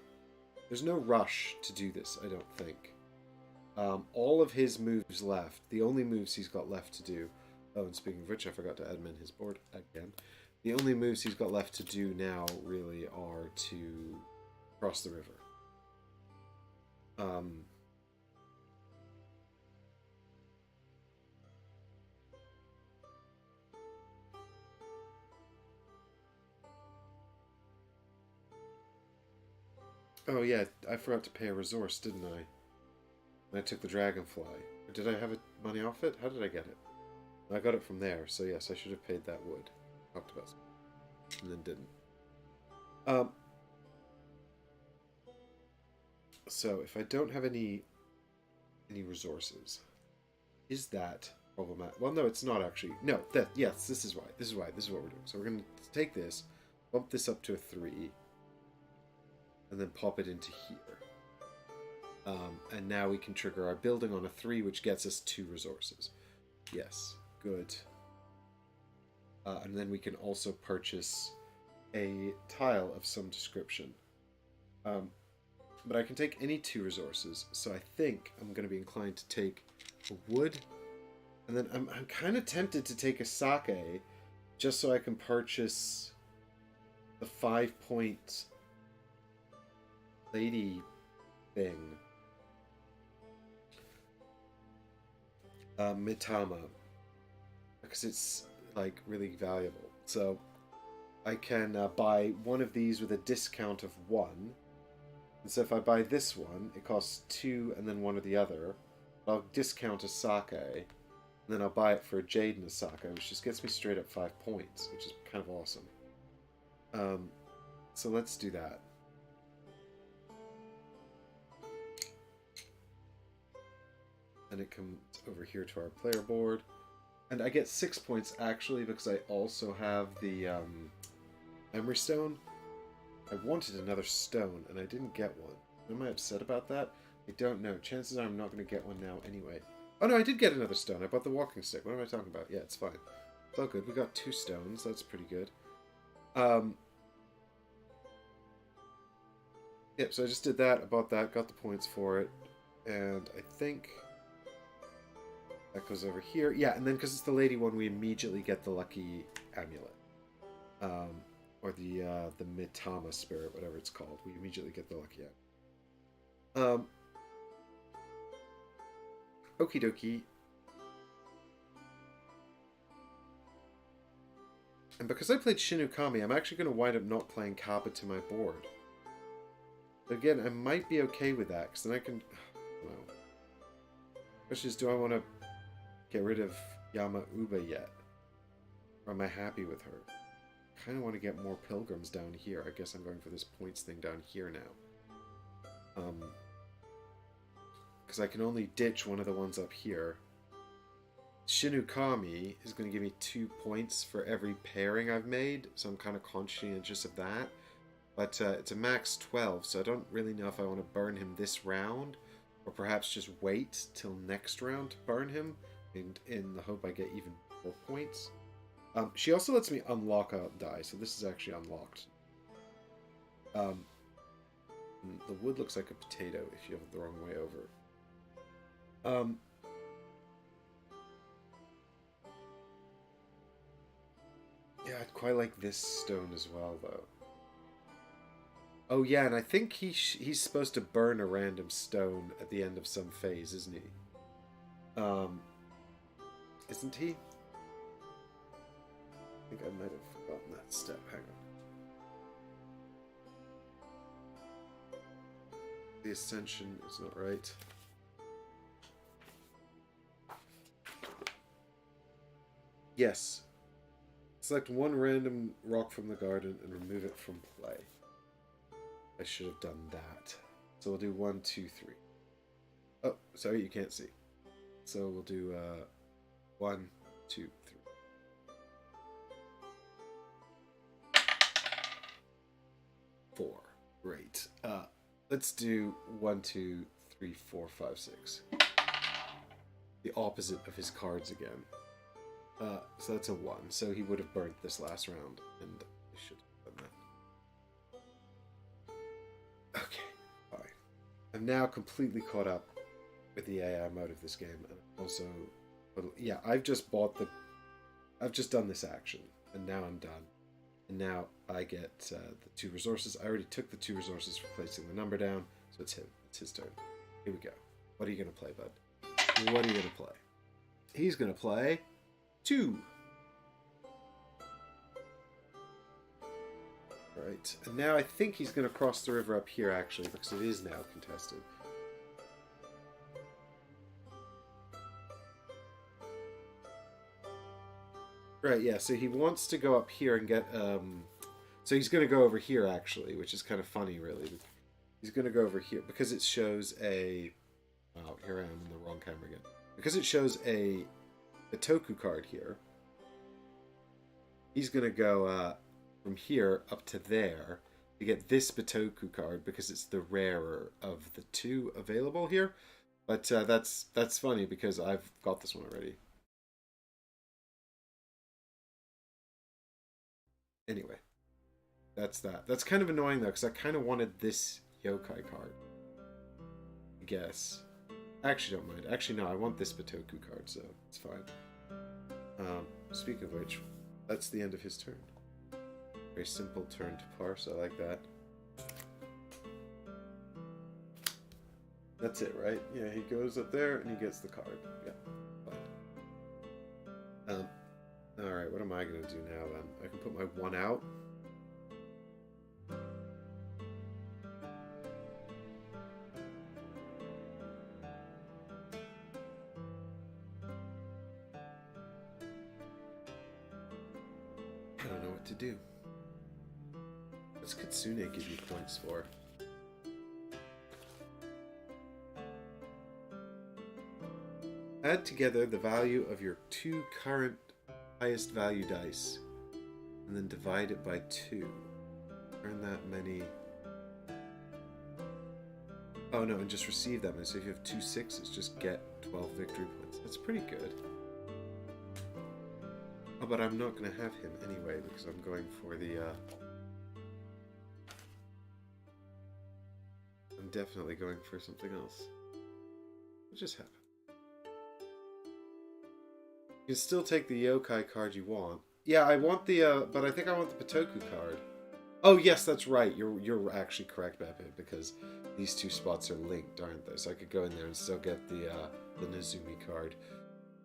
There's no rush to do this, I don't think. All of his moves left, the only moves he's got left to do. Oh, and speaking of which, I forgot to admin his board again. The only moves he's got left to do now, really, are to cross the river. Oh yeah, I forgot to pay a resource, didn't I? And I took the dragonfly. Or did I have money off it? How did I get it? I got it from there, so yes, I should have paid that wood. Talked about it, and then didn't. So if I don't have any resources, is that problematic? Well, no, it's not actually. No, yes, this is why. This is what we're doing. So we're going to take this, bump this up to a 3, and then pop it into here. And now we can trigger our building on a 3, which gets us 2 resources. Yes, good. And then we can also purchase a tile of some description. But I can take any 2 resources, so I think I'm going to be inclined to take a wood. And then I'm kind of tempted to take a sake, just so I can purchase the 5-point lady thing. Mitama. Because it's, like, really valuable. So I can buy one of these with a discount of 1. And so if I buy this one, it costs 2 and then 1 or the other. I'll discount a sake, and then I'll buy it for a jade and a sake, which just gets me straight up 5 points, which is kind of awesome. So let's do that. And it comes over here to our player board. And I get 6 points actually because I also have the memory stone. I wanted another stone and I didn't get one. Am I upset about that? I don't know. Chances are I'm not going to get one now anyway. Oh no, I did get another stone. I bought the walking stick. What am I talking about? Yeah, it's fine. It's all good. We got 2 stones. That's pretty good. Yep, so I just did that. I bought that. Got the points for it. And I think that goes over here. Yeah, and then because it's the lady one, we immediately get the lucky amulet. Or the Mitama spirit, whatever it's called. We immediately get the lucky amulet. Okie dokie. And because I played Shinukami, I'm actually going to wind up not playing Kappa to my board. But again, I might be okay with that, because then I can... Well, the question is, do I want to get rid of Yama Uba yet? Or am I happy with her? kind of want to get more pilgrims down here. I guess I'm going for this points thing down here now. Because I can only ditch one of the ones up here. Shinukami is going to give me 2 points for every pairing I've made, so I'm kind of conscientious of that. But it's a max 12, so I don't really know if I want to burn him this round, or perhaps just wait till next round to burn him, in the hope I get even more points. She also lets me unlock a die, so this is actually unlocked. The wood looks like a potato if you have it the wrong way over. Yeah, I'd quite like this stone as well, though. Oh yeah, and I think he's supposed to burn a random stone at the end of some phase, isn't he? Isn't he? I think I might have forgotten that step. Hang on. The ascension is not right. Yes. Select one random rock from the garden and remove it from play. I should have done that. So we'll do 1, 2, 3. Oh, sorry, you can't see. So we'll do 1, 2, 3. 4. Great. Let's do 1, 2, 3, 4, 5, 6. The opposite of his cards again. So that's a 1. So he would have burnt this last round, and I should have done that. Okay, fine. I'm now completely caught up with the AI mode of this game, and also, yeah, I've just done this action, and now I'm done. And now I get the 2 resources. I already took the 2 resources for placing the number down, so it's him. It's his turn. Here we go. What are you gonna play, bud? What are you gonna play? He's gonna play 2. Right, and now I think he's going to cross the river up here, actually, because it is now contested. Right, yeah, so he wants to go up here and get, so he's going to go over here, actually, which is kind of funny, really. He's going to go over here, because it shows a... Oh, here I am in the wrong camera again. Because it shows a Bitoku card here, he's going to go from here up to there to get this Bitoku card because it's the rarer of the 2 available here. But that's funny because I've got this one already. Anyway, that's that. That's kind of annoying though because I kind of wanted this yokai card. I guess. I actually don't mind. Actually, no, I want this Bitoku card, so it's fine. Speaking of which, that's the end of his turn. Very simple turn to parse. I like that. That's it, right? Yeah, he goes up there and he gets the card. Yeah, fine. Alright, what am I going to do now then? I can put my 1 out. I don't know what to do. What's Kitsune give you points for? Add together the value of your 2 current highest value dice and then divide it by 2. Earn that many. Oh no, and just receive that many. So if you have 2 6s, just get 12 victory points. That's pretty good. Oh, but I'm not going to have him anyway because I'm going for the... I'm definitely going for something else. What just happened? You can still take the yokai card you want. Yeah, I want the, but I think I want the Bitoku card. Oh, yes, that's right. You're actually correct, Pepe, because these 2 spots are linked, aren't they? So I could go in there and still get the Nezumi card.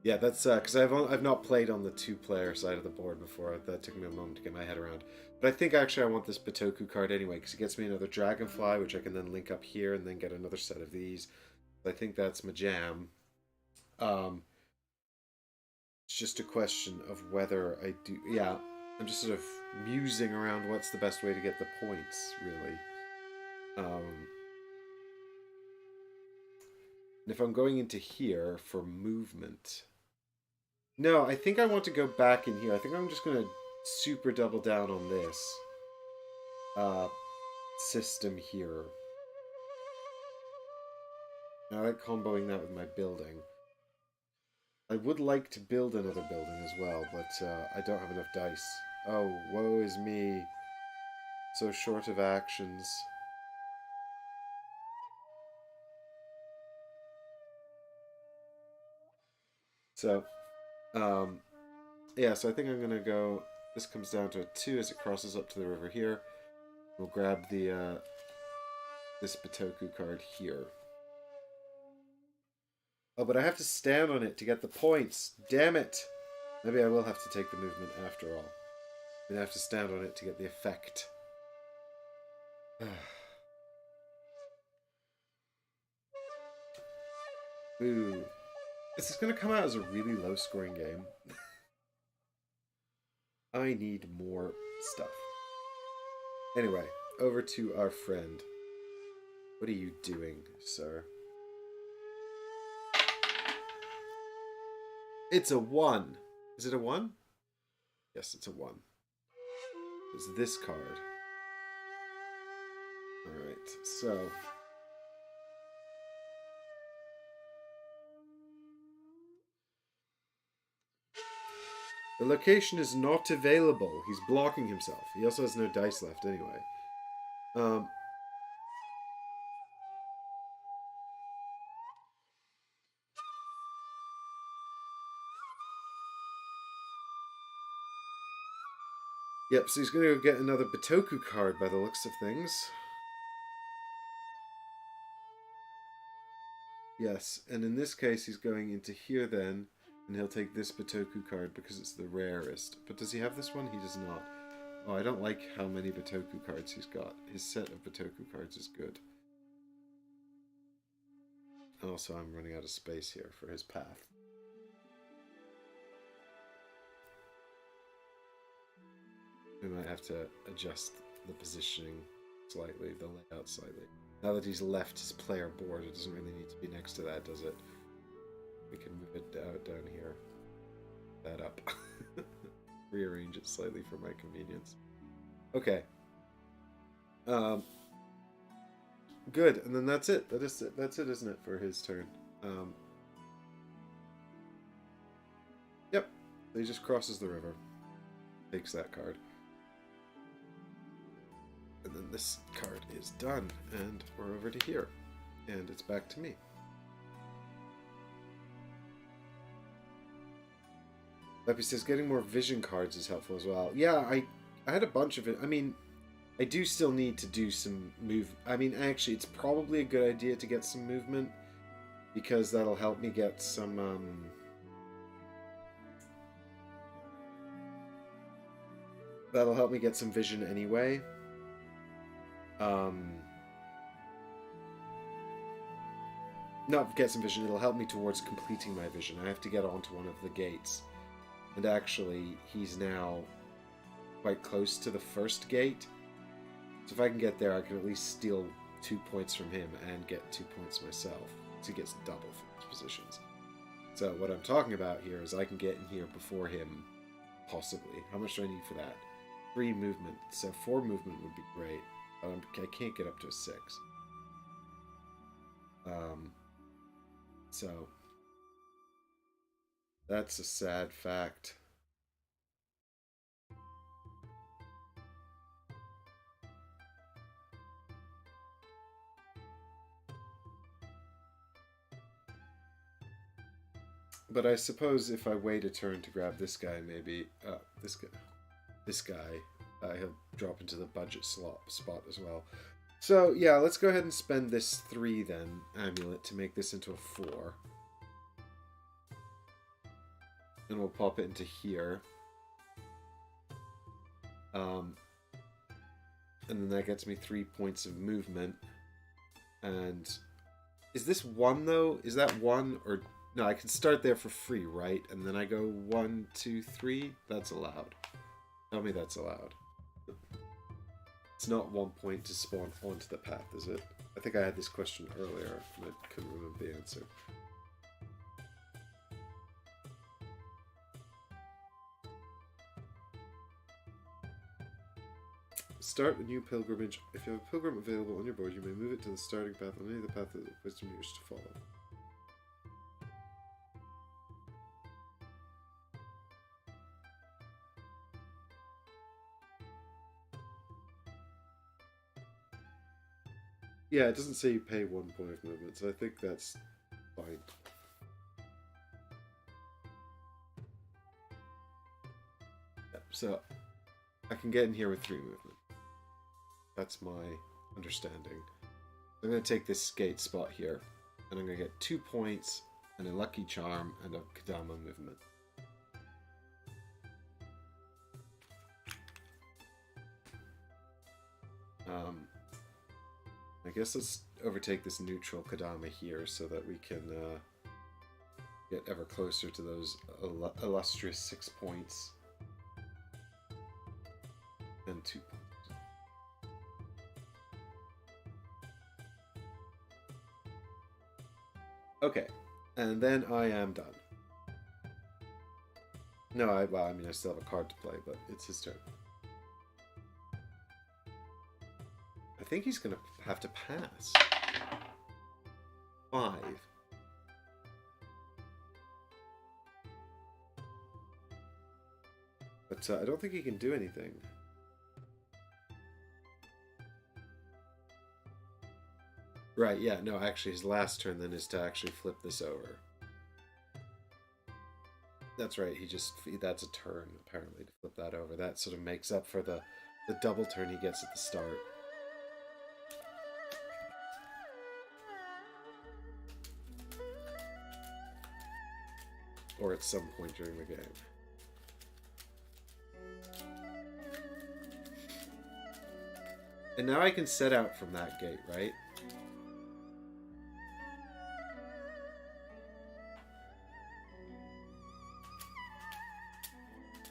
Yeah, that's, because I've not played on the 2-player side of the board before. That took me a moment to get my head around. But I think actually I want this Bitoku card anyway, because it gets me another Dragonfly, which I can then link up here and then get another set of these. I think that's my jam. It's just a question of whether I do... Yeah, I'm just sort of musing around what's the best way to get the points, really. And if I'm going into here for movement... No, I think I want to go back in here. I think I'm just going to super double down on this system here. I like comboing that with my building. I would like to build another building as well, but I don't have enough dice. Oh, woe is me. So short of actions. So, yeah, so I think I'm going to go... This comes down to a 2 as it crosses up to the river here. We'll grab the this Bitoku card here. Oh, but I have to stand on it to get the points. Damn it! Maybe I will have to take the movement after all. I have to stand on it to get the effect. Ooh. This is going to come out as a really low-scoring game. I need more stuff. Anyway, over to our friend. What are you doing, sir? It's a 1. Is it a 1? Yes, it's a 1. It's this card. Alright, so... The location is not available. He's blocking himself. He also has no dice left anyway. Yep, so he's going to go get another Bitoku card by the looks of things. Yes, and in this case he's going into here then, and he'll take this Bitoku card because it's the rarest. But does he have this one? He does not. Oh, I don't like how many Bitoku cards he's got. His set of Bitoku cards is good. Also, I'm running out of space here for his path. We might have to adjust the positioning slightly, the layout slightly. Now that he's left his player board, it doesn't really need to be next to that, does it? We can move it down here. That up. Rearrange it slightly for my convenience. Okay. Good, and then that's it. That's it, isn't it, for his turn? Yep. He just crosses the river. Takes that card. And then this card is done, and we're over to here. And it's back to me. Leppy says getting more vision cards is helpful as well. Yeah, I had a bunch of it. I mean, I do still need to do some move. I mean, actually, it's probably a good idea to get some movement, because that'll help me get some... that'll help me get some vision anyway. Not get some vision, it'll help me towards completing my vision. I have to get onto one of the gates. And actually, he's now quite close to the first gate. So if I can get there, I can at least steal 2 points from him and get 2 points myself. So he gets double for his positions. So what I'm talking about here is I can get in here before him, possibly. How much do I need for that? 3 movement. So 4 movement would be great. I can't get up to a 6. So that's a sad fact. But I suppose if I wait a turn to grab this guy, maybe this guy, he'll drop into the budget spot as well. So yeah, let's go ahead and spend this 3 then, amulet, to make this into a 4. And we'll pop it into here. And then that gets me 3 points of movement. And is this 1 though? Is that 1 or... No, I can start there for free, right? And then I go 1, 2, 3. That's allowed. Tell me that's allowed. It's not 1 point to spawn onto the path, is it? I think I had this question earlier, and I couldn't remember the answer. Start a new pilgrimage. If you have a pilgrim available on your board, you may move it to the starting path on any of the path that wisdom you wish to follow. Yeah, it doesn't say you pay 1 point of movement, so I think that's fine. Yep, so I can get in here with 3 movement. That's my understanding. I'm going to take this skate spot here, and I'm going to get 2 points, and a lucky charm, and a Kadama movement. I guess let's overtake this neutral Kadama here so that we can get ever closer to those illustrious 6 points. And 2 points. Okay, and then I am done. No, I still have a card to play, but it's his turn. I think he's going to have to pass. 5. But I don't think he can do anything. Right, yeah, no, actually his last turn then is to actually flip this over. That's right, that's a turn, apparently, to flip that over. That sort of makes up for the double turn he gets at the start. Or at some point during the game. And now I can set out from that gate, right?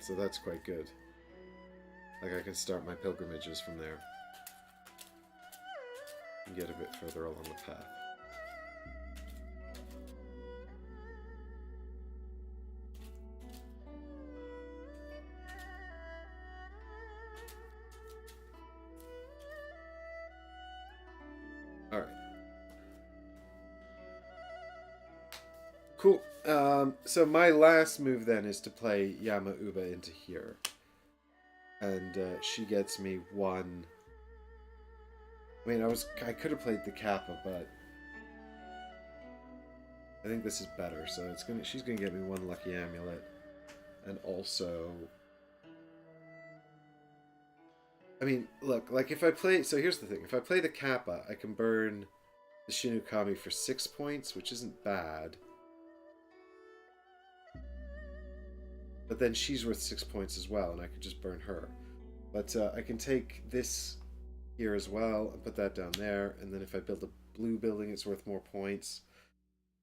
So that's quite good. Like, I can start my pilgrimages from there. And get a bit further along the path. Alright. Cool. So my last move then is to play Yama Uba into here. And she gets me 1. I mean, I could have played the Kappa, but I think this is better. So she's gonna get me 1 lucky amulet, and also, I mean, look, like if I play, so here's the thing: if I play the Kappa, I can burn the Shinukami for 6 points, which isn't bad. But then she's worth 6 points as well, and I could just burn her. But I can take this here as well and put that down there, and then if I build a blue building, it's worth more points.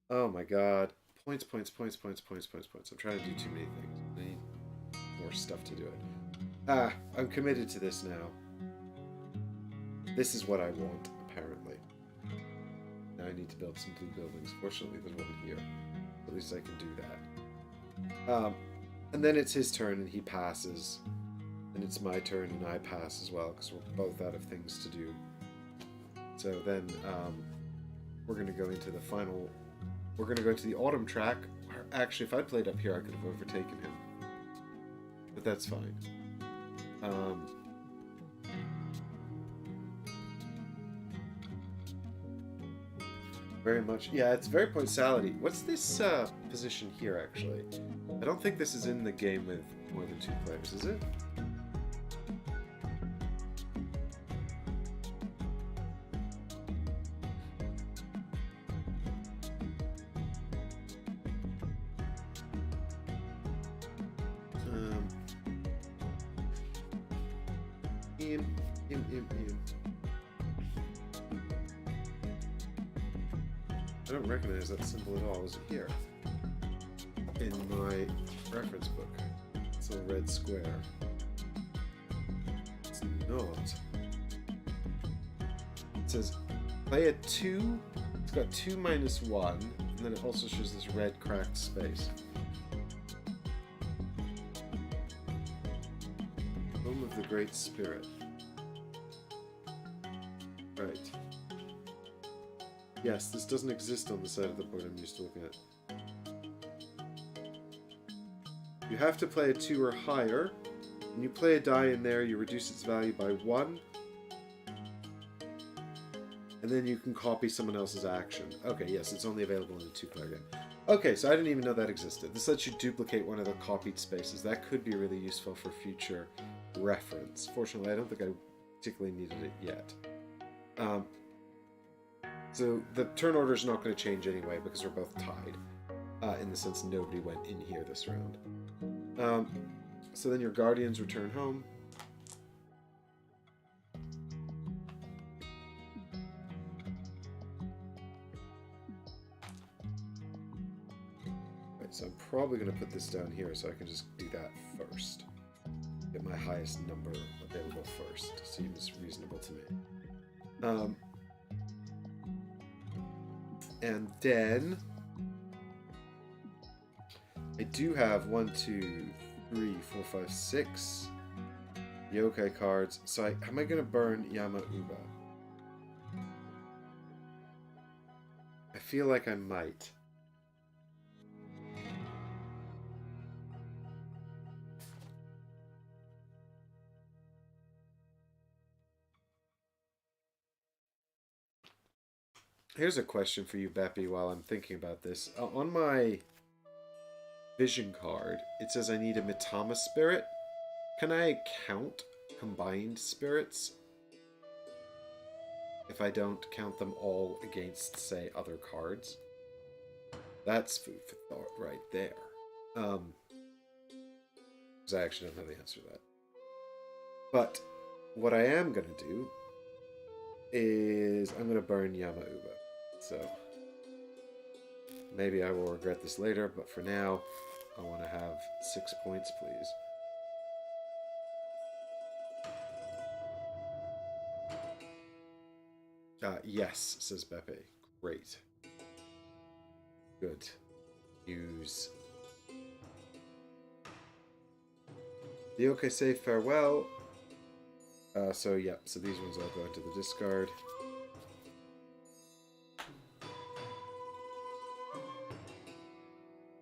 Oh my god. Points, points, points, points, points, points, points. I'm trying to do too many things. I need more stuff to do it. I'm committed to this now. This is what I want, apparently. Now I need to build some blue buildings. Fortunately, there's one here. At least I can do that. And then it's his turn and he passes. And it's my turn and I pass as well, because we're both out of things to do. So then we're going to go into the final... We're going to go into the autumn track. Actually, if I'd played up here, I could have overtaken him. But that's fine. Very much. Yeah, it's very pointility. What's this position here, actually? I don't think this is in the game with more than 2 players, is it? I don't recognize that symbol at all. Is it here? In my reference book. It's a red square. not. It says play at 2. It's got 2 minus 1, and then it also shows this red cracked space. Home of the Great Spirit. Right. Yes, this doesn't exist on the side of the board I'm used to looking at. You have to play a 2 or higher. When you play a die in there, you reduce its value by 1. And then you can copy someone else's action. Okay, yes, it's only available in a 2-player game. Okay, so I didn't even know that existed. This lets you duplicate one of the copied spaces. That could be really useful for future reference. Fortunately, I don't think I particularly needed it yet. So the turn order is not going to change anyway because we're both tied. In the sense nobody went in here this round. So then your guardians return home. Right, so I'm probably going to put this down here so I can just do that first. Get my highest number available first. Seems reasonable to me. And then I do have 1, 2, 3, 4, 5, 6 yokai cards. So am I going to burn Yama-Uba? I feel like I might. Here's a question for you, Beppy, while I'm thinking about this. On my vision card, it says I need a Mitama spirit. Can I count combined spirits if I don't count them all against, say, other cards? That's food for thought right there. Because I actually don't know the answer to that. But what I am going to do is I'm going to burn Yama-Uba. So maybe I will regret this later, but for now, I want to have 6 points, please. Yes, says Beppe. Great. Good. Use. The OK say farewell. So these ones all go into the discard.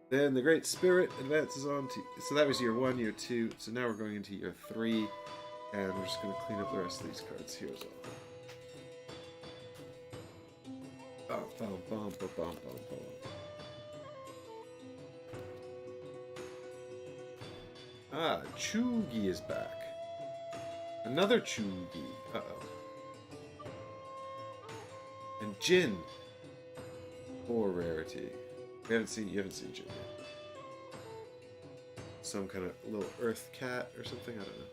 Then the Great Spirit advances on to... So that was year 1, year 2. So now we're going into year 3. And we're just going to clean up the rest of these cards here as well. Ah, Chugi is back. Another Chugi. Uh-oh. And Jin. 4 rarity. You haven't seen Jin yet. Some kind of little earth cat or something, I don't know.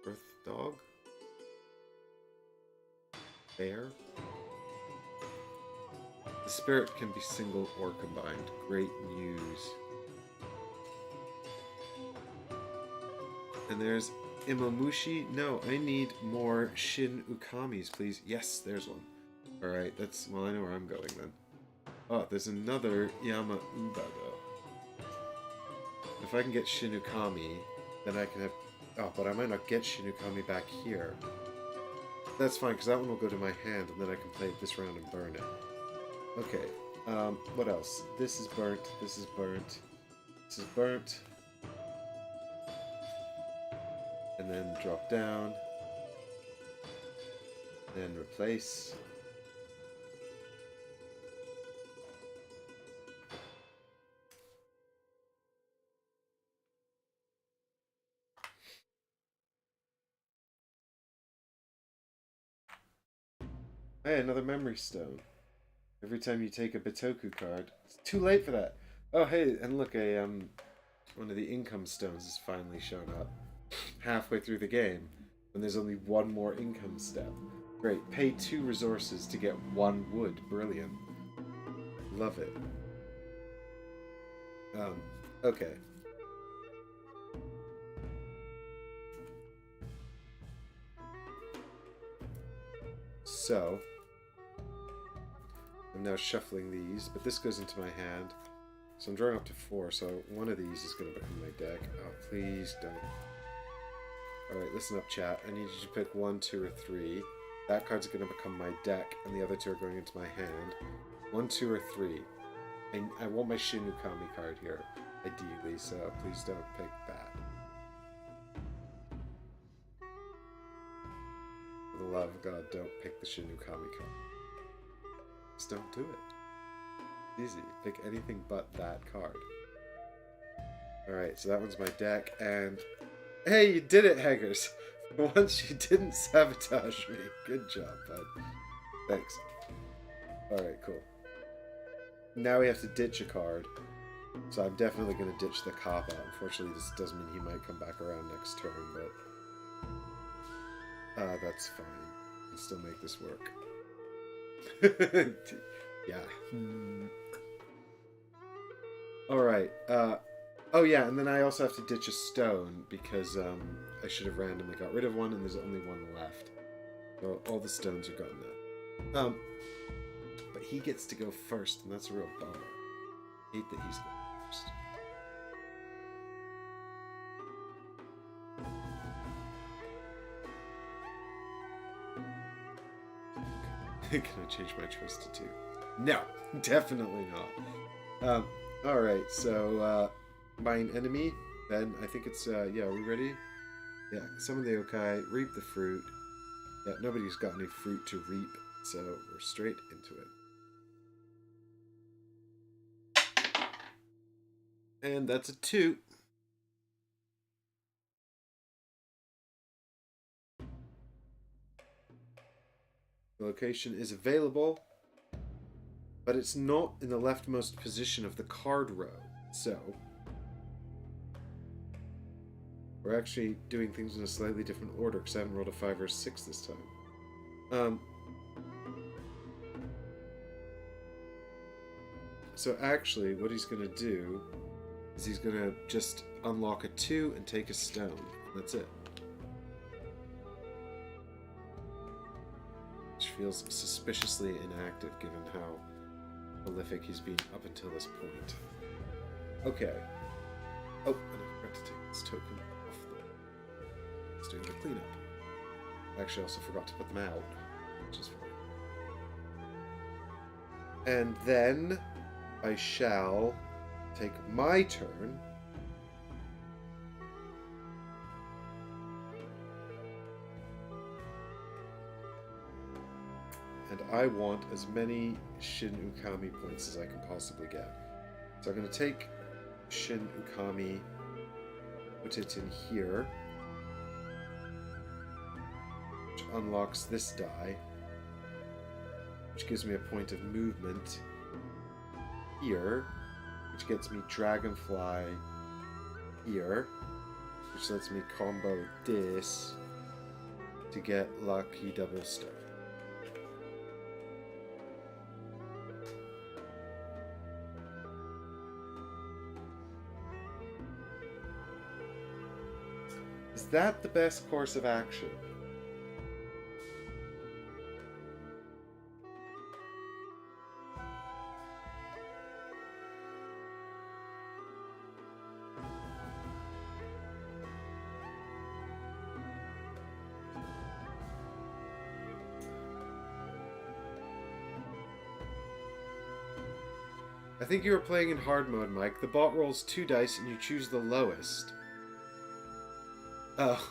Earth dog? Bear? The spirit can be single or combined. Great news. And there's Imomushi. No, I need more Shin Ukamis, please. Yes, there's one. Alright, that's... Well, I know where I'm going then. Oh, there's another Yama-Uba, though. If I can get Shinukami, then I can have... Oh, but I might not get Shinukami back here. That's fine, because that one will go to my hand, and then I can play it this round and burn it. Okay, what else? This is burnt, this is burnt, this is burnt. And then drop down. Then replace. Hey, another memory stone. Every time you take a Bitoku card. It's too late for that. Oh, hey, and look, one of the income stones has finally shown up. Halfway through the game, when there's only one more income step. Great. Pay 2 resources to get 1 wood. Brilliant. Love it. Okay. So, I'm now shuffling these, but this goes into my hand. So I'm drawing up to 4, so one of these is going to become my deck. Oh, please don't. Alright, listen up, chat. I need you to pick 1, 2, or 3. That card's going to become my deck, and the other 2 are going into my hand. 1, 2, or 3. And I want my Shin Ukami card here, ideally, so please don't pick that. For the love of God, don't pick the Shin Ukami card. Just don't do it. Easy. Pick anything but that card. Alright, so that one's my deck, and... Hey, you did it, Haggers! For once you didn't sabotage me. Good job, bud. Thanks. Alright, cool. Now we have to ditch a card. So I'm definitely going to ditch the cop-out. Unfortunately, this does mean he might come back around next turn, but... that's fine. I can still make this work. Yeah. Alright, oh yeah, and then I also have to ditch a stone, because, I should have randomly got rid of one, and there's only one left. So all the stones are gone now. But he gets to go first, and that's a real bummer. I hate that he's going first. Can I change my choice to 2? No, definitely not. Alright, so, mine enemy, then I think it's, yeah, are we ready? Yeah, summon the yokai, reap the fruit. Yeah, nobody's got any fruit to reap, so we're straight into it. And that's a 2. The location is available, but it's not in the leftmost position of the card row, so we're actually doing things in a slightly different order because I haven't rolled a 5 or a 6 this time. So actually, what he's going to do is he's going to just unlock a 2 and take a stone. That's it. Which feels suspiciously inactive given how prolific he's been up until this point. Okay. Oh, and I forgot to take this token off the... Let's do the cleanup. I actually also forgot to put them out, which is fine. And then I shall take my turn. And I want as many Shin Ukami points as I can possibly get. So I'm going to take Shin Ukami, put it in here, which unlocks this die, which gives me a point of movement here, which gets me Dragonfly here, which lets me combo this to get Lucky Double Star. Is that the best course of action? I think you were playing in hard mode, Mike. The bot rolls 2 dice and you choose the lowest. Oh.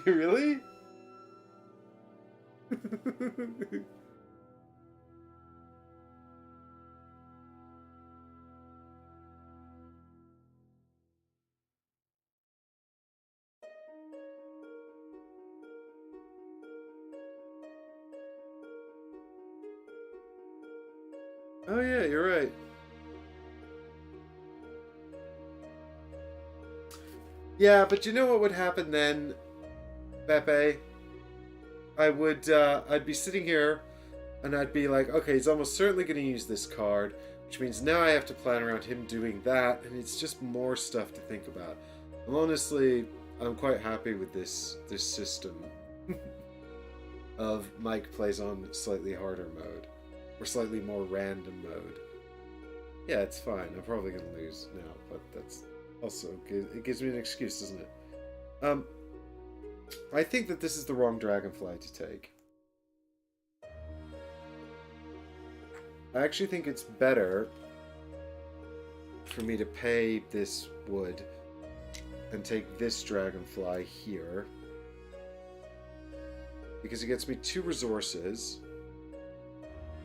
Really? Oh yeah, you're right. Yeah, but you know what would happen then, Pepe? I'd be sitting here, and I'd be like, okay, he's almost certainly going to use this card, which means now I have to plan around him doing that, and it's just more stuff to think about. And honestly, I'm quite happy with this system. of Mike plays on slightly harder mode. Or slightly more random mode. Yeah, it's fine. I'm probably going to lose now, but that's also good. It gives me an excuse, doesn't it? I think that this is the wrong dragonfly to take. I actually think it's better for me to pay this wood and take this dragonfly here, because it gets me 2 resources.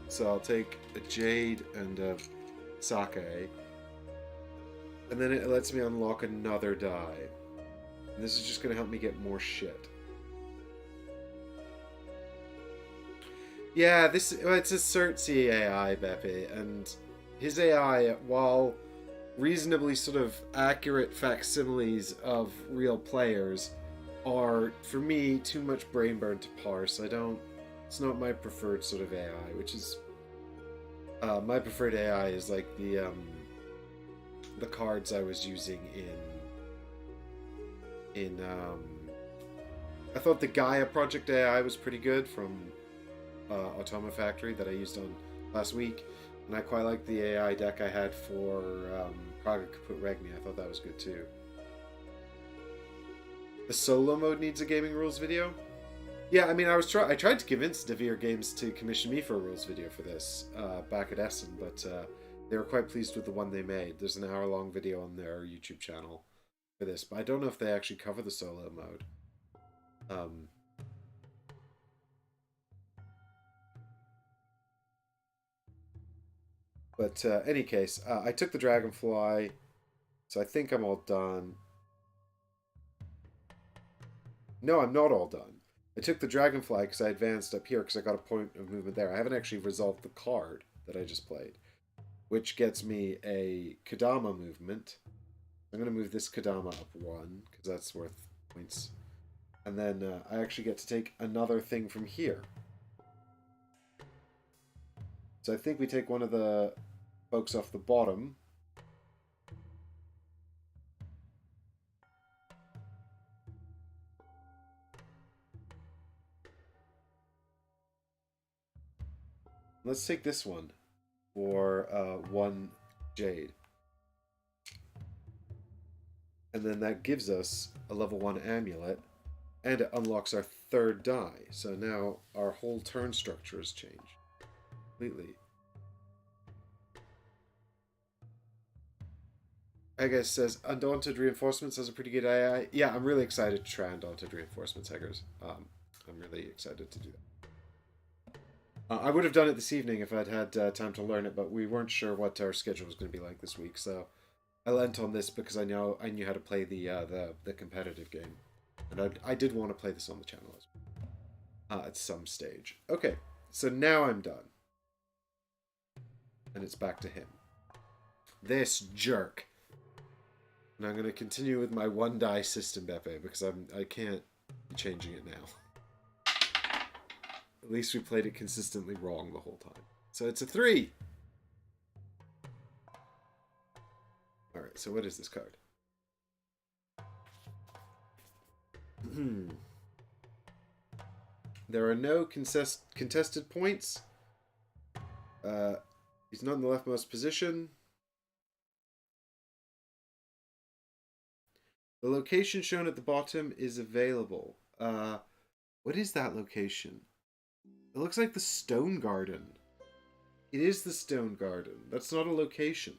So I'll take a jade and a sake, and then it lets me unlock another die. And this is just going to help me get more shit. Yeah, it's a certsy AI, Beppe, and his AI, while reasonably sort of accurate facsimiles of real players, are, for me, too much brain burn to parse. It's not my preferred sort of AI, which is, my preferred AI is like the cards I was using I thought the Gaia Project AI was pretty good from Automa Factory that I used on last week, and I quite liked the AI deck I had for Praga Kaput Regni. I thought that was good too. The solo mode needs a gaming rules video. Yeah, I mean, I tried to convince Devere Games to commission me for a rules video for this back at Essen, but they were quite pleased with the one they made. There's an hour-long video on their YouTube channel for this, but I don't know if they actually cover the solo mode. But any case, I took the dragonfly, so I think I'm all done. No, I'm not all done. I took the dragonfly because I advanced up here because I got a point of movement there. I haven't actually resolved the card that I just played, which gets me a Kadama movement. I'm going to move this Kadama up 1 because that's worth points. And then I actually get to take another thing from here. So I think we take one of the folks off the bottom. Let's take this one for 1 jade. And then that gives us a level 1 amulet, and it unlocks our 3rd die. So now our whole turn structure has changed completely. I guess says Undaunted Reinforcements has a pretty good AI. Yeah, I'm really excited to try Undaunted Reinforcements, Eggers. I'm really excited to do that. I would have done it this evening if I'd had time to learn it, but we weren't sure what our schedule was going to be like this week, so I lent on this because I knew how to play the competitive game, and I did want to play this on the channel as well, at some stage. Okay, so now I'm done, and it's back to him. This jerk. And I'm going to continue with my 1 die system, Beppe, because I can't be changing it now. At least we played it consistently wrong the whole time. So it's a 3! Alright, so what is this card? There are no contested points. He's not in the leftmost position. The location shown at the bottom is available. What is that location? It looks like the Stone Garden. It is the Stone Garden. That's not a location.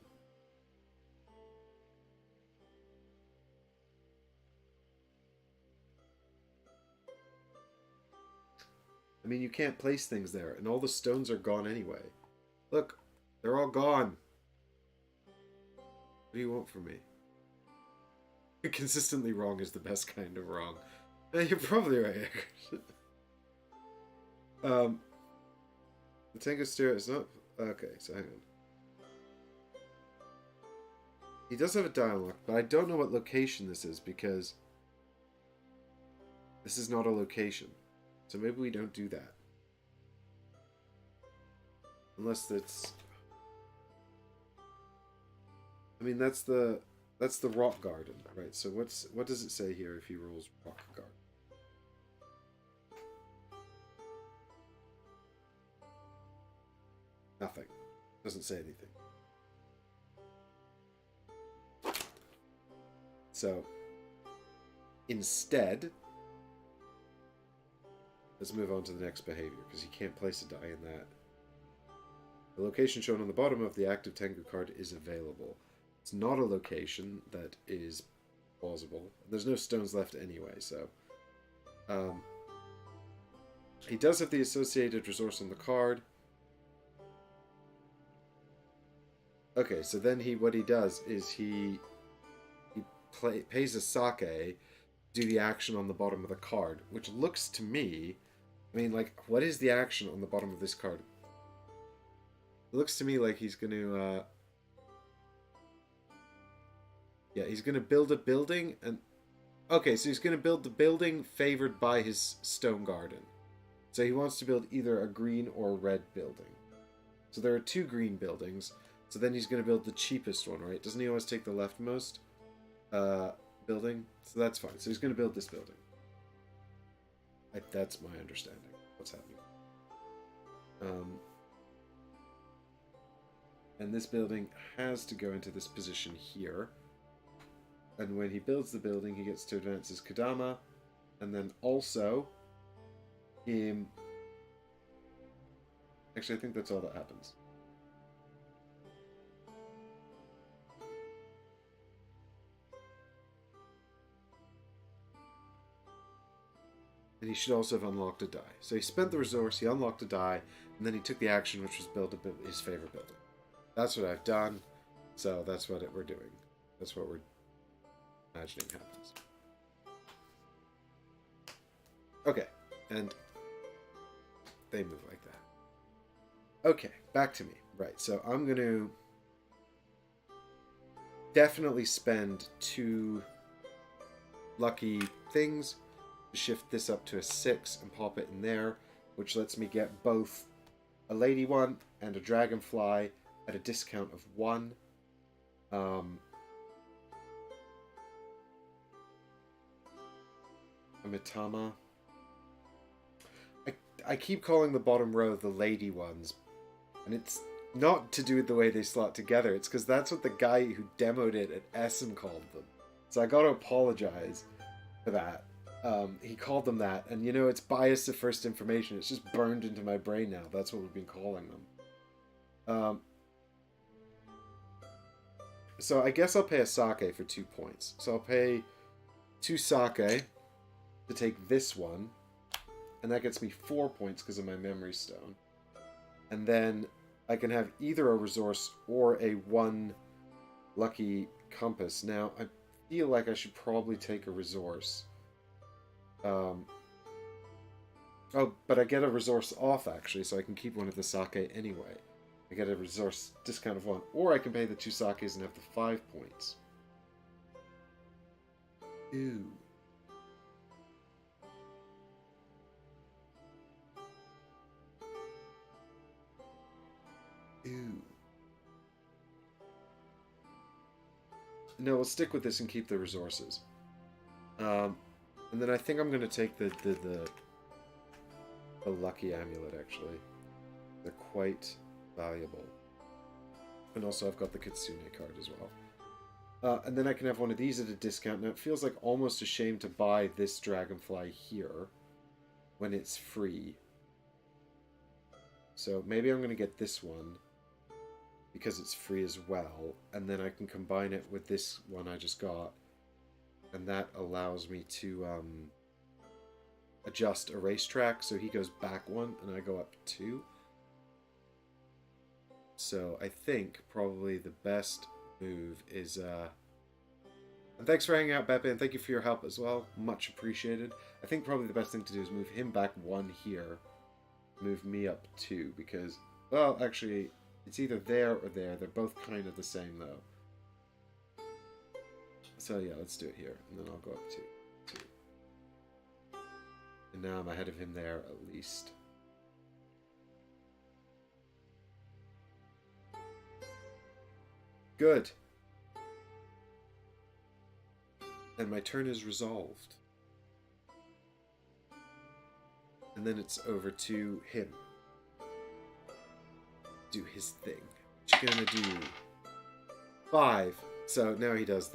I mean, you can't place things there, and all the stones are gone anyway. Look, they're all gone. What do you want from me? Consistently wrong is the best kind of wrong. You're probably right. The Tango Steer is not... Okay, so hang on. He does have a dialogue, but I don't know what location this is because this is not a location. So maybe we don't do that. Unless it's... I mean, that's the Rock Garden, right? So what does it say here if he rolls Rock Garden? Nothing. Doesn't say anything. So, instead, let's move on to the next behavior, because he can't place a die in that. The location shown on the bottom of the active Tengu card is available. It's not a location that is plausible. There's no stones left anyway, so... he does have the associated resource on the card. Okay, so then what he does is he pays a sake, do the action on the bottom of the card, which looks to me... I mean, like, what is the action on the bottom of this card? It looks to me like he's going to... yeah, he's going to build a building, and... okay, so he's going to build the building favored by his stone garden. So he wants to build either a green or a red building. So there are 2 green buildings, so then he's going to build the cheapest one, right? Doesn't he always take the leftmost building? So that's fine. So he's going to build this building. That's my understanding of what's happening. And this building has to go into this position here. And when he builds the building, he gets to advance his Kadama. And then also... actually, I think that's all that happens. And he should also have unlocked a die. So he spent the resource, he unlocked a die, and then he took the action, which was build his favorite building. That's what I've done, so that's what we're doing. That's what we're imagining happens. Okay, and they move like that. Okay, back to me. Right, so I'm going to definitely spend 2 lucky things to shift this up to a 6 and pop it in there, which lets me get both a lady one and a dragonfly at a discount of 1. A Mitama. I keep calling the bottom row the lady ones, and it's not to do with the way they slot together. It's because that's what the guy who demoed it at Essen called them. So I gotta apologize for that. He called them that, and you know, it's biased to first information. It's just burned into my brain now. That's what we've been calling them. So I guess I'll pay a sake for 2 points. So I'll pay 2 sake to take this one, and that gets me 4 points because of my memory stone. And then I can have either a resource or a 1 lucky compass. Now, I feel like I should probably take a resource. Oh, but I get a resource off, actually, so I can keep one of the sake anyway. I get a resource discount of 1. Or I can pay the 2 sakes and have the 5 points. Ooh. Ooh. No, we'll stick with this and keep the resources. And then I think I'm going to take the lucky amulet, actually. They're quite valuable. And also I've got the Kitsune card as well. And then I can have one of these at a discount. Now it feels like almost a shame to buy this dragonfly here when it's free. So maybe I'm going to get this one because it's free as well. And then I can combine it with this one I just got. And that allows me to adjust a racetrack. So he goes back 1 and I go up 2. So I think probably the best move is... And thanks for hanging out, Beppe, and thank you for your help as well. Much appreciated. I think probably the best thing to do is move him back 1 here. Move me up 2 because... well, actually, it's either there or there. They're both kind of the same, though. So yeah, let's do it here, and then I'll go up 2. And now I'm ahead of him there, at least. Good. And my turn is resolved. And then it's over to him. do his thing. What you gonna do? 5. So now he does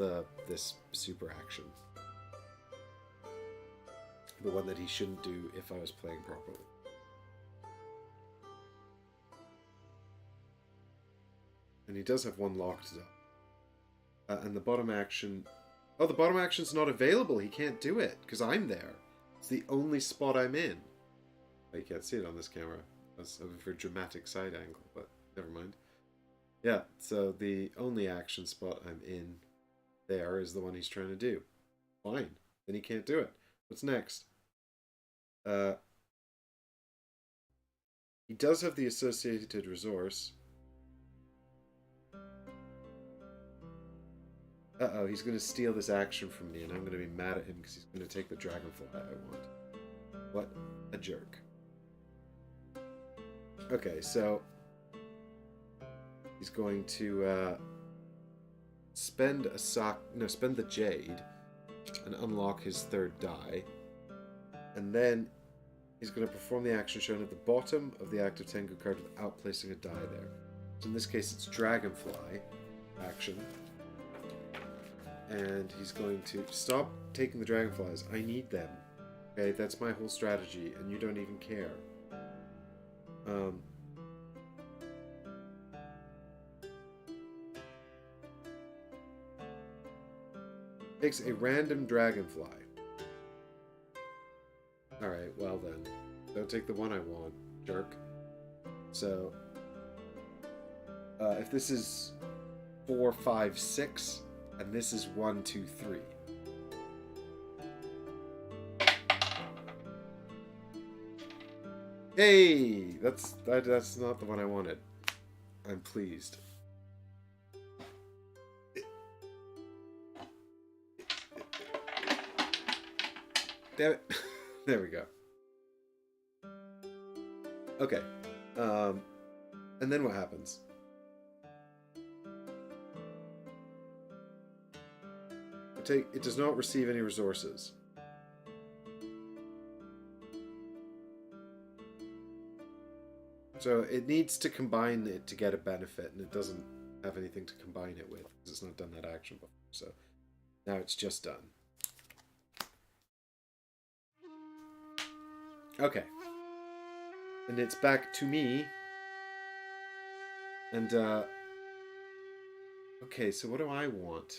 this super action. The one that he shouldn't do if I was playing properly. And he does have one locked up. And the bottom action... Oh, the bottom action's not available. He can't do it, because I'm there. It's the only spot I'm in. Oh, you can't see it on this camera. That's a very dramatic side angle, but never mind. Yeah, so the only action spot I'm in there is the one he's trying to do. Fine. Then he can't do it. What's next? He does have the associated resource. Uh-oh, he's going to steal this action from me, and I'm going to be mad at him because he's going to take the dragonfly I want. What a jerk. Okay, so he's going to spend the jade and unlock his third die. And then he's going to perform the action shown at the bottom of the active Tengu card without placing a die there. So in this case, it's dragonfly action. And he's going to stop taking the dragonflies. I need them. Okay, that's my whole strategy, and you don't even care. Takes a random dragonfly. Alright, well then. Don't take the one I want, jerk. So, if this is 4, 5, 6... and this is 1, 2, 3. Hey! That's not the one I wanted. I'm pleased. Damn it. There we go. Okay. And then what happens? It does not receive any resources. So it needs to combine it to get a benefit, and it doesn't have anything to combine it with because it's not done that action before. So now it's just done. Okay. And it's back to me. And okay, so what do I want?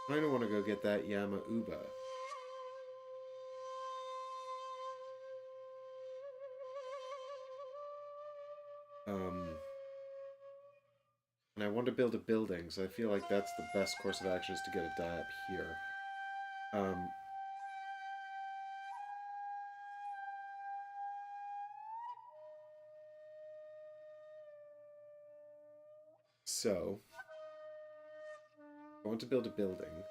I don't want to go get that Yama Uba. And I want to build a building, so I feel like that's the best course of action is to get a die up here. So, I want to build a building.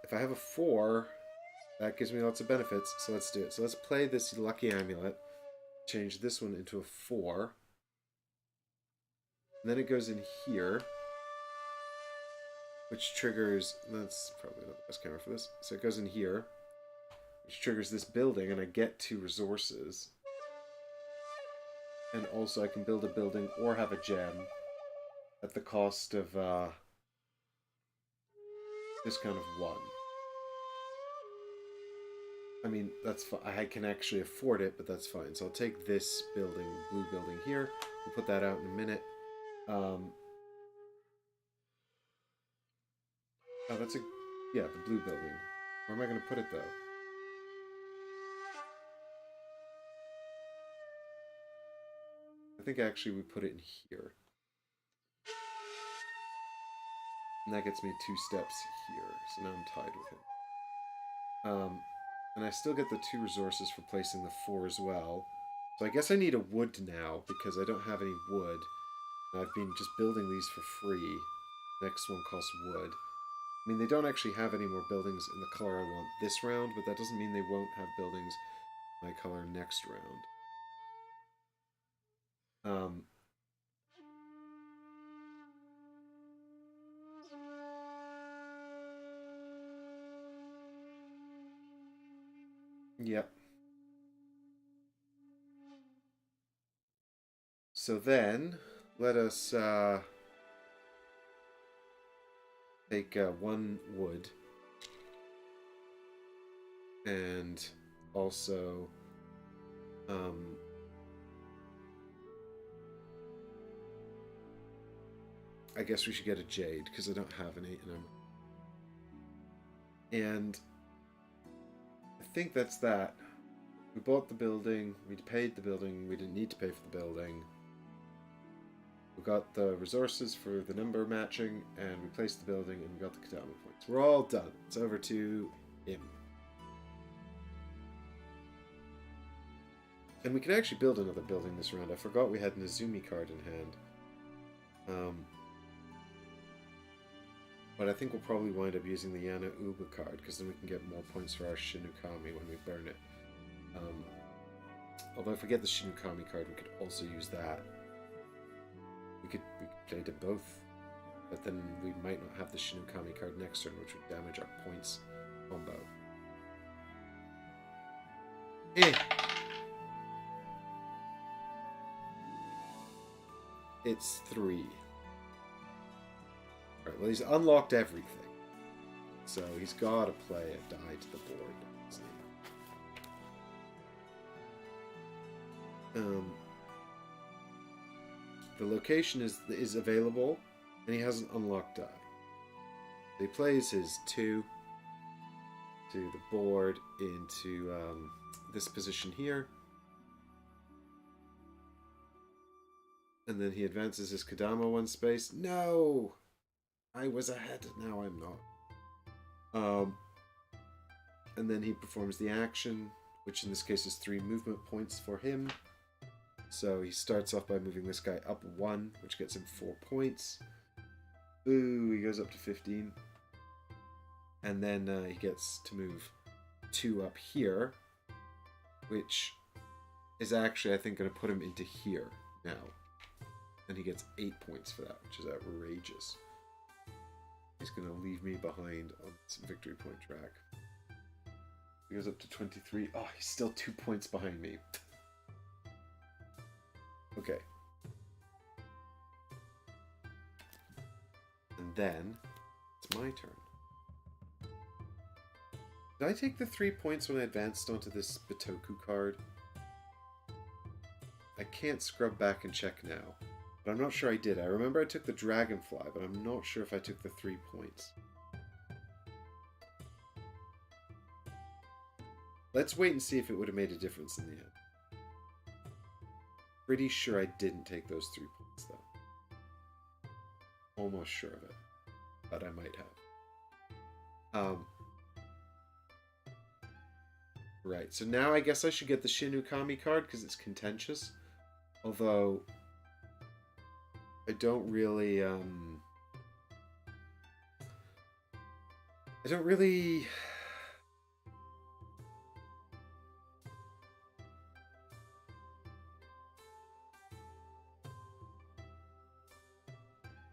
If I have a 4, that gives me lots of benefits, so let's do it. So let's play this Lucky Amulet, change this one into a 4. And then it goes in here, which triggers... That's probably not the best camera for this. So it goes in here, which triggers this building, and I get 2 resources. And also I can build a building or have a gem at the cost of discount of 1. I mean, that's fine. I can actually afford it, but that's fine. So I'll take this building, blue building here. We'll put that out in a minute. Oh, that's yeah, the blue building. Where am I going to put it, though? I think actually we put it in here. And that gets me 2 steps here. So now I'm tied with him. And I still get the 2 resources for placing the 4 as well. So I guess I need a wood now, because I don't have any wood. And I've been just building these for free. Next one costs wood. I mean, they don't actually have any more buildings in the color I want this round, but that doesn't mean they won't have buildings my color next round. Yep. So then, let us take one wood and also I guess we should get a jade because I don't have any, and I think that's that. We bought the building, we paid the building, we didn't need to pay for the building. We got the resources for the number matching, and we placed the building, and we got the Kadama points. We're all done. It's over to him. And we can actually build another building this round. I forgot we had an Azumi card in hand. But I think we'll probably wind up using the Yana Uba card, because then we can get more points for our Shinukami when we burn it. Although if we get the Shinukami card, we could also use that. We could play to both, but then we might not have the Shinukami card next turn, which would damage our points combo. It's 3. Alright, well he's unlocked everything. So he's got to play a die to the board. The location is available, and he has an unlocked die. So he plays his 2 to the board into this position here. And then he advances his Kadama 1 space. No! I was ahead, now I'm not. And then he performs the action, which in this case is 3 movement points for him. So he starts off by moving this guy up 1, which gets him 4 points. Ooh, he goes up to 15. And then he gets to move 2 up here, which is actually, I think, going to put him into here now. And he gets 8 points for that, which is outrageous. He's going to leave me behind on some victory point track. He goes up to 23. Oh, he's still 2 points behind me. Okay. And then it's my turn. Did I take the 3 points when I advanced onto this Bitoku card? I can't scrub back and check now. But I'm not sure I did. I remember I took the Dragonfly, but I'm not sure if I took the 3 points. Let's wait and see if it would have made a difference in the end. Pretty sure I didn't take those 3 points, though. Almost sure of it. But I might have. Right, so now I guess I should get the Shinukami card, because it's contentious. Although I don't really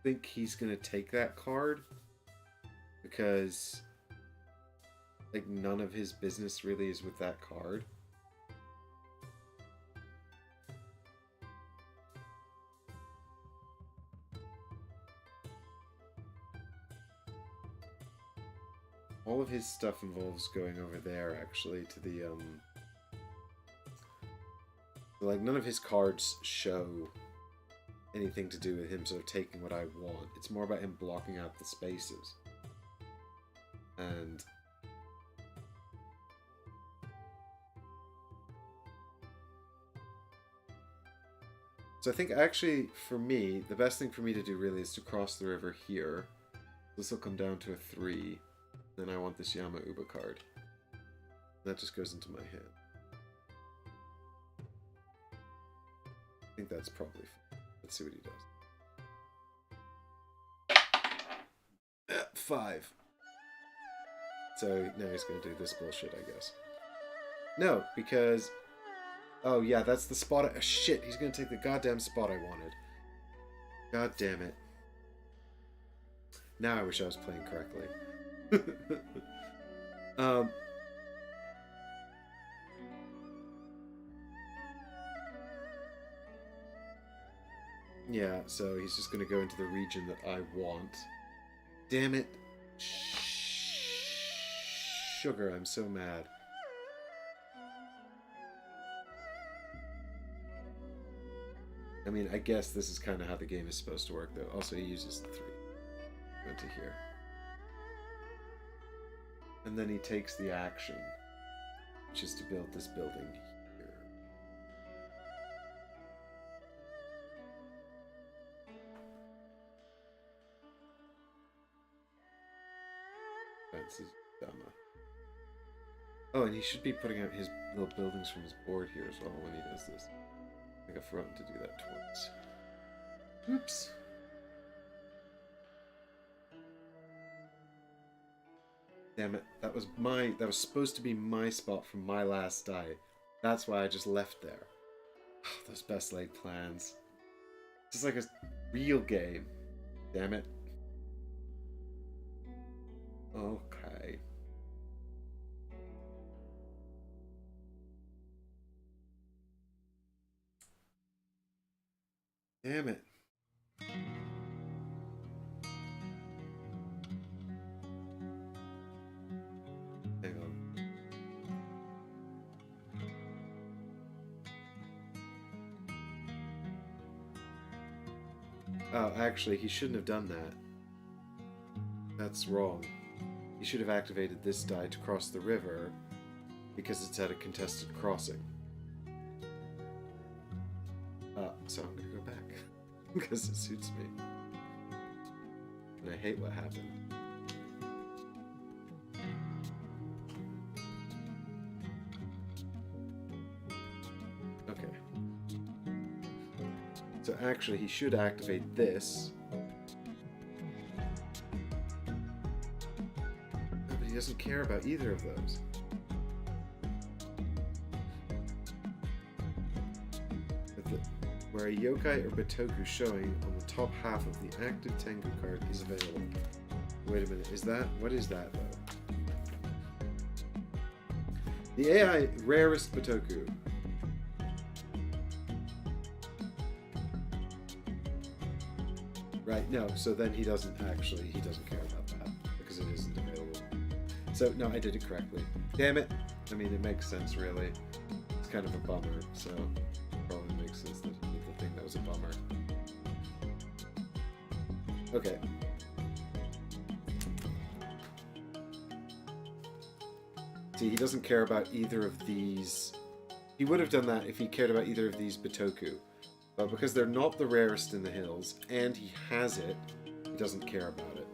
think he's gonna take that card, because like none of his business really is with that card. All of his stuff involves going over there, actually, to the, like, none of his cards show anything to do with him sort of taking what I want. It's more about him blocking out the spaces. And so I think, actually, for me, the best thing for me to do, really, is to cross the river here. This will come down to a 3. Then I want this Yama Uba card. That just goes into my hand. I think that's probably fine. Let's see what he does. 5. So now he's going to do this bullshit, I guess. No, because... Oh yeah, that's the spot... shit, he's going to take the goddamn spot I wanted. God damn it. Now I wish I was playing correctly. Yeah, so he's just going to go into the region that I want. Damn it. Sugar, I'm so mad. I mean, I guess this is kind of how the game is supposed to work, though. Also, he uses 3. Go to here. And then he takes the action, which is to build this building here. This is dumb. Oh, and he should be putting out his little buildings from his board here as well when he does this. I think I've forgotten to do that twice. Oops. Damn it. That was supposed to be my spot from my last die. That's why I just left there. Oh, those best laid plans. It's like a real game. Damn it. Okay. Damn it. Hang on. Oh, actually, he shouldn't have done that. That's wrong. He should have activated this die to cross the river because it's at a contested crossing. So I'm gonna go back because it suits me. And I hate what happened. Okay. So actually, he should activate this. But he doesn't care about either of those. Where a yokai or Bitoku showing on the top half of the active Tengu card is available. Wait a minute, what is that though? The AI rarest Bitoku. Right, no, so then he doesn't care about that because it isn't available. So, no, I did it correctly. Damn it! I mean, it makes sense really. It's kind of a bummer, so probably makes sense that the thing that was a bummer. Okay. See, he doesn't care about either of these. He would have done that if he cared about either of these Bitoku. But because they're not the rarest in the hills, and he has it, he doesn't care about it.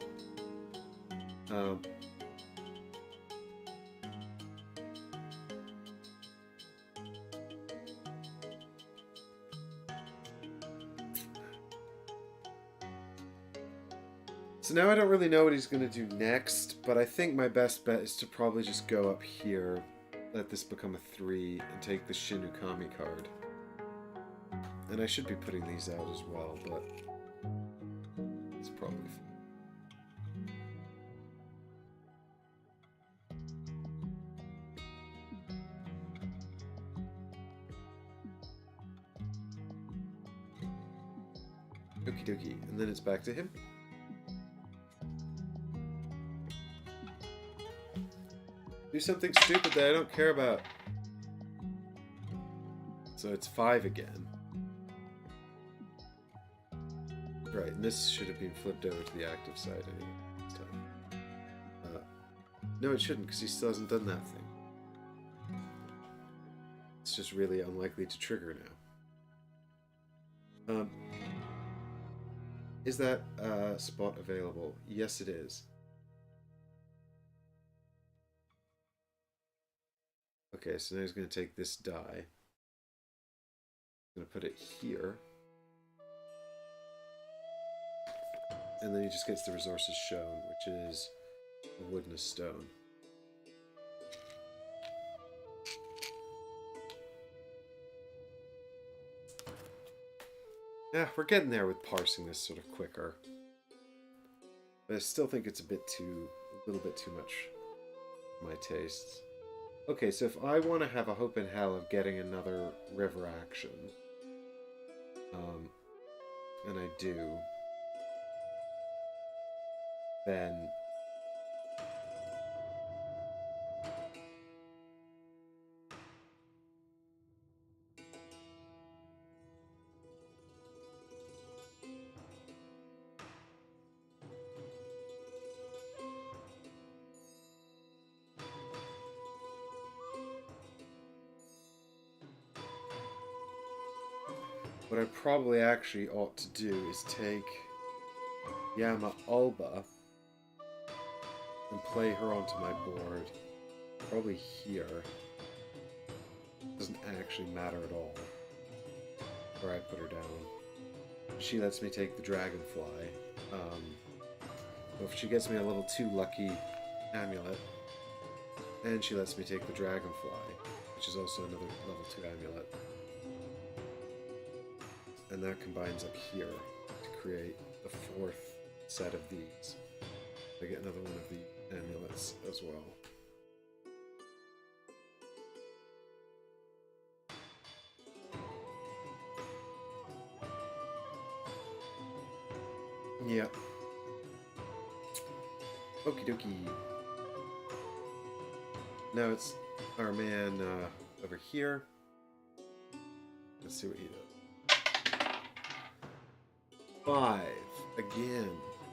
So now I don't really know what he's going to do next, but I think my best bet is to probably just go up here, let this become a 3, and take the Shinukami card. And I should be putting these out as well, but it's probably fine. Okie dokie, and then it's back to him. Do something stupid that I don't care about. So it's 5 again. Right, and this should have been flipped over to the active side anyway this time. No, it shouldn't, because he still hasn't done that thing. It's just really unlikely to trigger now. Is that spot available? Yes, it is. Okay, so now he's going to take this die. I'm going to put it here. And then he just gets the resources shown, which is a wood and a stone. Yeah, we're getting there with parsing this sort of quicker. But I still think it's a little bit too much for my tastes. Okay, so if I want to have a hope in hell of getting another river action, and I do, then what I probably actually ought to do is take Yama Alba and play her onto my board. Probably here. Doesn't actually matter at all where I put her down. She lets me take the Dragonfly. If she gets me a level 2 lucky amulet, and she lets me take the Dragonfly, which is also another level 2 amulet. And that combines up here to create the 4th set of these. I get another one of the amulets as well. Yep. Okie dokie. Now it's our man over here. Let's see what he does. 5 again.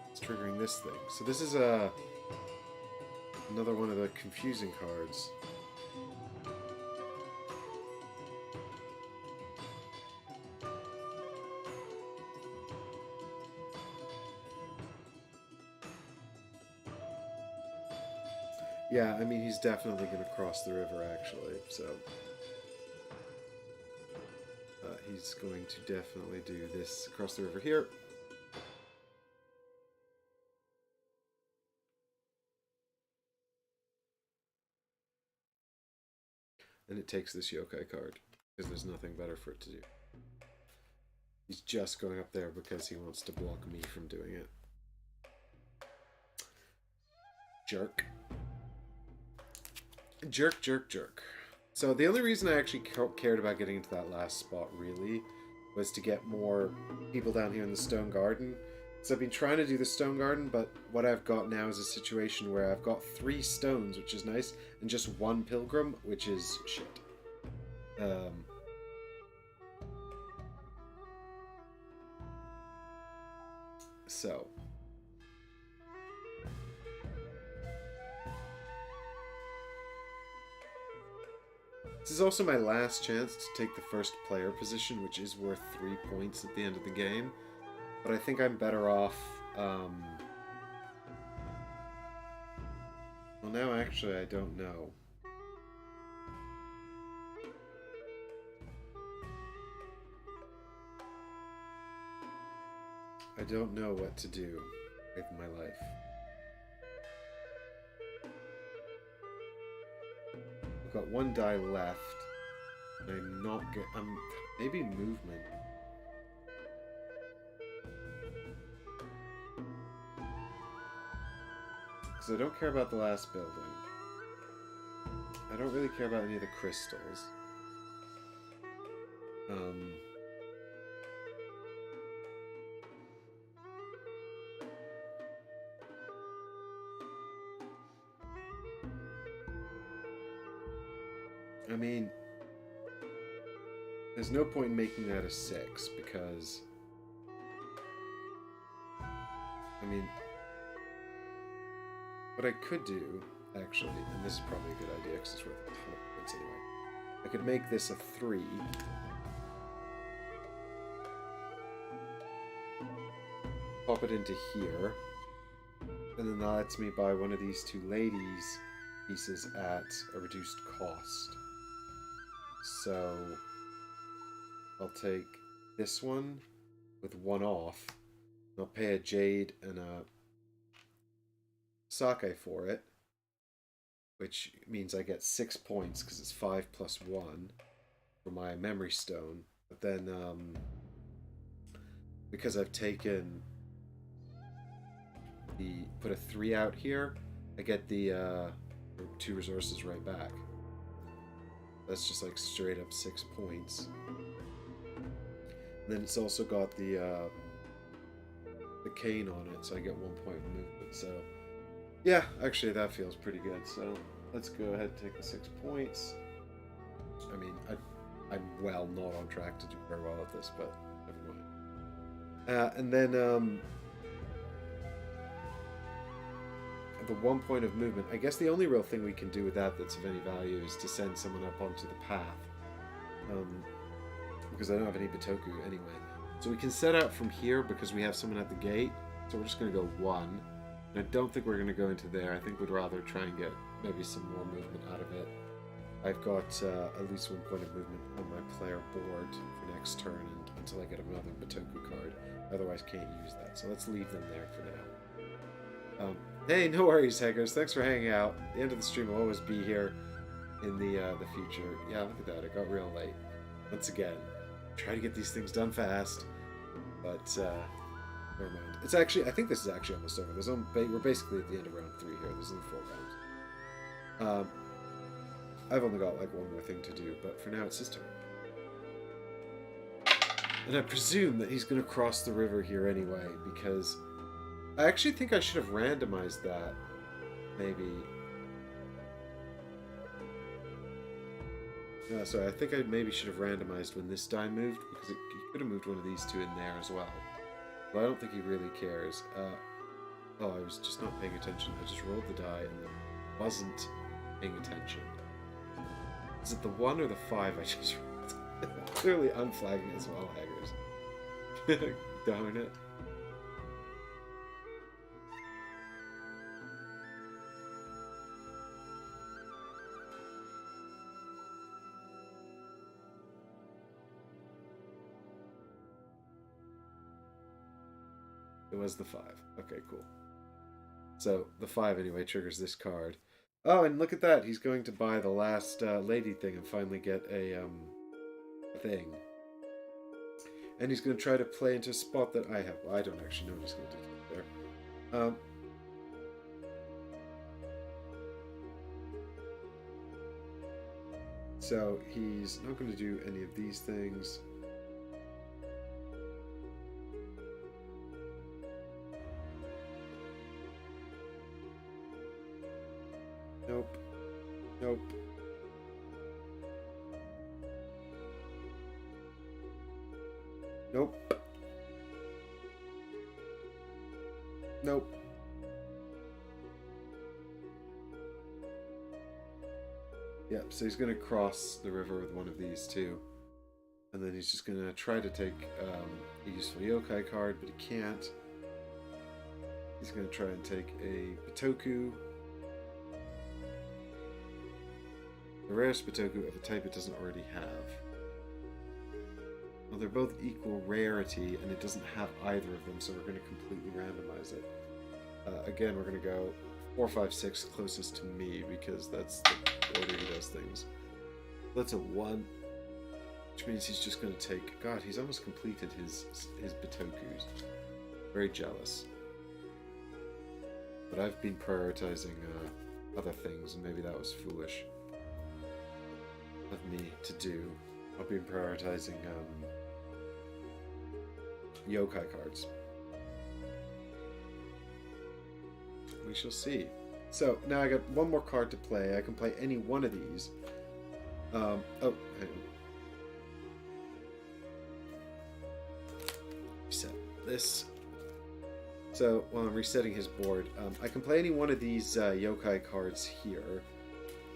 It's triggering this thing. So this is another one of the confusing cards. Yeah, I mean, he's definitely going to cross the river, actually, so... he's going to definitely do this across the river here. And it takes this yokai card, because there's nothing better for it to do. He's just going up there because he wants to block me from doing it. Jerk. Jerk, jerk, jerk. So the only reason I actually cared about getting into that last spot, really, was to get more people down here in the Stone Garden. So I've been trying to do the Stone Garden, but what I've got now is a situation where I've got 3 stones, which is nice, and just 1 pilgrim, which is shit. So... this is also my last chance to take the first player position, which is worth 3 points at the end of the game. But I think I'm better off... well, now actually I don't know. I don't know what to do with my life. I've got 1 die left. And I'm not good. Maybe movement. Because I don't care about the last building. I don't really care about any of the crystals. I mean, there's no point in making that a 6, because... I mean... what I could do, actually, and this is probably a good idea because it's worth a ton of points anyway. I could make this a 3. Pop it into here. And then that lets me buy one of these 2 ladies pieces at a reduced cost. So I'll take this one with 1 off. I'll pay a jade and a sake for it, which means I get 6 points because it's 5 plus 1 for my memory stone. But then because I've taken the put a 3 out here, I get the 2 resources right back. That's just like straight up 6 points. And then it's also got the the cane on it, so I get 1 point of movement. So, yeah, actually that feels pretty good. So let's go ahead and take the 6 points. I mean, I'm well not on track to do very well at this, but never mind. And then the 1 point of movement. I guess the only real thing we can do with that that's of any value is to send someone up onto the path. Because I don't have any Bitoku anyway. So we can set out from here because we have someone at the gate. So we're just going to go 1. And I don't think we're going to go into there. I think we'd rather try and get maybe some more movement out of it. I've got at least 1 point of movement on my player board for next turn and until I get another Bitoku card. Otherwise can't use that. So let's leave them there for now. Hey, no worries, Haggers. Thanks for hanging out. The end of the stream will always be here in the future. Yeah, look at that. It got real late. Once again, try to get these things done fast. But, never mind. It's actually, I think this is actually almost over. We're basically at the end of round 3 here. There's only 4 rounds. I've only got, like, 1 more thing to do, but for now it's his turn. And I presume that he's going to cross the river here anyway, because I actually think I should have randomized that. Maybe. Yeah, sorry, I think I maybe should have randomized when this die moved, because he could have moved one of these two in there as well. But I don't think he really cares. Oh, I was just not paying attention. I just rolled the die and wasn't paying attention. Is it the 1 or the 5 I just rolled? Clearly unflagging as well, Haggers. Darn it. It was the 5. Okay, cool. So, the 5 anyway triggers this card. Oh, and look at that! He's going to buy the last lady thing and finally get a thing. And he's going to try to play into a spot that I have. Well, I don't actually know what he's going to do there. So, he's not going to do any of these things. Nope. Nope. Nope. Nope. Yep, so he's going to cross the river with one of these two. And then he's just going to try to take a useful yokai card, but he can't. He's going to try and take a Bitoku. The rarest Bitoku of a type it doesn't already have. Well, they're both equal rarity, and it doesn't have either of them, so we're going to completely randomize it. Again, we're going to go 4, 5, 6 closest to me, because that's the order he does things. That's a 1, which means he's just going to take... God, he's almost completed his Bitokus. Very jealous. But I've been prioritizing other things, and maybe that was foolish of me to do. I've been prioritizing yokai cards. We shall see. So now I got 1 more card to play. I can play any one of these. Oh, hang on. Reset this. So while I'm resetting his board, I can play any one of these yokai cards here.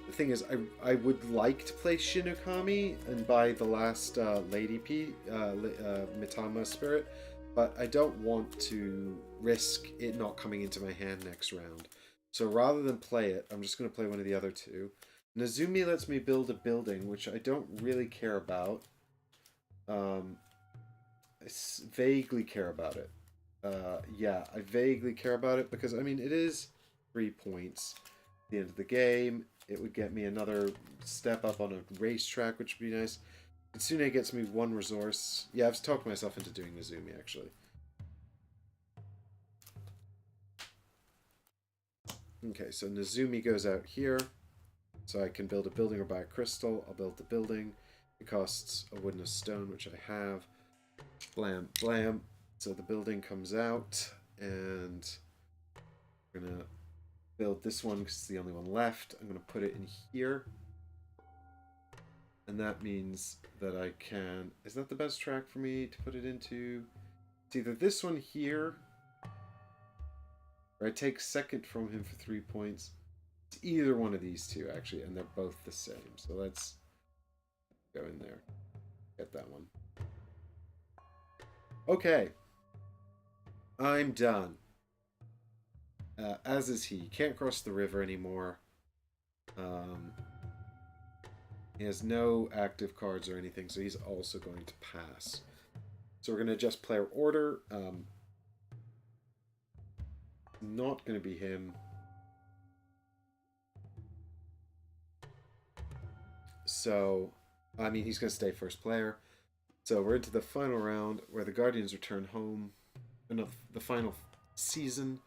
The thing is, I would like to play Shinokami and buy the last Lady Mitama Spirit, but I don't want to risk it not coming into my hand next round. So rather than play it, I'm just going to play one of the other two. Nezumi lets me build a building, which I don't really care about. I vaguely care about it. Yeah, I vaguely care about it because, I mean, it is 3 points at the end of the game. It would get me another step up on a racetrack, which would be nice. Kitsune gets me 1 resource. Yeah, I've talked myself into doing Nezumi, actually. Okay, so Nezumi goes out here. So I can build a building or buy a crystal. I'll build the building. It costs a wood and a stone, which I have. Blam, blam. So the building comes out, and we're going to build this one because it's the only one left. I'm going to put it in here. And that means that I can... Is that the best track for me to put it into? It's either this one here, or I take second from him for 3 points. It's either one of these two, actually, and they're both the same. So let's go in there. Get that one. Okay. I'm done. As is he. Can't cross the river anymore. He has no active cards or anything, so he's also going to pass. So we're going to adjust player order. Not going to be him. So, I mean, he's going to stay first player. So we're into the final round where the Guardians return home. No, the final season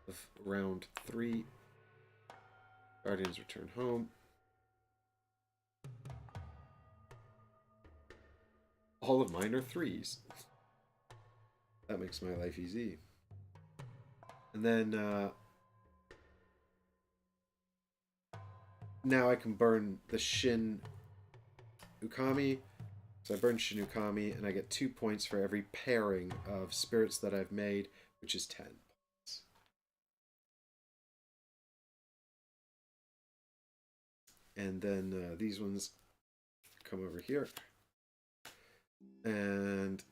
of round 3. Guardians return home. All of mine are 3s. That makes my life easy. And then now I can burn the Shin Ukami. So I burn Shin Ukami, and I get 2 points for every pairing of spirits that I've made, which is 10 points. And then these ones come over here. And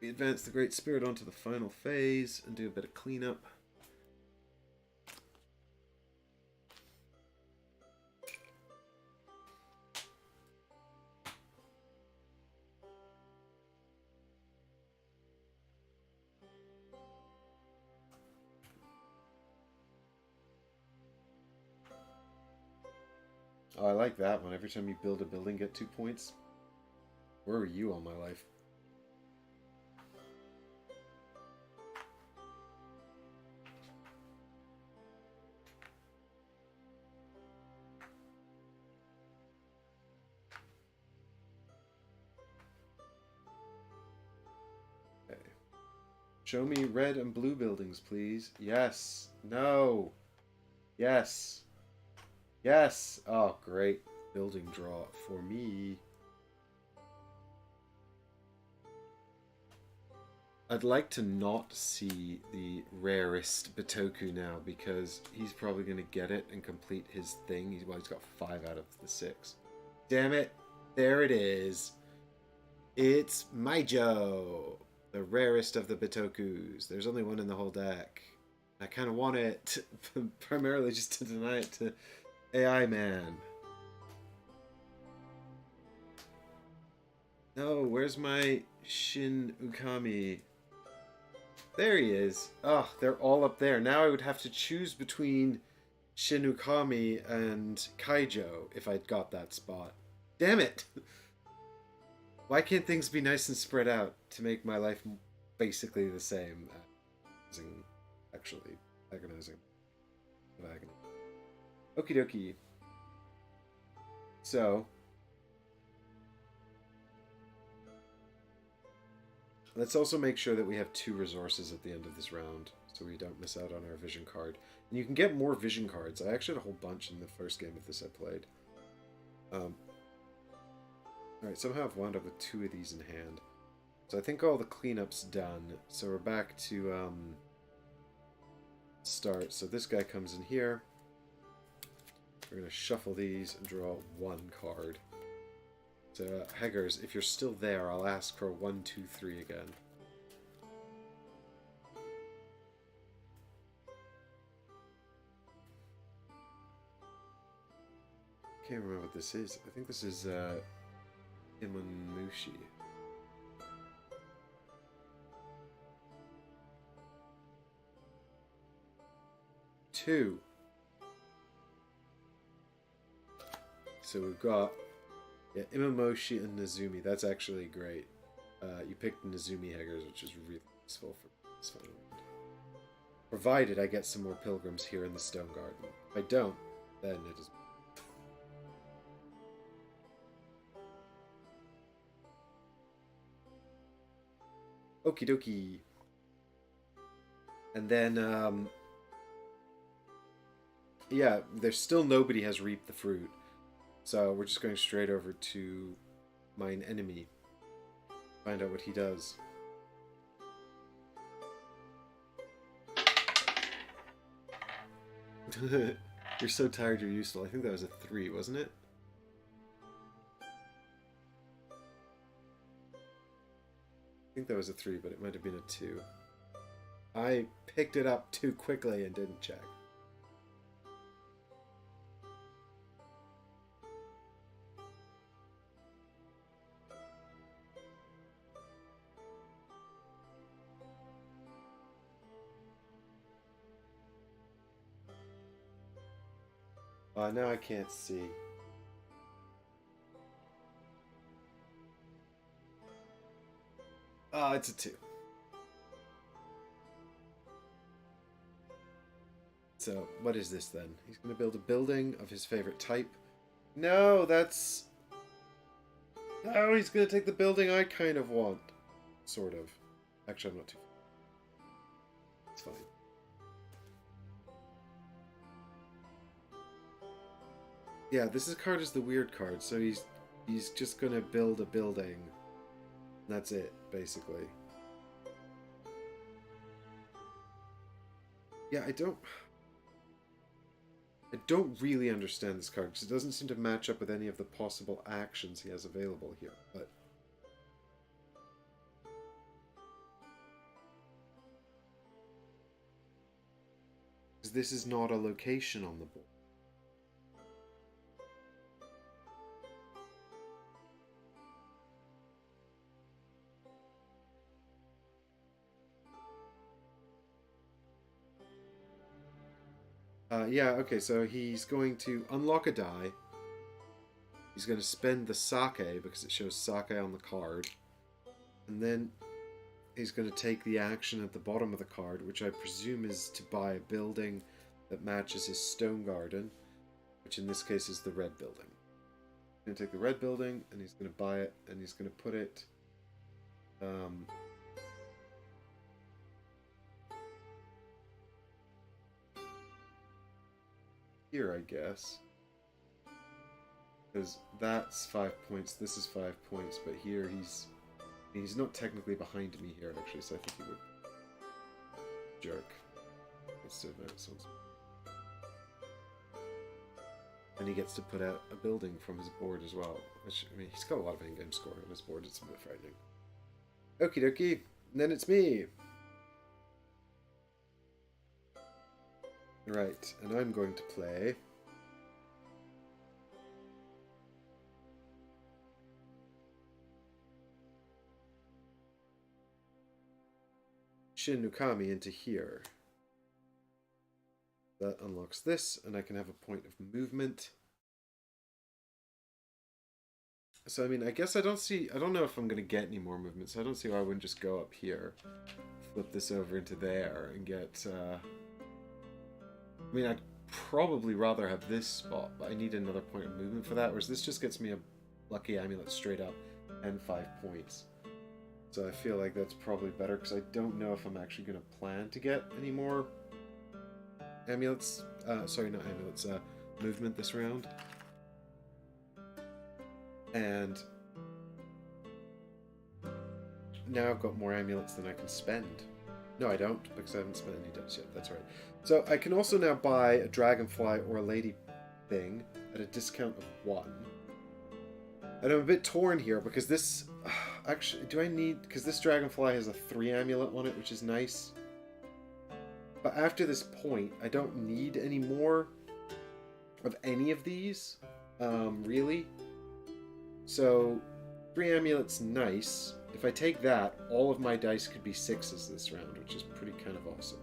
we advance the Great Spirit onto the final phase and do a bit of cleanup. Oh, I like that one. Every time you build a building, get 2 points. Where were you all my life? Okay. Show me red and blue buildings, please. Yes. No. Yes. Yes! Oh, great building draw for me. I'd like to not see the rarest Bitoku now, because he's probably going to get it and complete his thing. He's got 5 out of the 6. Damn it! There it is. It's Maijo! The rarest of the Bitokus. There's only one in the whole deck. I kind of want it, primarily just to deny it to AI Man. No, where's my Shin Ukami? There he is. Oh, they're all up there. Now I would have to choose between Shin Ukami and Kaijo if I'd got that spot. Damn it! Why can't things be nice and spread out to make my life basically the same? Actually, agonizing. Agony. Okie dokie. So, let's also make sure that we have 2 resources at the end of this round, so we don't miss out on our vision card. And you can get more vision cards. I actually had a whole bunch in the first game of this I played. Alright, somehow I've wound up with 2 of these in hand. So I think all the cleanup's done. So we're back to start. So this guy comes in here. We're going to shuffle these and draw 1 card. So, Heggers, if you're still there, I'll ask for 1, 2, 3 again. Can't remember what this is. I think this is Imamushi. Two. So we've got Imamoshi and Nezumi. That's actually great. You picked Nezumi Heggers, which is really useful for this final round. Provided I get some more pilgrims here in the Stone Garden. If I don't, then it is... Okie dokie. And then, yeah, there's still nobody has reaped the fruit. So we're just going straight over to mine enemy. Find out what he does. You're so tired you're useful. I think that was a 3, wasn't it? I think that was a 3, but it might have been a 2. I picked it up too quickly and didn't check. Now I can't see. It's a 2. So, what is this then? He's going to build a building of his favorite type. No, that's... Oh, he's going to take the building I kind of want. Sort of. Actually, I'm not too... It's fine. Yeah, this card is the weird card, so he's just going to build a building. That's it, basically. Yeah, I don't really understand this card because it doesn't seem to match up with any of the possible actions he has available here, but... Because this is not a location on the board. Yeah, okay, so he's going to unlock a die. He's going to spend the sake, because it shows sake on the card. And then he's going to take the action at the bottom of the card, which I presume is to buy a building that matches his stone garden, which in this case is the red building. He's going to take the red building, and he's going to buy it, and he's going to put it... here, I guess. Because that's 5 points, this is 5 points, but here he's not technically behind me here, actually, so I think he would... Jerk. Instead of that, and he gets to put out a building from his board as well, which, I mean, he's got a lot of in-game score on his board, it's a bit frightening. Okie dokie, and then it's me! Right, and I'm going to play... Shin Nukami into here. That unlocks this, and I can have a point of movement. So, I mean, I guess I don't know if I'm going to get any more movement, so I don't see why I wouldn't just go up here, flip this over into there, and get... I mean, I'd probably rather have this spot, but I need another point of movement for that, whereas this just gets me a lucky amulet straight up and 5 points. So I feel like that's probably better, because I don't know if I'm actually going to plan to get any more amulets. Sorry, not amulets, movement this round. And now I've got more amulets than I can spend. No, I don't, because I haven't spent any dice yet. That's right. So I can also now buy a dragonfly or a lady thing at a discount of 1. And I'm a bit torn here, because this... Actually, do I need... Because this dragonfly has a 3 amulet on it, which is nice. But after this point, I don't need any more of any of these, really. So, 3 amulets, nice. If I take that, all of my dice could be 6s this round, which is pretty kind of awesome.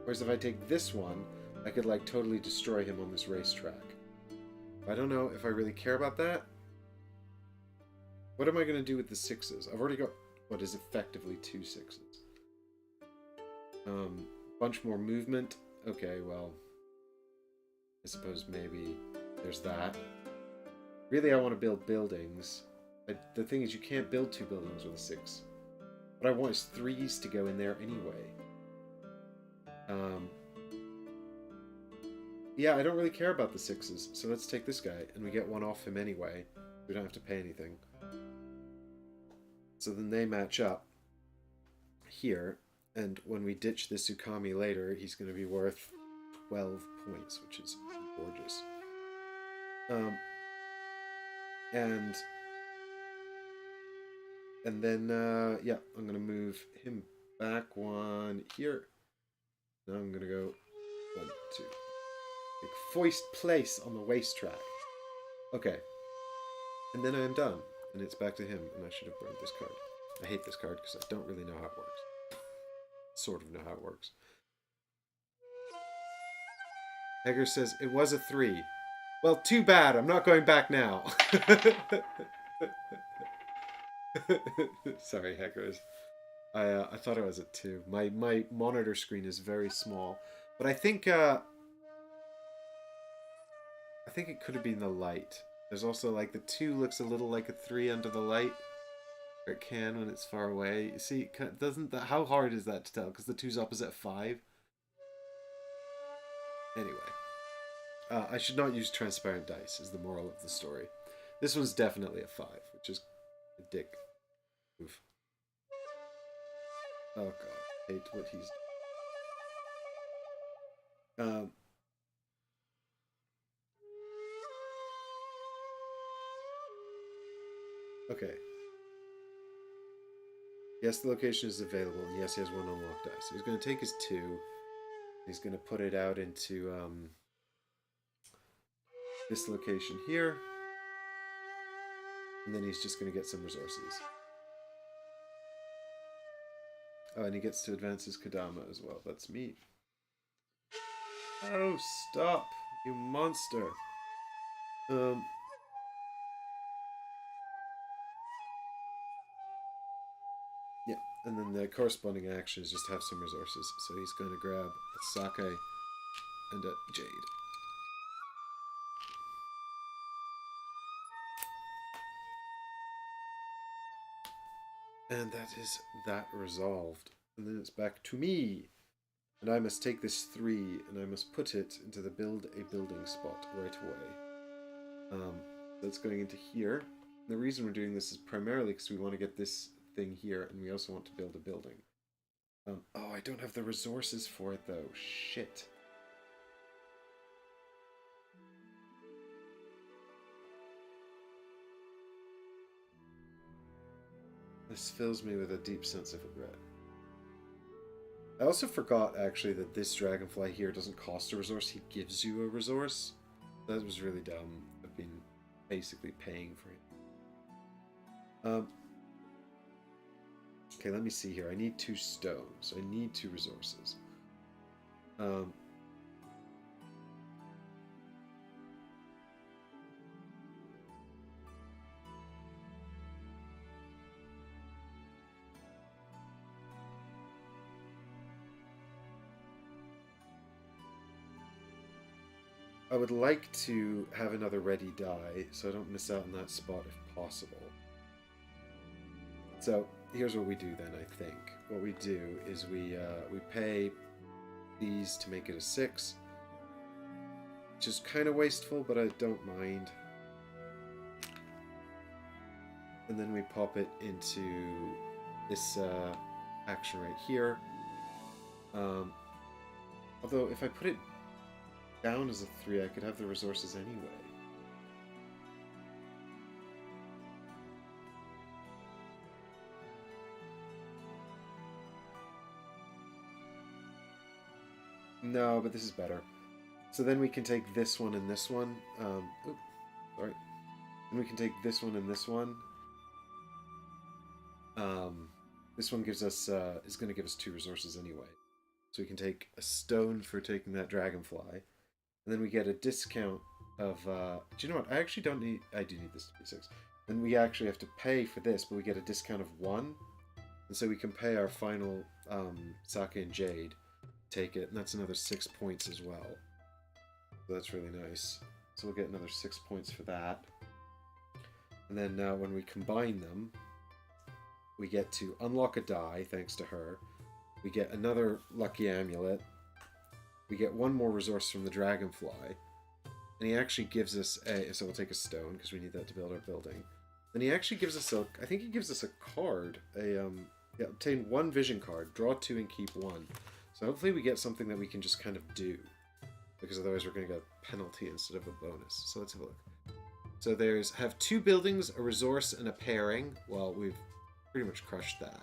Whereas if I take this one, I could, like, totally destroy him on this racetrack. I don't know if I really care about that. What am I going to do with the 6s? I've already got what is effectively 2 6s. Bunch more movement. Okay, well, I suppose maybe there's that. Really, I want to build buildings. The thing is, you can't build 2 buildings with a 6. What I want is 3s to go in there anyway. Yeah, I don't really care about the 6s, so let's take this guy, and we get 1 off him anyway. We don't have to pay anything. So then they match up here, and when we ditch this Ukami later, he's going to be worth 12 points, which is gorgeous. And then, yeah, I'm going to move him back 1 here. Now I'm going to go 1, 2. Like foist place on the waist track. Okay. And then I am done. And it's back to him. And I should have burned this card. I hate this card because I don't really know how it works. Sort of know how it works. Egger says, it was a 3. Well, too bad. I'm not going back now. Sorry, hackers. I thought it was a 2. My monitor screen is very small. But I think it could have been the light. There's also like the 2 looks a little like a 3 under the light. Or it can when it's far away. You see, doesn't that, how hard is that to tell? Because the 2's opposite 5. Anyway. I should not use transparent dice, is the moral of the story. This one's definitely a 5, which is a dick move. Oh god, I hate what he's doing. Okay. Yes, the location is available, and yes, he has 1 unlocked dice. So he's going to take his 2, he's going to put it out into this location here, and then he's just going to get some resources. Oh, and he gets to advance his Kadama as well. That's me. Oh, stop, you monster. Yeah, and then the corresponding action is just have some resources. So he's going to grab a sake and a jade. And that is that resolved. And then it's back to me. And I must take this 3 and I must put it into the build a building spot right away. That's going into here. And the reason we're doing this is primarily because we want to get this thing here and we also want to build a building. Oh, I don't have the resources for it though. Shit. This fills me with a deep sense of regret. I also forgot, actually, that this dragonfly here doesn't cost a resource. He gives you a resource. That was really dumb. I've been basically paying for it. Okay, let me see here. I need 2 stones. I need 2 resources. I would like to have another ready die, so I don't miss out on that spot if possible. So here's what we do then, I think. What we do is we pay these to make it a 6, which is kind of wasteful, but I don't mind. And then we pop it into this action right here. Although if I put it down as a 3, I could have the resources anyway. No, but this is better. So then we can take this one and this one. Oops, sorry. And we can take this one and this one. This one gives us is going to give us 2 resources anyway. So we can take a stone for taking that dragonfly. And then we get a discount of, do you know what? I actually don't need, I do need this to be 6. Then we actually have to pay for this, but we get a discount of 1. And so we can pay our final sake and jade, take it, and that's another 6 points as well. So that's really nice. So we'll get another 6 points for that. And then now when we combine them, we get to unlock a die thanks to her. We get another lucky amulet. We get one more resource from the dragonfly. And he actually gives us a... So we'll take a stone because we need that to build our building. And he actually gives us a... I think he gives us a card. Yeah, obtain 1 vision card. Draw 2 and keep 1. So hopefully we get something that we can just kind of do. Because otherwise we're going to get a penalty instead of a bonus. So let's have a look. So there's have 2 buildings, a resource, and a pairing. Well, we've pretty much crushed that.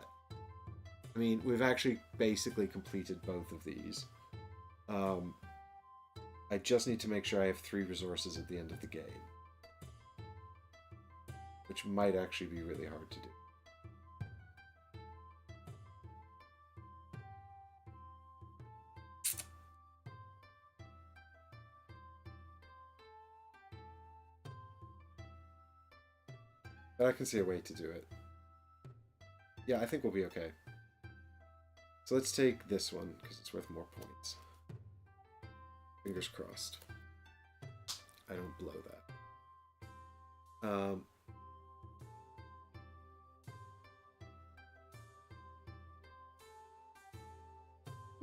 I mean, we've actually basically completed both of these. I just need to make sure I have 3 resources at the end of the game. Which might actually be really hard to do. But I can see a way to do it. Yeah, I think we'll be okay. So let's take this one, because it's worth more points. Fingers crossed. I don't blow that.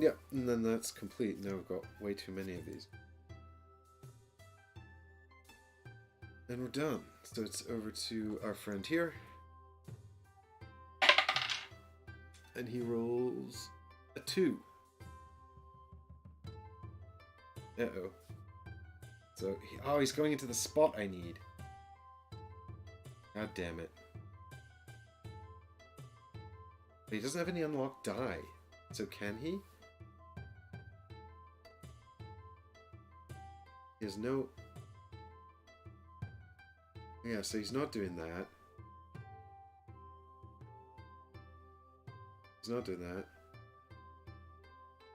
Yeah, and then that's complete. Now we've got way too many of these. And we're done. So it's over to our friend here. And he rolls a 2. Uh-oh. So, he's going into the spot I need. God damn it. But he doesn't have any unlocked die. So can he? He has no... Yeah, so he's not doing that. He's not doing that.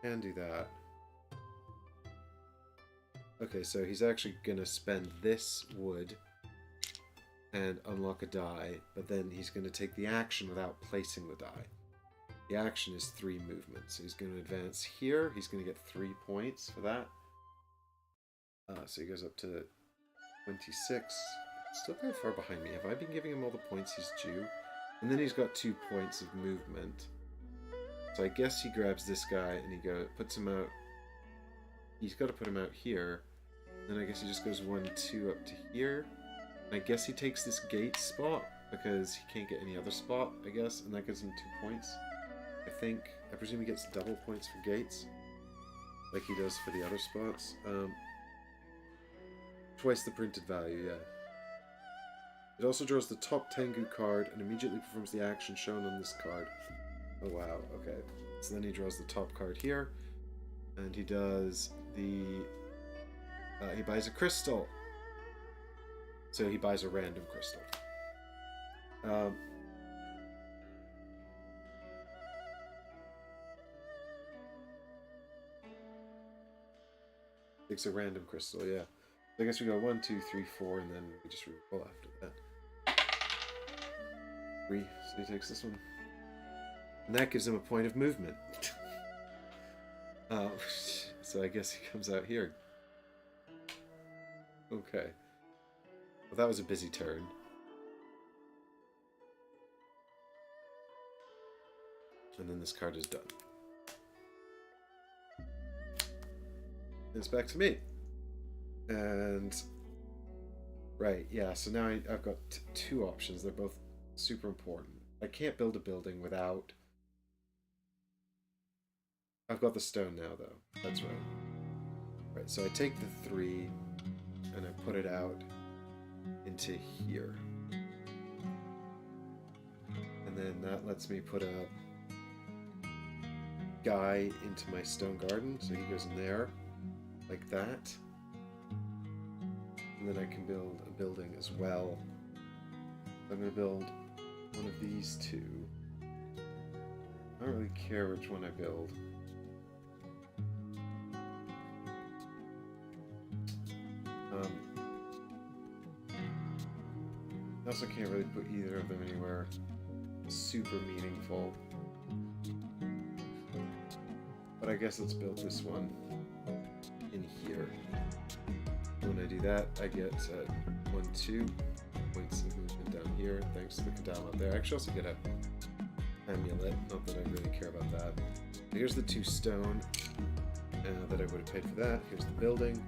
Can do that. Okay, so he's actually gonna spend this wood and unlock a die, but then he's gonna take the action without placing the die. The action is 3 movements. So he's gonna advance here. He's gonna get 3 points for that. So he goes up to 26. Still kind of far behind me. Have I been giving him all the points he's due? And then he's got 2 points of movement. So I guess he grabs this guy and he puts him out. He's got to put him out here. Then I guess he just goes 1, 2 up to here. And I guess he takes this gate spot because he can't get any other spot, I guess. And that gives him 2 points. I presume he gets double points for gates. Like he does for the other spots. Twice the printed value, yeah. It also draws the top Tengu card and immediately performs the action shown on this card. Oh wow, okay. So then he draws the top card here, and he does the... he buys a crystal. So he buys a random crystal. Takes a random crystal, yeah. So I guess we go 1, 2, 3, 4, and then we just re-roll after that. 3, so he takes this one. And that gives him a point of movement. So I guess he comes out here. Okay. Well, that was a busy turn. And then this card is done. And it's back to me. And... Right, yeah, so now I've got 2 options. They're both super important. I can't build a building without... I've got the stone now, though. That's right. Right, so I take the 3 and I put it out into here. And then that lets me put a guy into my stone garden, so he goes in there, like that. And then I can build a building as well. I'm going to build one of these 2. I don't really care which one I build. I also can't really put either of them anywhere super meaningful. But I guess let's build this one in here. When I do that, I get 1, 2. points of movement down here, thanks to the Kadama there. I actually also get a amulet, not that I really care about that. But here's the 2 stone that I would have paid for that. Here's the building.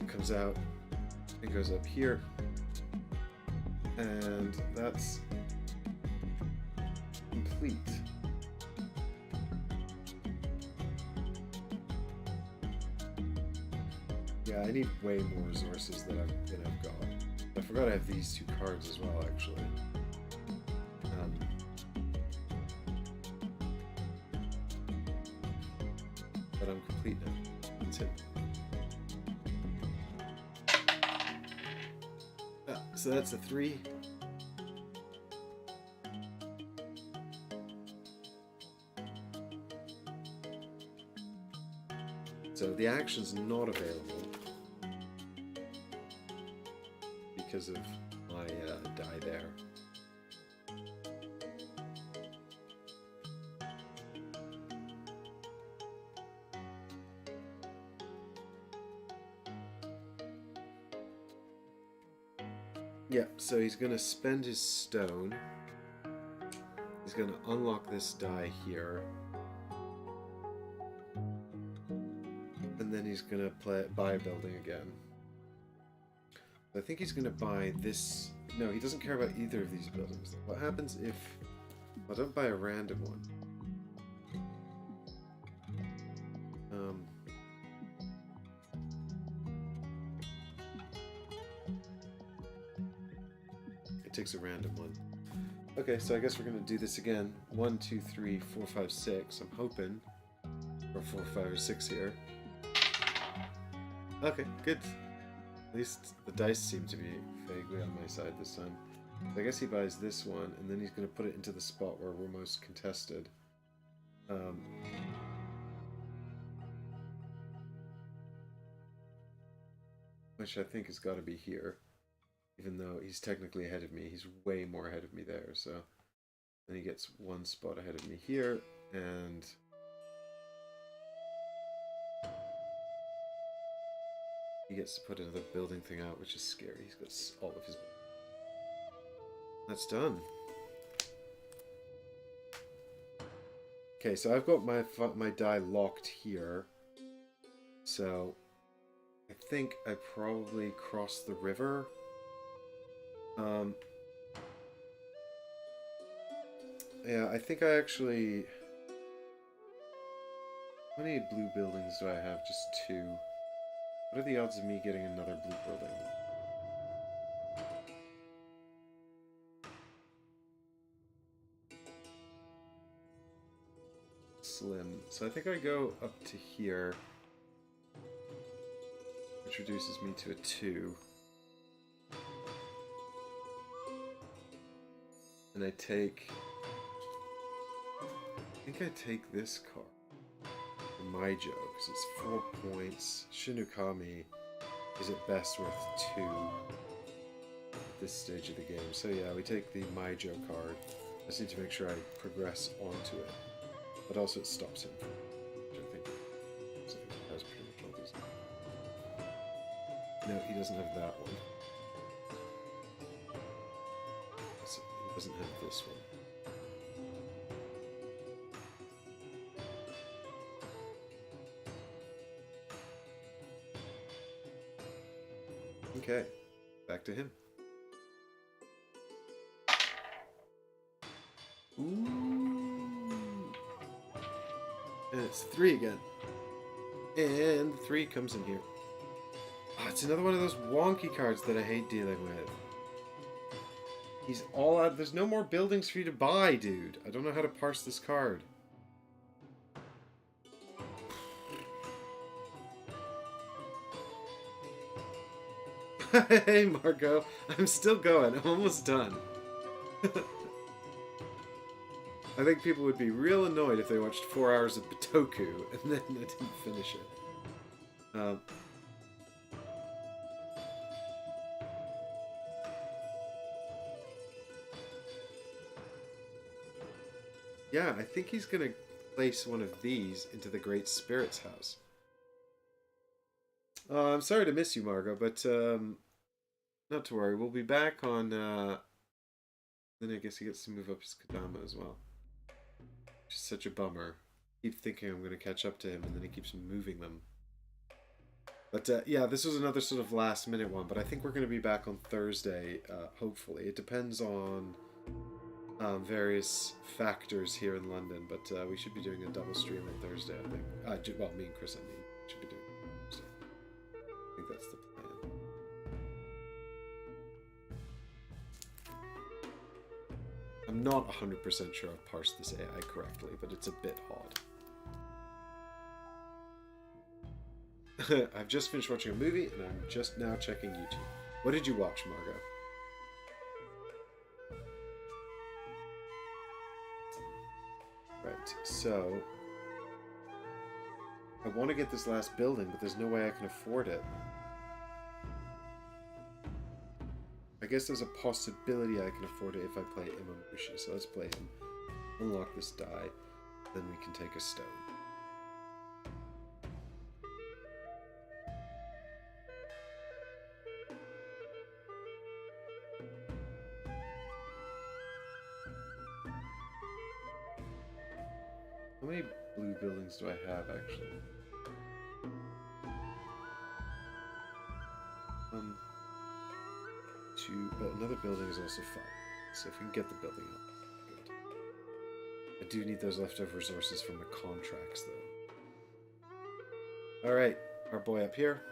It comes out, it goes up here, and that's complete. Yeah, I need way more resources than I've got. I forgot I have these 2 cards as well, actually. But I'm complete now. That's it. So that's a 3. So the action's not available because of my die there. Yeah, so he's going to spend his stone. He's going to unlock this die here. And then he's going to buy a building again. I think he's going to buy this. No, he doesn't care about either of these buildings. What happens if I don't buy a random one? It takes a random one. Okay, so I guess we're going to do this again. 1, 2, 3, 4, 5, 6. I'm hoping for 4, 5, or 6 here. Okay, good. At least the dice seem to be vaguely on my side this time. I guess he buys this one, and then he's going to put it into the spot where we're most contested. Which I think has got to be here. Even though he's technically ahead of me, he's way more ahead of me there, so... Then he gets 1 spot ahead of me here, and... he gets to put another building thing out, which is scary. He's got all of his... That's done. Okay, so I've got my die locked here. So... I think I probably crossed the river. Yeah, I think I actually... How many blue buildings do I have? Just 2. What are the odds of me getting another blue building? Slim. So I think I go up to here, which reduces me to a 2. And I take... I think I take this card. Maijo, because it's 4 points. Shinukami is at best worth 2 at this stage of the game. So yeah, we take the Maijo card. I just need to make sure I progress onto it. But also it stops him, which I think has pretty much all these. No, he doesn't have that one. He doesn't have this one. Okay, back to him. Ooh. And it's 3 again. And 3 comes in here. Oh, it's another one of those wonky cards that I hate dealing with. He's all out. There's no more buildings for you to buy, dude. I don't know how to parse this card. Hey, Marco. I'm still going. I'm almost done. I think people would be real annoyed if they watched 4 hours of Bitoku and then I didn't finish it. Yeah, I think he's going to place one of these into the Great Spirit's house. I'm sorry to miss you, Margot, but Not to worry. We'll be back on. Then I guess he gets to move up his Kadama as well. Which is such a bummer. I keep thinking I'm going to catch up to him, and then he keeps moving them. But yeah, this was another sort of last minute one. But I think we're going to be back on Thursday. Hopefully, it depends on various factors here in London. But we should be doing a double stream on Thursday. I think. Well, me and Chris, I mean, should be doing it Thursday. I think that's the plan. I'm not 100% sure I've parsed this AI correctly, but it's a bit odd. I've just finished watching a movie, and I'm just now checking YouTube. What did you watch, Margot? Right, so... I want to get this last building, but there's no way I can afford it. I guess there's a possibility I can afford it if I play Imamushi, so let's play him. Unlock this die, then we can take a stone. How many blue buildings do I have, actually? Two, but another building is also 5. So if we can get the building up, good. I do need those leftover resources from the contracts, though. Alright, our boy up here.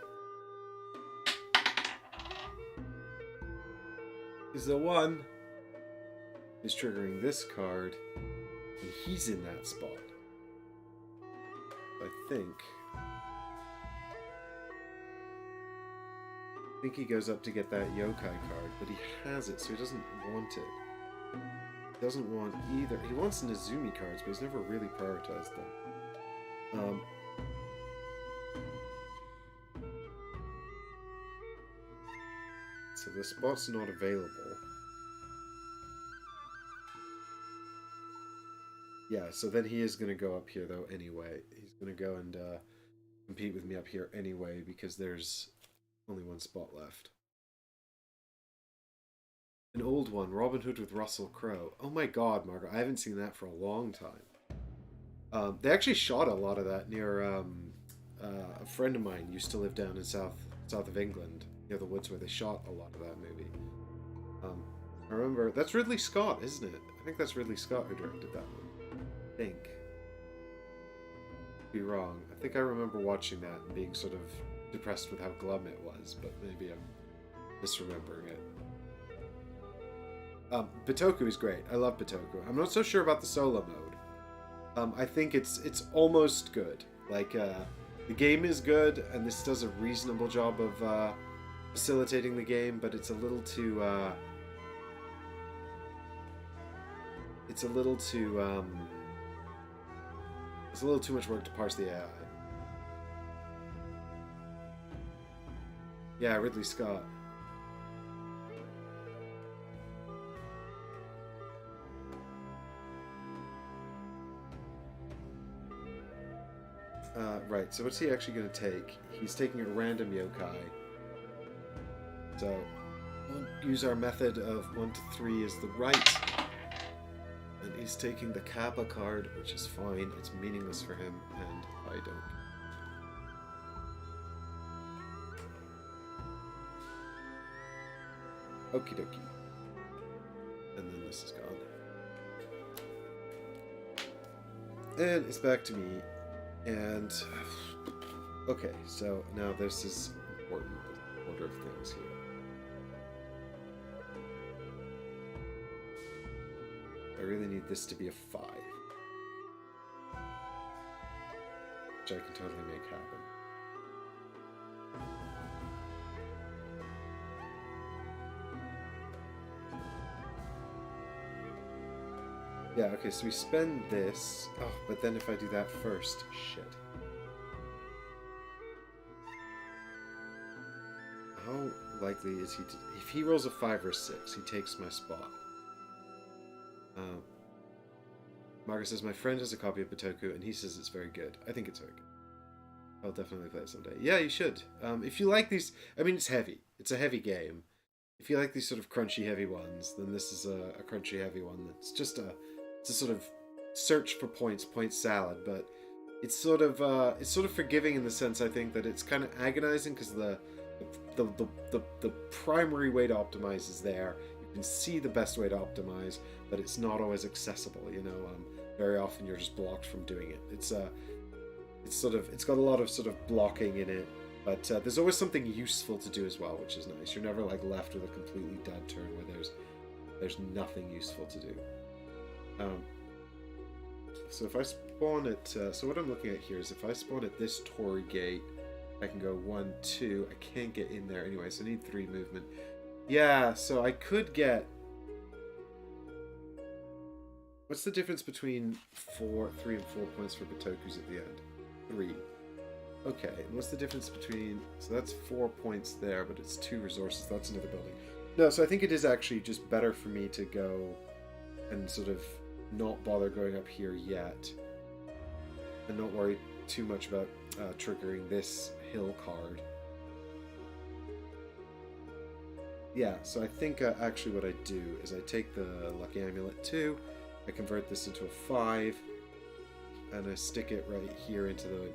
Is the one. Is triggering this card, and he's in that spot. I think he goes up to get that yokai card, but he has it, so he doesn't want it. He doesn't want either. He wants Nezumi cards, but he's never really prioritized them. So the spot's not available. Yeah, so then he is going to go up here, though, anyway. He's going to go and compete with me up here anyway, because there's only one spot left. An old one, Robin Hood with Russell Crowe. Oh my god, Margaret, I haven't seen that for a long time. They actually shot a lot of that near a friend of mine used to live down in south of England, near the woods, where they shot a lot of that movie. I remember, that's Ridley Scott, isn't it? I think that's Ridley Scott who directed that one. I think. Be wrong. I think I remember watching that and being sort of depressed with how glum it was, but maybe I'm misremembering it. Bitoku is great. I love Bitoku. I'm not so sure about the solo mode. I think it's almost good. Like, the game is good, and this does a reasonable job of facilitating the game, but it's a little too... It's a little too much work to parse the AI. Yeah, Ridley Scott. Right, so what's he actually going to take? He's taking a random yokai. So, we'll use our method of 1 to 3 as the right. And he's taking the Kappa card, which is fine. It's meaningless for him, and I don't. Okie dokie. And then this is gone. And it's back to me. And okay, so now this is important, the order of things here. I really need this to be a 5, which I can totally make happen. Yeah, okay, so we spend this. Oh, but then if I do that first, shit. How likely is he to... If he rolls a 5 or 6, he takes my spot. Margaret says, my friend has a copy of Bitoku, and he says it's very good. I think it's very good. I'll definitely play it someday. Yeah, you should. If you like these... I mean, it's heavy. It's a heavy game. if you like these sort of crunchy heavy ones, then this is a crunchy heavy one. It's a sort of search for point salad, but it's sort of forgiving in the sense I think that it's kind of agonizing because the primary way to optimize is there. You can see the best way to optimize, but it's not always accessible. Very often you're just blocked from doing it. It's got a lot of sort of blocking in it, but there's always something useful to do as well, which is nice. You're never like left with a completely dead turn where there's nothing useful to do. So if I spawn at so what I'm looking at here is if I spawn at this Torii gate, I can go 1, 2. I can't get in there anyway, so I need 3 movement. Yeah, so I could get. What's the difference between 3 and 4 points for Bitokus at the end? 3. Okay, and what's the difference between... So that's 4 points there, but it's 2 resources. That's another building. No, so I think it is actually just better for me to go and sort of not bother going up here yet. And not worry too much about triggering this hill card. Yeah, so I think actually what I do is I take the Lucky Amulet 2, I convert this into a 5, and I stick it right here into the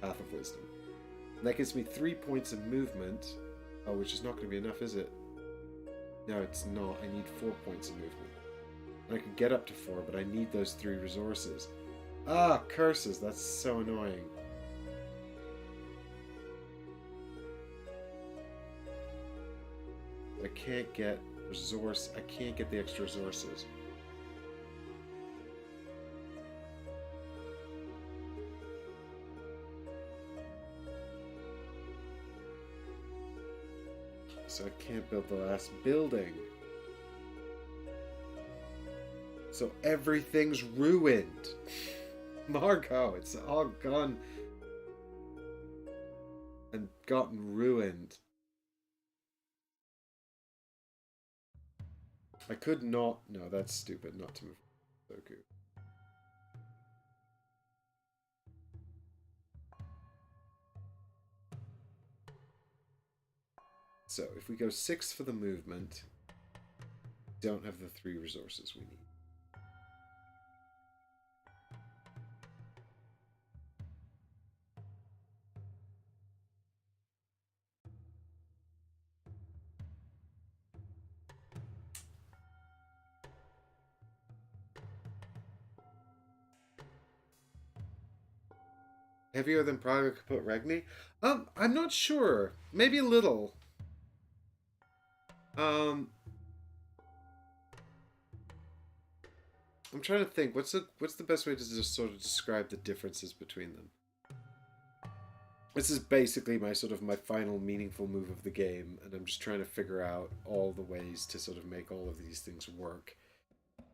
Path of Wisdom. And that gives me 3 points of movement. Oh, which is not going to be enough, is it? No, it's not. I need 4 points of movement. And I could get up to 4, but I need those 3 resources. Ah, curses. That's so annoying. I can't get I can't get the extra resources. So I can't build the last building. So everything's ruined. Margot, it's all gone and gotten ruined. I could not... No, that's stupid not to move Bitoku. So if we go 6 for the movement, don't have the 3 resources we need. Heavier than Praga Kaput Regni? I'm not sure. Maybe a little. I'm trying to think. What's the best way to just sort of describe the differences between them? This is basically my final meaningful move of the game, and I'm just trying to figure out all the ways to sort of make all of these things work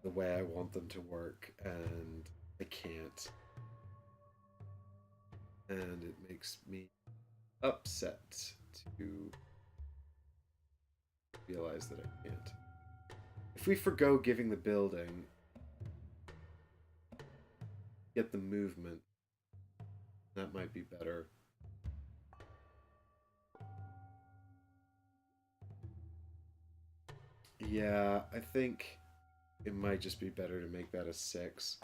the way I want them to work, and I can't. And it makes me upset to realize that I can't. If we forgo giving the building, get the movement, that might be better. Yeah, I think it might just be better to make that a 6.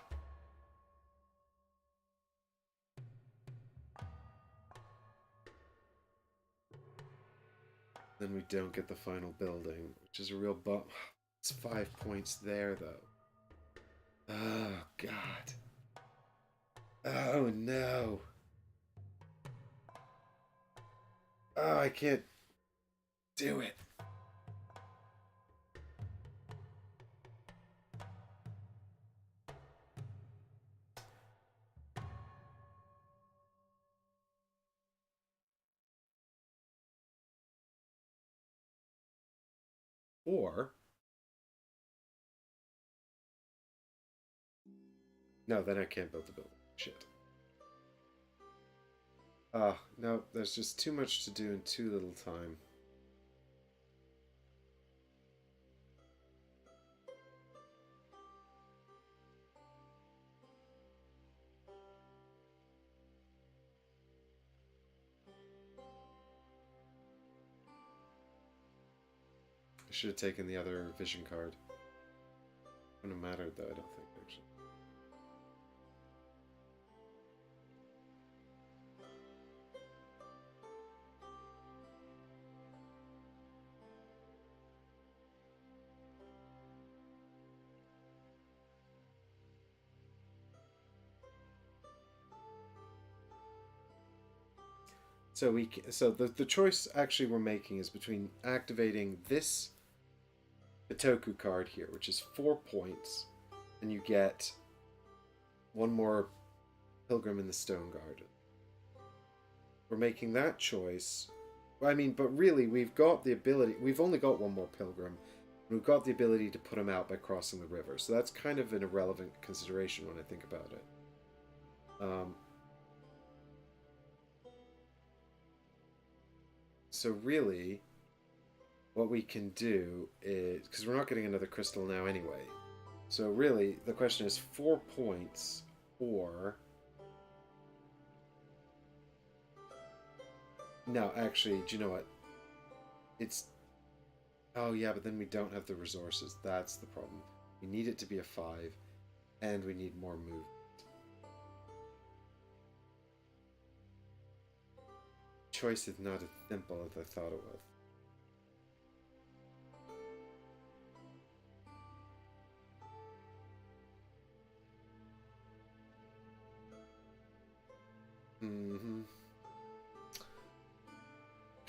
Then we don't get the final building, which is a real bump. It's 5 points there, though. Oh, God. Oh, no. Oh, I can't do it. Or... No, then I can't build the building. Shit. No, there's just too much to do in too little time. I should have taken the other vision card. Wouldn't have mattered though, I don't think, actually. So the choice actually we're making is between activating this Bitoku card here, which is 4 points, and you get one more Pilgrim in the Stone Garden. We're making that choice. I mean, but really, we've got the ability. We've only got one more Pilgrim. And we've got the ability to put him out by crossing the river. So that's kind of an irrelevant consideration when I think about it. So really, what we can do is, because we're not getting another crystal now anyway. So really, the question is 4 points or... No, actually, do you know what? It's... Oh yeah, but then we don't have the resources. That's the problem. We need it to be a 5, and we need more movement. Choice is not as simple as I thought it was.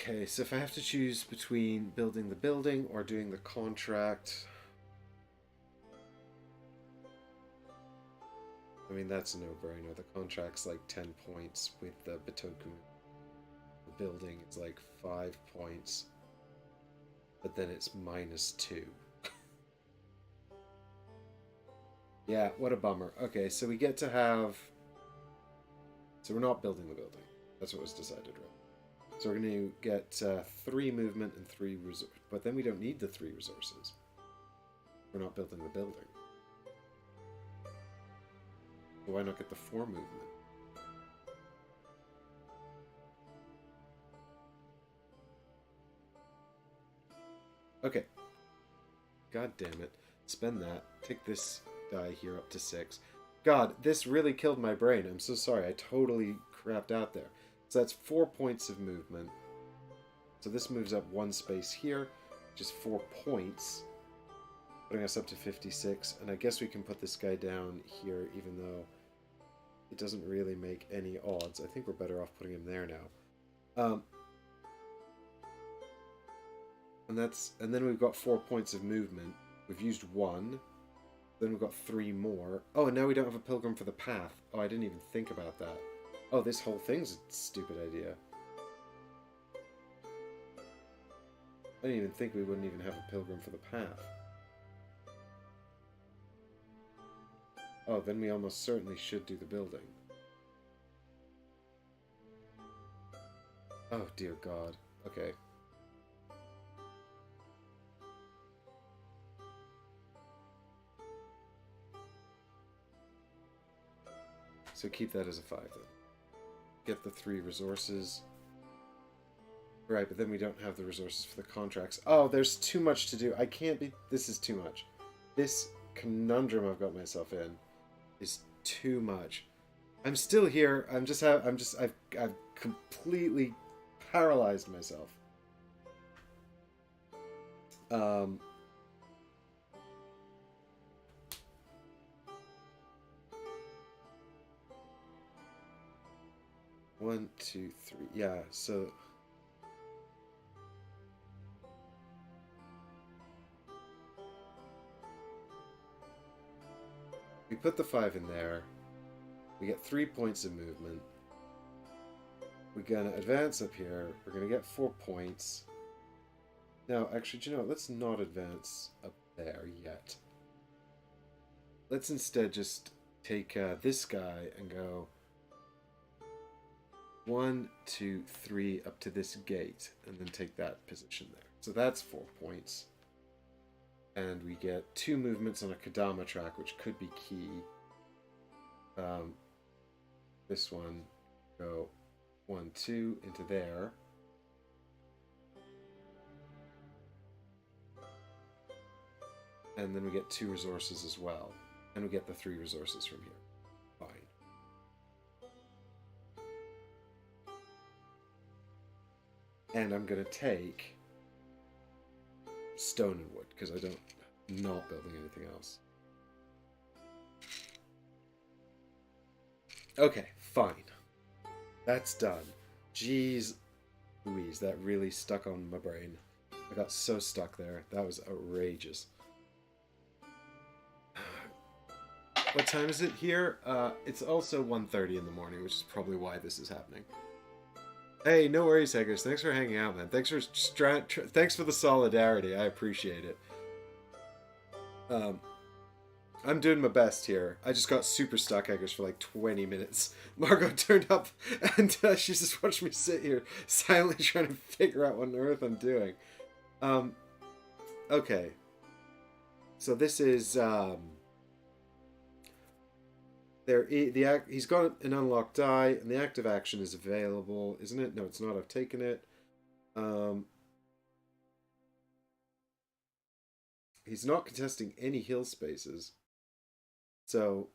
Okay, so if I have to choose between building the building or doing the contract... I mean, that's a no-brainer. The contract's like 10 points with the Bitoku. The building is like 5 points. But then it's -2. Yeah, what a bummer. Okay, so we get to have... So we're not building the building. That's what was decided, right? So we're going to get 3 movement and 3 resources. But then we don't need the 3 resources. We're not building the building. So why not get the 4 movement? Okay. God damn it. Spend that. Take this die here up to 6. God, this really killed my brain. I'm so sorry. I totally crapped out there. So that's 4 points of movement. So this moves up 1 space here, which is 4 points, putting us up to 56. And I guess we can put this guy down here, even though it doesn't really make any odds. I think we're better off putting him there now. And then we've got 4 points of movement. We've used 1. Then we've got 3 more. Oh, and now we don't have a pilgrim for the path. Oh, I didn't even think about that. Oh, this whole thing's a stupid idea. I didn't even think we wouldn't even have a pilgrim for the path. Oh, then we almost certainly should do the building. Oh, dear God. Okay. So keep that as a 5 then. Get the 3 resources. Right, but then we don't have the resources for the contracts. Oh, there's too much to do. I can't be... This is too much. This conundrum I've got myself in is too much. I'm still here. I've completely paralyzed myself. One, two, three. Yeah, so... We put the 5 in there. We get 3 points of movement. We're going to advance up here. We're going to get 4 points. Now, actually, do you know what? Let's not advance up there yet. Let's instead just take this guy and go 1, 2, 3 up to this gate, and then take that position there. So that's 4 points. And we get 2 movements on a Kadama track, which could be key. This one, go 1, 2 into there. And then we get 2 resources as well. And we get the 3 resources from here. Fine. And I'm gonna take stone and wood, because I'm not building anything else. Okay, fine. That's done. Jeez Louise, that really stuck on my brain. I got so stuck there. That was outrageous. What time is it here? It's also 1:30 in the morning, which is probably why this is happening. Hey, no worries, Haggers. Thanks for hanging out, man. Thanks for the solidarity. I appreciate it. I'm doing my best here. I just got super stuck, Haggers, for like 20 minutes. Margot turned up, and she's just watching me sit here silently trying to figure out what on earth I'm doing. Okay. So this is he's got an unlocked die, and the active action is available, isn't it? No, it's not. I've taken it. He's not contesting any hill spaces, so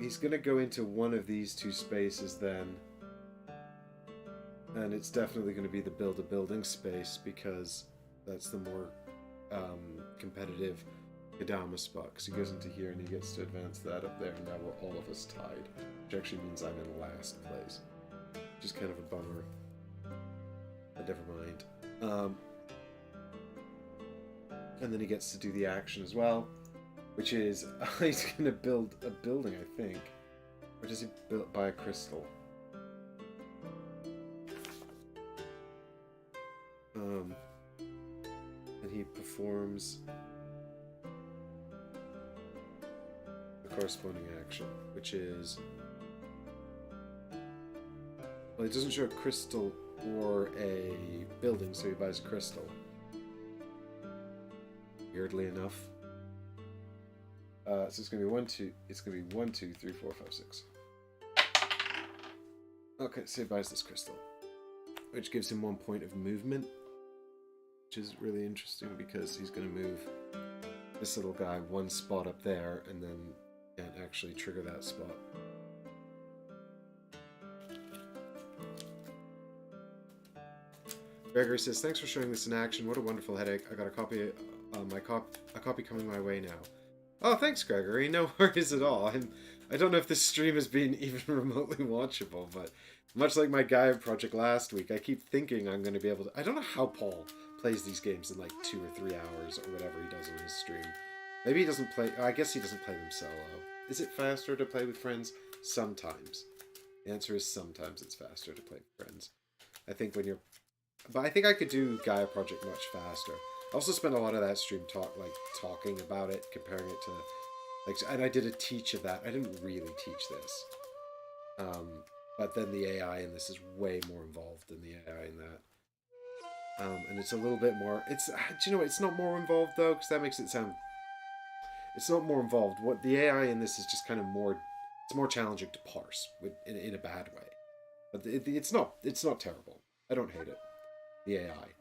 he's going to go into one of these 2 spaces then. And it's definitely going to be the build a building space, because that's the more competitive Kadama spot. Because he goes into here and he gets to advance that up there, and now we're all of us tied. Which actually means I'm in last place. Which is kind of a bummer. But never mind. And then he gets to do the action as well. Which is, he's going to build a building, I think. Or does he buy a crystal? And he performs the corresponding action, which is... Well, it doesn't show a crystal or a building, so he buys a crystal. Weirdly enough. So it's gonna be 1, 2. It's gonna be 1, 2, 3, 4, 5, 6. Okay, so he buys this crystal, which gives him 1 point of movement, which is really interesting because he's gonna move this little guy 1 spot up there, and then can't actually trigger that spot. Gregory says, "Thanks for showing this in action. What a wonderful headache. I got a copy, a copy coming my way now." Oh, thanks, Gregory. No worries at all. I don't know if this stream has been even remotely watchable, but much like my Gaia project last week, I keep thinking I'm going to be able to... I don't know how Paul plays these games in like 2 or 3 hours or whatever he does on his stream. Maybe he doesn't play... I guess he doesn't play them solo. Is it faster to play with friends? Sometimes. The answer is sometimes it's faster to play with friends. I think when you're... But I think I could do Gaia project much faster. I also spent a lot of that stream talking about it, comparing it to, and I did a teach of that. I didn't really teach this, but then the AI in this is way more involved than the AI in that, and it's a little bit more. Do you know what? It's not more involved though, because that makes it sound. It's not more involved. What the AI in this is just kind of more. It's more challenging to parse in a bad way, but it's not terrible. I don't hate it. The AI.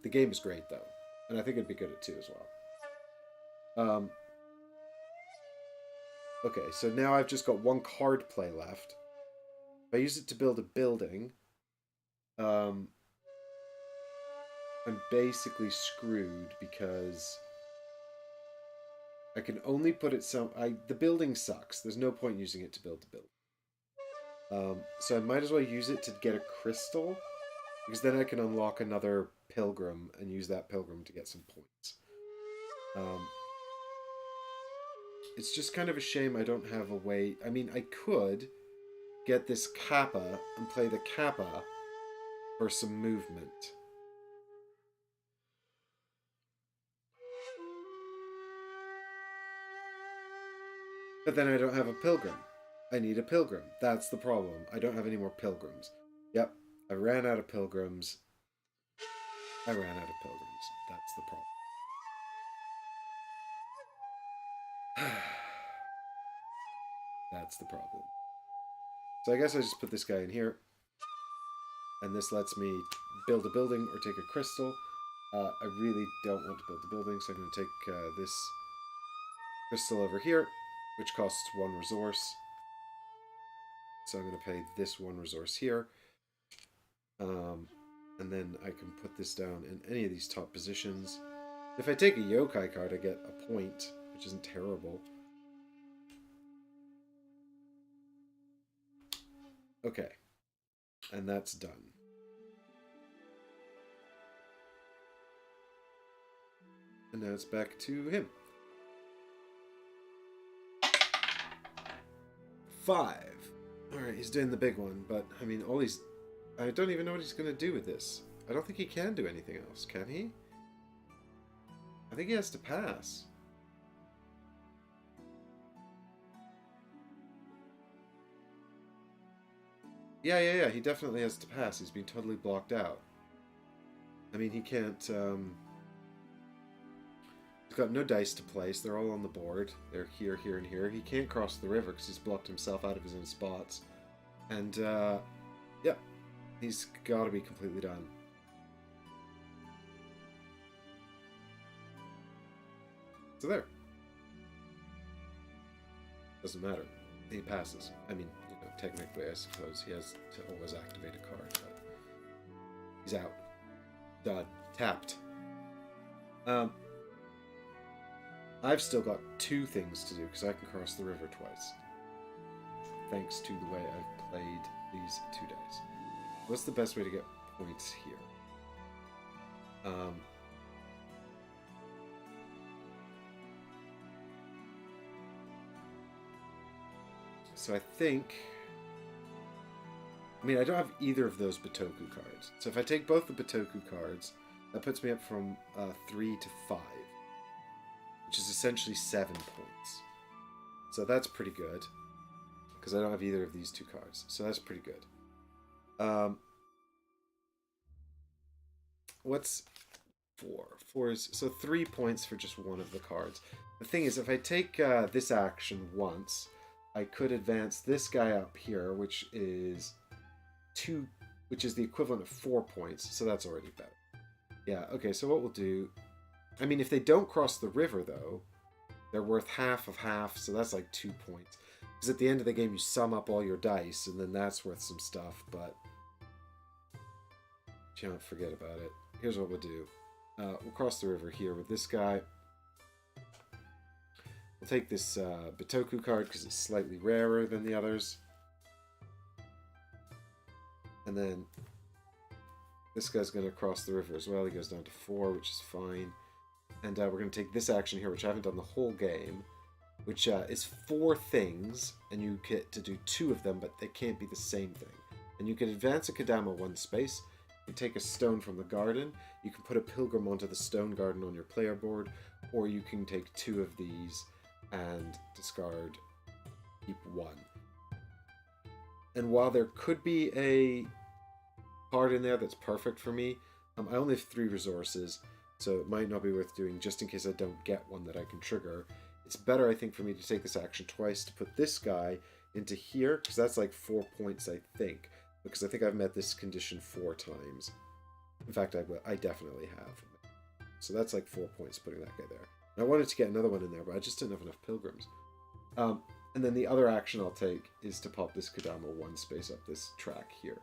The game is great though. And I think it'd be good at 2 as well. Okay, so now I've just got 1 card play left. If I use it to build a building, I'm basically screwed because I can only put it the building sucks. There's no point using it to build the building. So I might as well use it to get a crystal, because then I can unlock another pilgrim and use that pilgrim to get some points. It's just kind of a shame I don't have a way... I mean, I could get this Kappa and play the Kappa for some movement. But then I don't have a pilgrim. I need a pilgrim. That's the problem. I don't have any more pilgrims. Yep, I ran out of pilgrims. I ran out of pilgrims. That's the problem. That's the problem. So I guess I just put this guy in here. And this lets me build a building or take a crystal. I really don't want to build a building, so I'm going to take this crystal over here, which costs 1 resource. So I'm going to pay this 1 resource here. And then I can put this down in any of these top positions. If I take a yokai card, I get a point, which isn't terrible. Okay. And that's done. And now it's back to him. 5. Alright, he's doing the big one, but, I mean, all these... I don't even know what he's going to do with this. I don't think he can do anything else, can he? I think he has to pass. Yeah, he definitely has to pass. He's been totally blocked out. I mean, he can't, he's got no dice to place. They're all on the board. They're here, here, and here. He can't cross the river because he's blocked himself out of his own spots. And, yeah, he's got to be completely done. So there. Doesn't matter. He passes. I mean, you know, technically, I suppose he has to always activate a card, but he's out. Done. Tapped. I've still got 2 things to do because I can cross the river twice. Thanks to the way I've played these 2 days. What's the best way to get points here? So I think... I mean, I don't have either of those Bitoku cards. So if I take both the Bitoku cards, that puts me up from 3 to 5. Which is essentially 7 points. So that's pretty good. Because I don't have either of these 2 cards. So that's pretty good. What's 4? 4 is... So 3 points for just one of the cards. The thing is, if I take this action once, I could advance this guy up here, which is the equivalent of 4 points. So that's already better. Yeah, okay, so what we'll do... I mean, if they don't cross the river, though, they're worth half of half, so that's like 2 points. Because at the end of the game, you sum up all your dice, and then that's worth some stuff, but... Don't forget about it. Here's what we'll do. We'll cross the river here with this guy. We'll take this Bitoku card, because it's slightly rarer than the others. And then... this guy's going to cross the river as well. He goes down to 4, which is fine. And we're going to take this action here, which I haven't done the whole game, which is 4 things, and you get to do 2 of them, but they can't be the same thing. And you can advance a Kadama 1 space, you take a stone from the garden, you can put a pilgrim onto the stone garden on your player board, or you can take 2 of these and discard, keep 1. And while there could be a card in there that's perfect for me, I only have 3 resources, so it might not be worth doing just in case I don't get one that I can trigger. It's better, I think, for me to take this action twice to put this guy into here, because that's like 4 points, I think. Because I think I've met this condition 4 times. In fact, I definitely have. So that's like 4 points putting that guy there. And I wanted to get another one in there, but I just didn't have enough pilgrims. And then the other action I'll take is to pop this Kadama 1 space up this track here.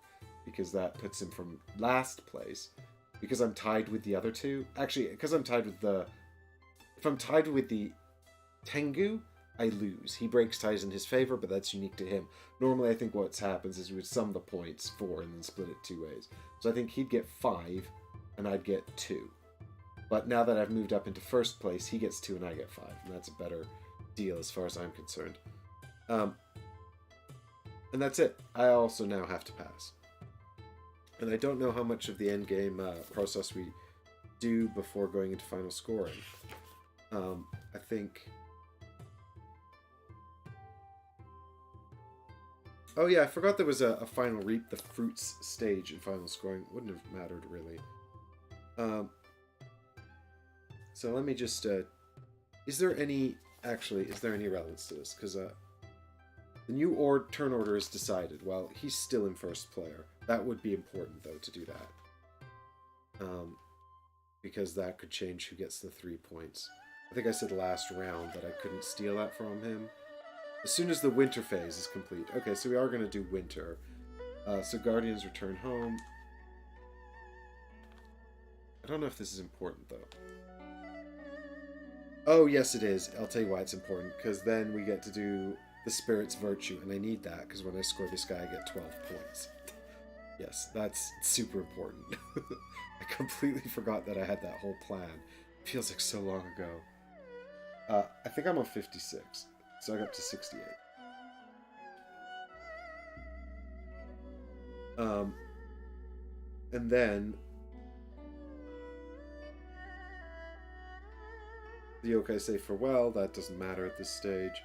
Because that puts him from last place. Because I'm tied with the other 2. Actually, because I'm tied with the... If I'm tied with the Tengu, I lose. He breaks ties in his favor, but that's unique to him. Normally, I think what happens is we would sum the points 4 and then split it 2 ways. So I think he'd get 5, and I'd get 2. But now that I've moved up into first place, he gets 2 and I get 5. And that's a better deal as far as I'm concerned. And that's it. I also now have to pass. And I don't know how much of the endgame process we do before going into final scoring. I think... Oh yeah, I forgot there was a final reap the fruits stage in final scoring. Wouldn't have mattered, really. Um, so let me just... is there any... Actually, is there any relevance to this? Because the new turn order is decided. Well, he's still in first player. That would be important, though, to do that. Because that could change who gets the 3 points. I think I said last round that I couldn't steal that from him. As soon as the winter phase is complete. Okay, so we are going to do winter. So Guardians return home. I don't know if this is important, though. Oh, yes, it is. I'll tell you why it's important. Because then we get to do the Spirit's Virtue. And I need that, because when I score this guy, I get 12 points. Yes, that's super important. I completely forgot that I had that whole plan. It feels like so long ago. I think I'm on 56. So I got up to 68. And then the yokai say farewell. That doesn't matter at this stage.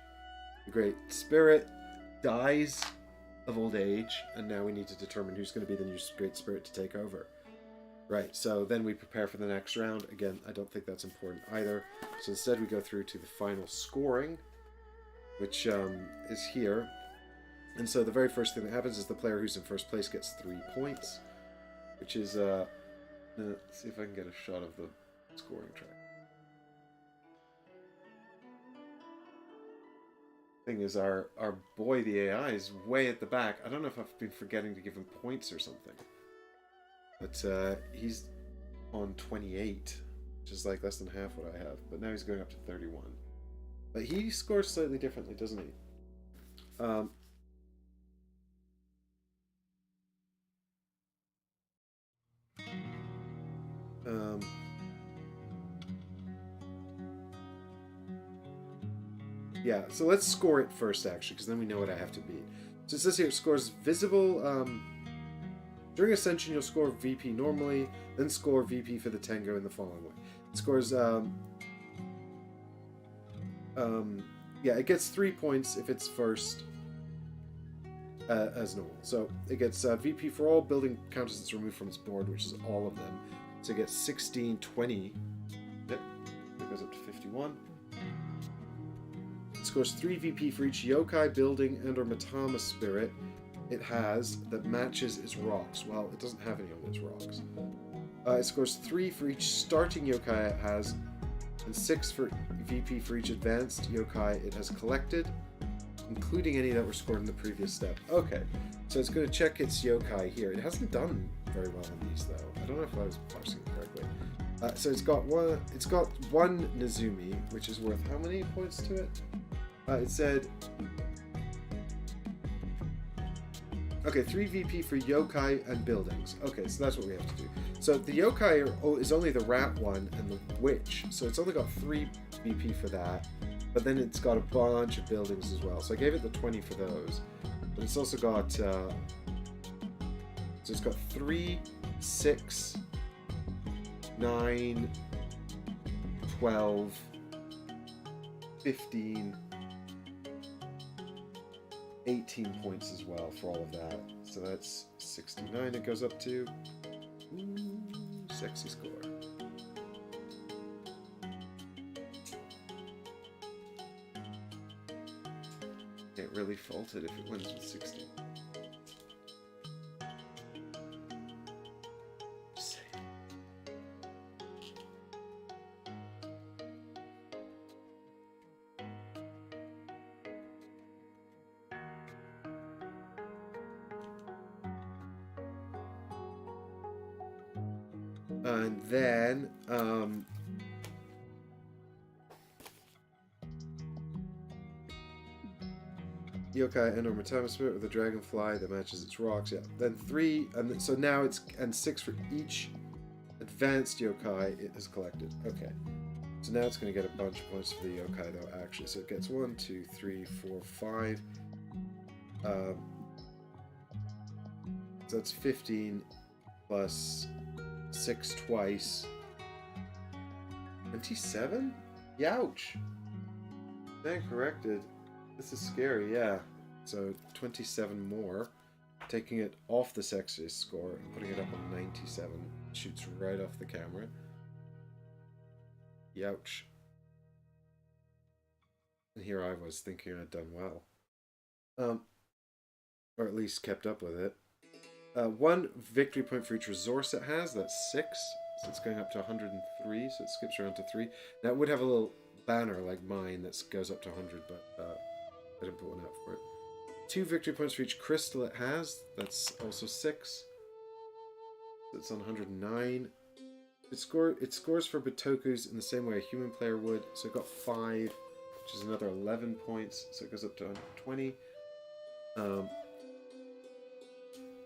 The Great Spirit dies of old age, and now we need to determine who's going to be the new Great Spirit to take over. Right, so then we prepare for the next round. Again, I don't think that's important either. So instead we go through to the final scoring, which is here. And so the very first thing that happens is the player who's in first place gets 3 points, which is, let's see if I can get a shot of the scoring track. Thing is, our boy, the AI, is way at the back. I don't know if I've been forgetting to give him points or something. But he's on 28, which is like less than half what I have. But now he's going up to 31. But he scores slightly differently, doesn't he? Yeah, so let's score it first, actually, because then we know what I have to beat. So it says here, it scores visible... during Ascension, you'll score VP normally, then score VP for the Tengo in the following way. It scores... yeah, it gets 3 points if it's first as normal. So it gets VP for all building counters that's removed from its board, which is all of them. So it gets 16, 20. Yep, it goes up to 51. It scores 3 VP for each yokai, building, and or Matama spirit it has that matches its rocks. Well, it doesn't have any on its rocks. It scores 3 for each starting yokai it has, and 6 for VP for each advanced yokai it has collected, including any that were scored in the previous step. Okay, so it's going to check its yokai here. It hasn't done very well on these, though. I don't know if I was parsing it correctly. So it's got one Nezumi, which is worth how many points to it? It said... Okay, 3 VP for yokai and buildings. Okay, so that's what we have to do. So the yokai is only the rat one and the witch, so it's only got 3 VP for that, but then it's got a bunch of buildings as well. So I gave it the 20 for those, but it's also got, so it's got 3, 6, 9, 12, 15, 18 points as well for all of that. So that's 69 it goes up to. Ooh, sexy score. Can't really fault it if it wins with 60. And then, yokai and or Matama spirit with a dragonfly that matches its rocks. Yeah. Then 3, and so now it's 6 for each advanced yokai it has collected. Okay. So now it's going to get a bunch of points for the yokai though. Actually, so it gets 1, 2, 3, 4, 5. So that's 15 plus 6 twice. 27? Youch! Then corrected. This is scary, yeah. So 27 more, taking it off the sexiest score and putting it up on 97. shoots right off the camera. Youch. And here I was thinking I'd done well. Or at least kept up with it. 1 victory point for each resource it has, that's 6. So it's going up to 103, so it skips around to 3. Now it would have a little banner like mine that goes up to 100, but I didn't put one out for it. 2 victory points for each crystal it has, that's also 6. So it's on 109. It scores for Bitokus in the same way a human player would, so it got 5, which is another 11 points, so it goes up to 120.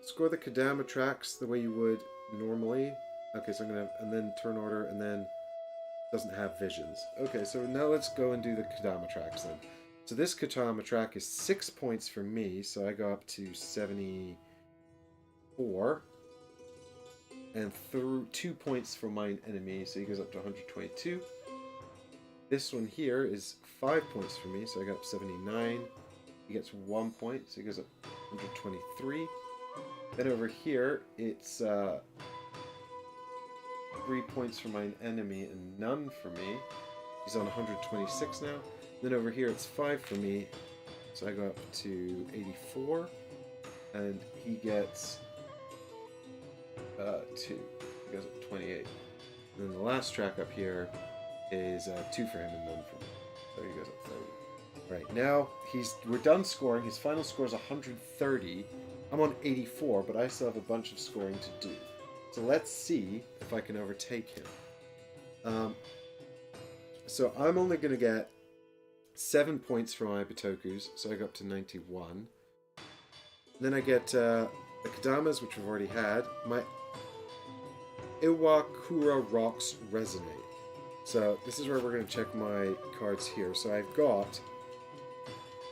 Score the Kadama tracks the way you would normally. Okay, so I'm gonna, and then turn order, and then doesn't have visions. Okay, so now let's go and do the Kadama tracks then. So this Kadama track is 6 points for me, so I go up to 74. And 2 points for my enemy, so he goes up to 122. This one here is 5 points for me, so I got up 79. He gets 1 point, so he goes up 123. Then over here, it's 3 points for my enemy and none for me. He's on 126 now. Then over here, it's 5 for me, so I go up to 84. And he gets 2. He goes up to 28. And then the last track up here is 2 for him and none for me. So he goes up 30. Right, now we're done scoring. His final score is 130. I'm on 84, but I still have a bunch of scoring to do. So let's see if I can overtake him. So I'm only going to get 7 points for my Bitokus, so I go up to 91. And then I get the Kadamas, which we've already had. My Iwakura Rocks Resonate. So this is where we're going to check my cards here. So I've got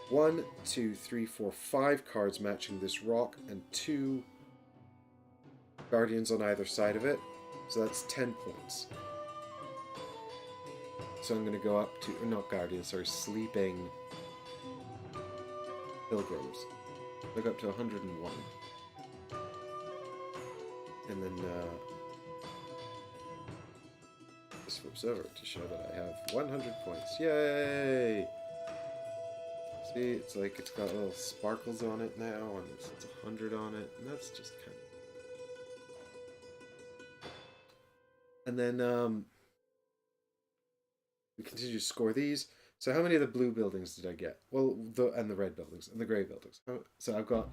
1, 2, 3, 4, 5 cards matching this rock and 2 guardians on either side of it. So that's 10 points. So I'm going to go up to, not guardians, sorry, sleeping pilgrims. I'll go up to 101. And then this flips over to show that I have 100 points. Yay! See, it's like it's got little sparkles on it now, and it's 100 on it, and that's just kind of... And then we continue to score these. So how many of the blue buildings did I get? Well, and the red buildings, and the grey buildings. So I've got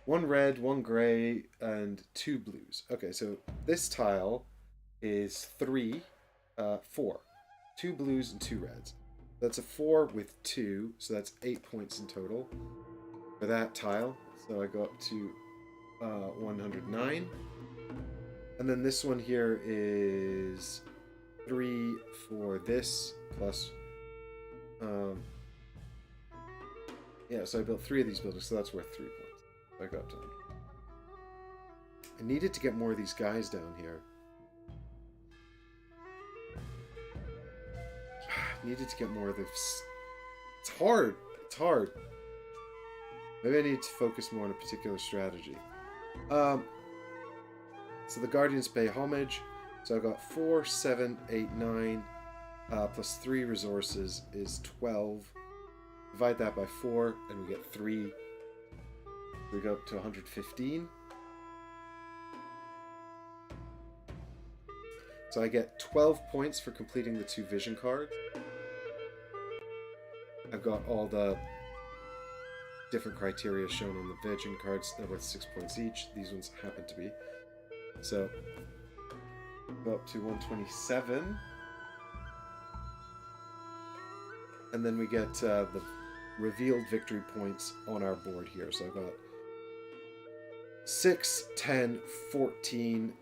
1 red, 1 grey, and 2 blues. Okay, so this tile is 4. 2 blues and 2 reds. That's a 4 with 2, so that's 8 points in total for that tile. So I go up to 109. And then this one here is 3 for this, plus... yeah, so I built 3 of these buildings, so that's worth 3 points. So I go up to 100. I needed to get more of these guys down here. Needed to get more of this. It's hard. It's hard. Maybe I need to focus more on a particular strategy. So the Guardians pay homage. So I've got 4, 7, 8, 9, plus 3 resources is 12. Divide that by 4, and we get 3. We go up to 115. So I get 12 points for completing the 2 vision cards. I've got all the different criteria shown on the vision cards. They're worth 6 points each. These ones happen to be. So, go up to 127. And then we get the revealed victory points on our board here. So I've got 6, 10, 14,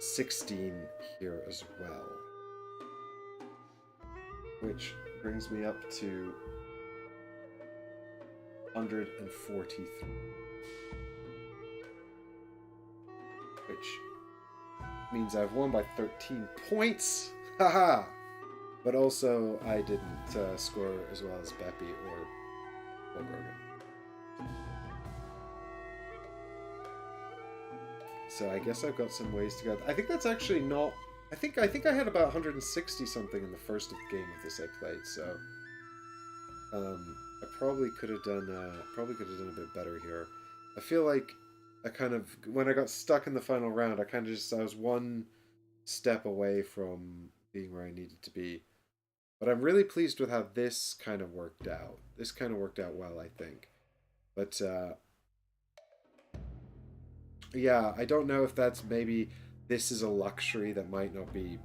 16 here as well. Which brings me up to 143. Which means I've won by 13 points. Haha! But also, I didn't score as well as Beppy or Grogan. So I guess I've got some ways to go. I think that's actually not. I think I had about 160 something in the first game of this I played. So I probably could have done a bit better here. I feel like I kind of, when I got stuck in the final round, I was one step away from being where I needed to be. But I'm really pleased with how this kind of worked out. This kind of worked out well, I think. But yeah, I don't know if that's maybe this is a luxury that might not be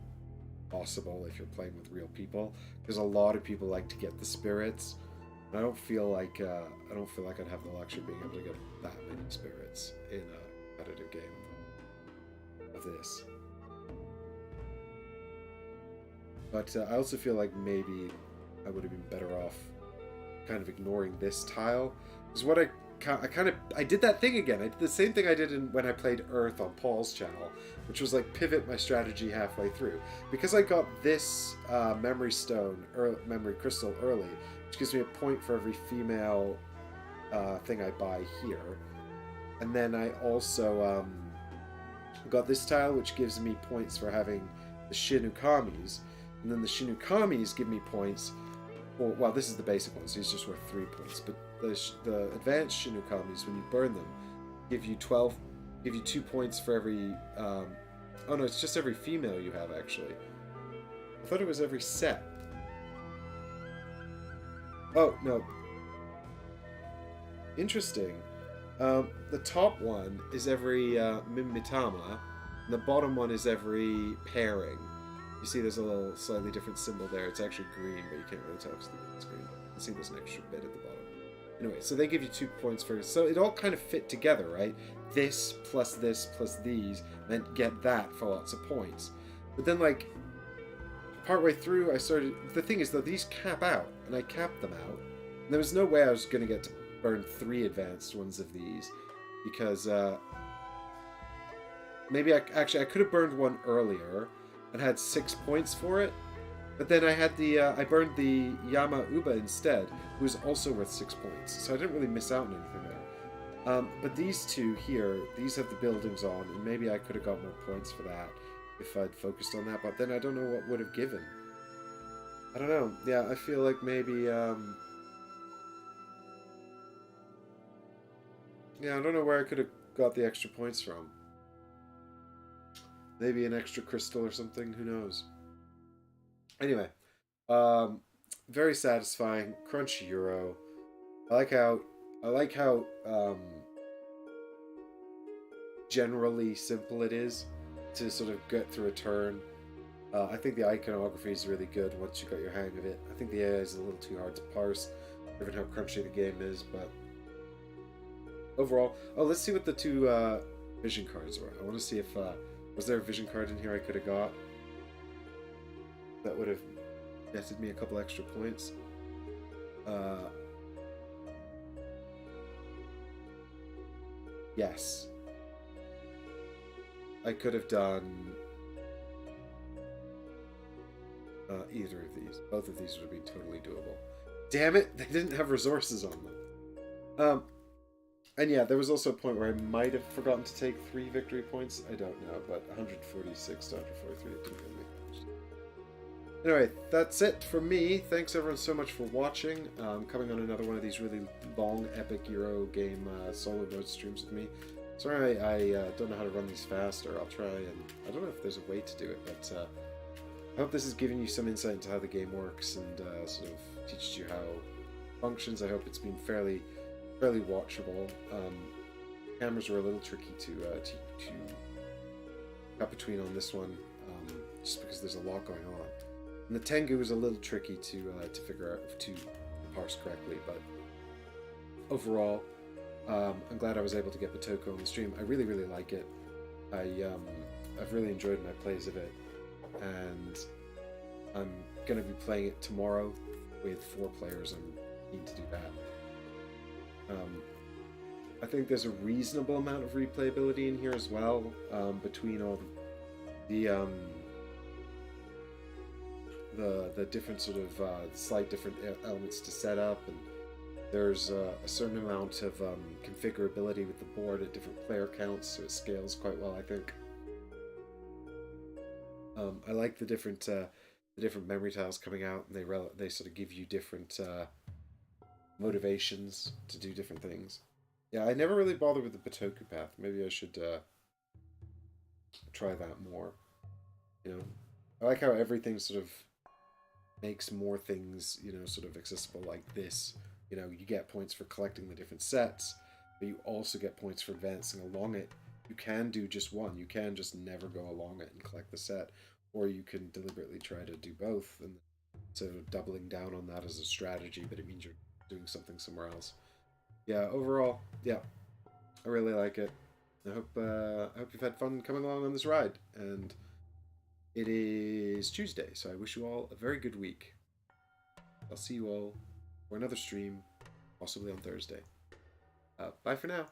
possible if you're playing with real people, because a lot of people like to get the spirits. And I don't feel like I'd have the luxury of being able to get that many spirits in a competitive game of this. But I also feel like maybe I would have been better off kind of ignoring this tile. Because what I did that thing again. I did the same thing I did when I played Earth on Paul's channel, which was like pivot my strategy halfway through. Because I got this memory crystal early, which gives me a point for every female thing I buy here. And then I also got this tile, which gives me points for having the Shinukamis. And then the Shinukamis give me points for, well, this is the basic one, so he's just worth 3 points. But the advanced Shinukamis, when you burn them, give you 2 points for every, oh no, it's just every female you have, actually. I thought it was every set. Oh, no. Interesting. The top one is every Mimitama, and the bottom one is every pairing. You see there's a little slightly different symbol there. It's actually green, but you can't really tell because the green's green. You can see there's an extra bit at the bottom. Anyway, so they give you 2 points for... So it all kind of fit together, right? This plus these, and get that for lots of points. But then, like, partway through, I started... The thing is, though, these cap out, and I capped them out. And there was no way I was going to get to burn 3 advanced ones of these, because maybe I could have burned one earlier and had 6 points for it, but then I had I burned the Yama Uba instead, who was also worth 6 points, so I didn't really miss out on anything there. But these two here, these have the buildings on, and maybe I could have got more points for that if I'd focused on that, but then I don't know what would have given. I don't know. Yeah, I feel like maybe yeah, I don't know where I could have got the extra points from. Maybe an extra crystal or something, who knows. Anyway, very satisfying, crunchy Euro. I like how generally simple it is to sort of get through a turn. I think the iconography is really good once you got your hang of it. I think the AI is a little too hard to parse, given how crunchy the game is, but overall... Oh, let's see what the 2 vision cards were. I want to see if... was there a vision card in here I could have got that would have netted me a couple extra points? Yes. I could have done either of these. Both of these would have been totally doable. Damn it! They didn't have resources on them. And yeah, there was also a point where I might have forgotten to take 3 victory points. I don't know, but 146 to 143, it didn't really make much. Anyway, that's it for me. Thanks everyone so much for watching. Coming on another one of these really long, epic Euro game solo mode streams with me. Sorry I don't know how to run these faster. I'll try, and I don't know if there's a way to do it, but I hope this has given you some insight into how the game works and sort of teaches you how it functions. I hope it's been fairly watchable. Cameras were a little tricky to cut between on this one, just because there's a lot going on. And the Tengu was a little tricky to figure out, to parse correctly, but overall, I'm glad I was able to get Bitoku on the stream. I really like it. I've really enjoyed my plays of it, and I'm going to be playing it tomorrow with 4 players. I'm keen to do that. I think there's a reasonable amount of replayability in here as well, between all the different sort of slight different elements to set up, and There's a certain amount of configurability with the board at different player counts, so it scales quite well, I think. I like the different memory tiles coming out, and they sort of give you different motivations to do different things. Yeah, I never really bothered with the Bitoku path. Maybe I should try that more. You know, I like how everything sort of makes more things, you know, sort of accessible like this. You know, you get points for collecting the different sets, but you also get points for advancing along it. You can do just one. You can just never go along it and collect the set, or you can deliberately try to do both, and so doubling down on that as a strategy, but it means you're doing something somewhere else. Yeah, overall, yeah, I really like it. I hope you've had fun coming along on this ride, and it is Tuesday, so I wish you all a very good week. I'll see you all for another stream, possibly on Thursday. Bye for now.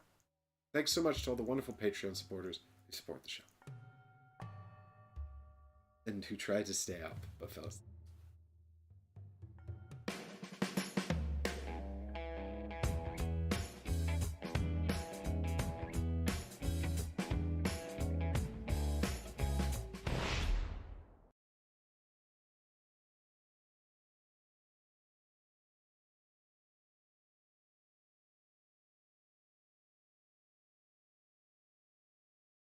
Thanks so much to all the wonderful Patreon supporters who support the show and who try to stay up but fell asleep.